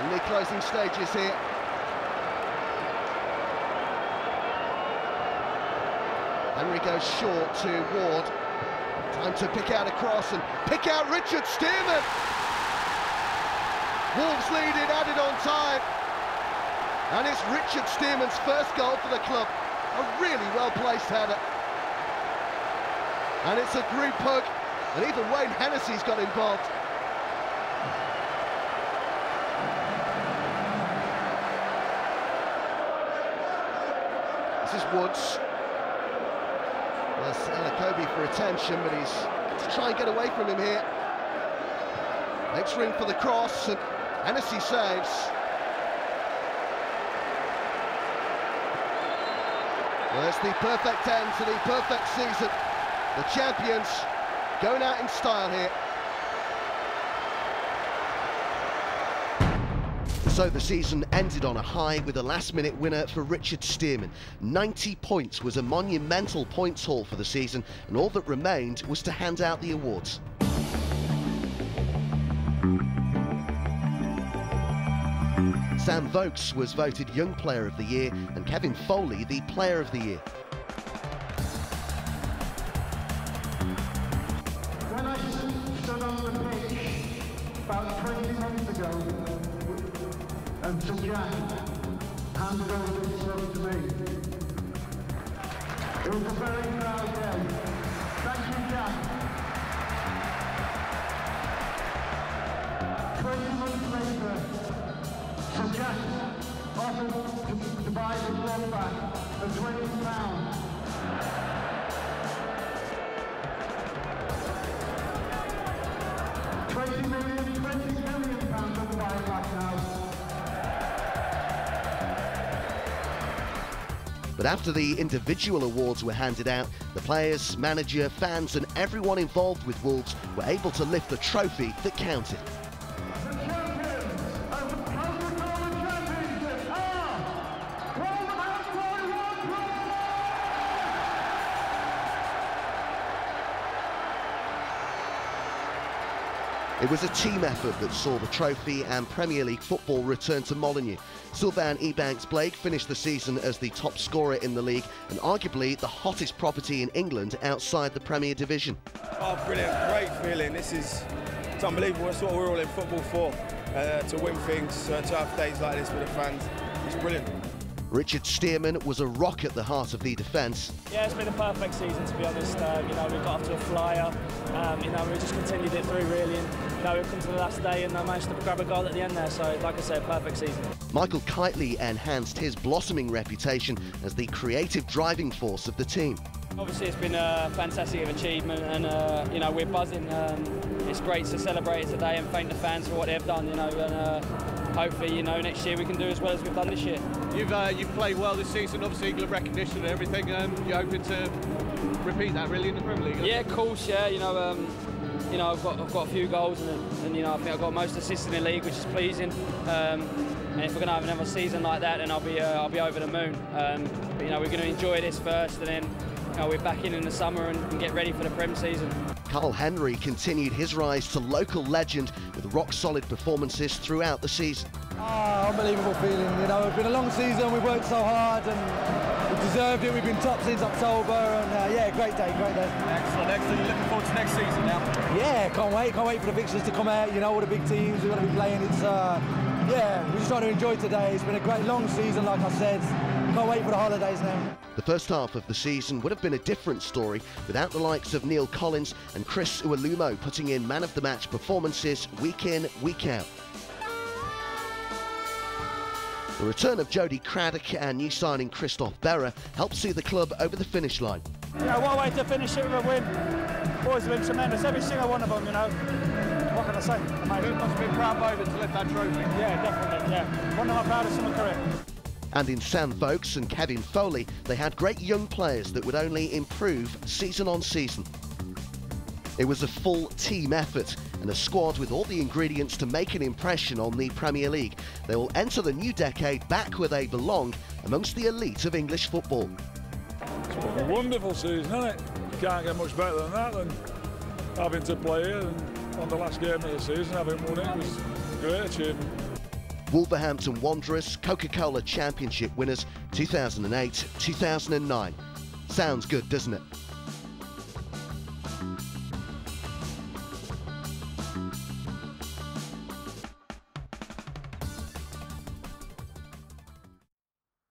in the closing stages here. Henry goes short to Ward. Time to pick out a cross and pick out Richard Stearman. Wolves lead it, added on time. And it's Richard Stearman's first goal for the club. A really well-placed header. And it's a group hug, and even Wayne Hennessy's got involved. This is Woods. There's Alakobi for attention, but he's to try and get away from him here. Makes room for the cross, and Hennessy saves. There's the perfect end to the perfect season. The champions going out in style here. So the season ended on a high with a last-minute winner for Richard Stearman. 90 points was a monumental points haul for the season, and all that remained was to hand out the awards. Sam Vokes was voted Young Player of the Year and Kevin Foley the Player of the Year. When I stood on the pitch about 20 minutes ago and Sir Jack handed over this trophy to me, it was a very proud day. Thank you, Jack. 20 months later, Sir Jack offered to buy the club back for £20. £20 million pounds of buy back now. But after the individual awards were handed out, the players, manager, fans and everyone involved with Wolves were able to lift the trophy that counted. It was a team effort that saw the trophy and Premier League football return to Molineux. Sylvain Ebanks-Blake finished the season as the top scorer in the league and arguably the hottest property in England outside the Premier Division. Oh, brilliant, great feeling. It's unbelievable. That's what we're all in football for, to win things, to have days like this with the fans. It's brilliant. Richard Stearman was a rock at the heart of the defence. Yeah, it's been a perfect season, to be honest. You know, we got off to a flyer. You know, we just continued it through, really. And, you know, we've come to the last day and I managed to grab a goal at the end there. So, like I said, perfect season. Michael Kitely enhanced his blossoming reputation as the creative driving force of the team. Obviously, it's been a fantastic achievement, and you know, we're buzzing. It's great to celebrate it today and thank the fans for what they've done. You know, and hopefully, you know, next year we can do as well as we've done this year. You've played well this season. Obviously, England recognition and everything. You're hoping to repeat that really in the Premier League. Yeah, of course. Yeah, you know, I've got a few goals, and you know, I think I've got most assists in the league, which is pleasing. And if we're going to have another season like that, then I'll be over the moon. But you know, we're going to enjoy this first, and then you know, we're back in the summer and get ready for the Prem season. Carl Henry continued his rise to local legend with rock-solid performances throughout the season. Oh, unbelievable feeling, you know, it's been a long season, we've worked so hard and we've deserved it, we've been top since October and yeah, great day, great day. Excellent, excellent, you're looking forward to next season now? Yeah, can't wait for the fixtures to come out, you know, all the big teams we're going to be playing, it's, yeah, we're just trying to enjoy today, it's been a great long season like I said, Can't wait for the holidays now. The first half of the season would have been a different story without the likes of Neil Collins and Chris Iwelumo putting in man-of-the-match performances week in, week out. The return of Jody Craddock and new signing Christoph Berra helped see the club over the finish line. Yeah, what a way to finish it with a win. Boys have been tremendous, every single one of them, you know. What can I say? Amazing. It must be a proud moment to lift that trophy. Yeah, definitely, yeah. One of my proudest of my career. And in Sam Vokes and Kevin Foley, they had great young players that would only improve season on season. It was a full team effort and a squad with all the ingredients to make an impression on the Premier League. They will enter the new decade back where they belong, amongst the elite of English football. It's been a wonderful season, hasn't it? You can't get much better than that than having to play here, and on the last game of the season, having won it was a great achievement. Wolverhampton Wanderers, Coca-Cola Championship winners 2008-2009. Sounds good, doesn't it?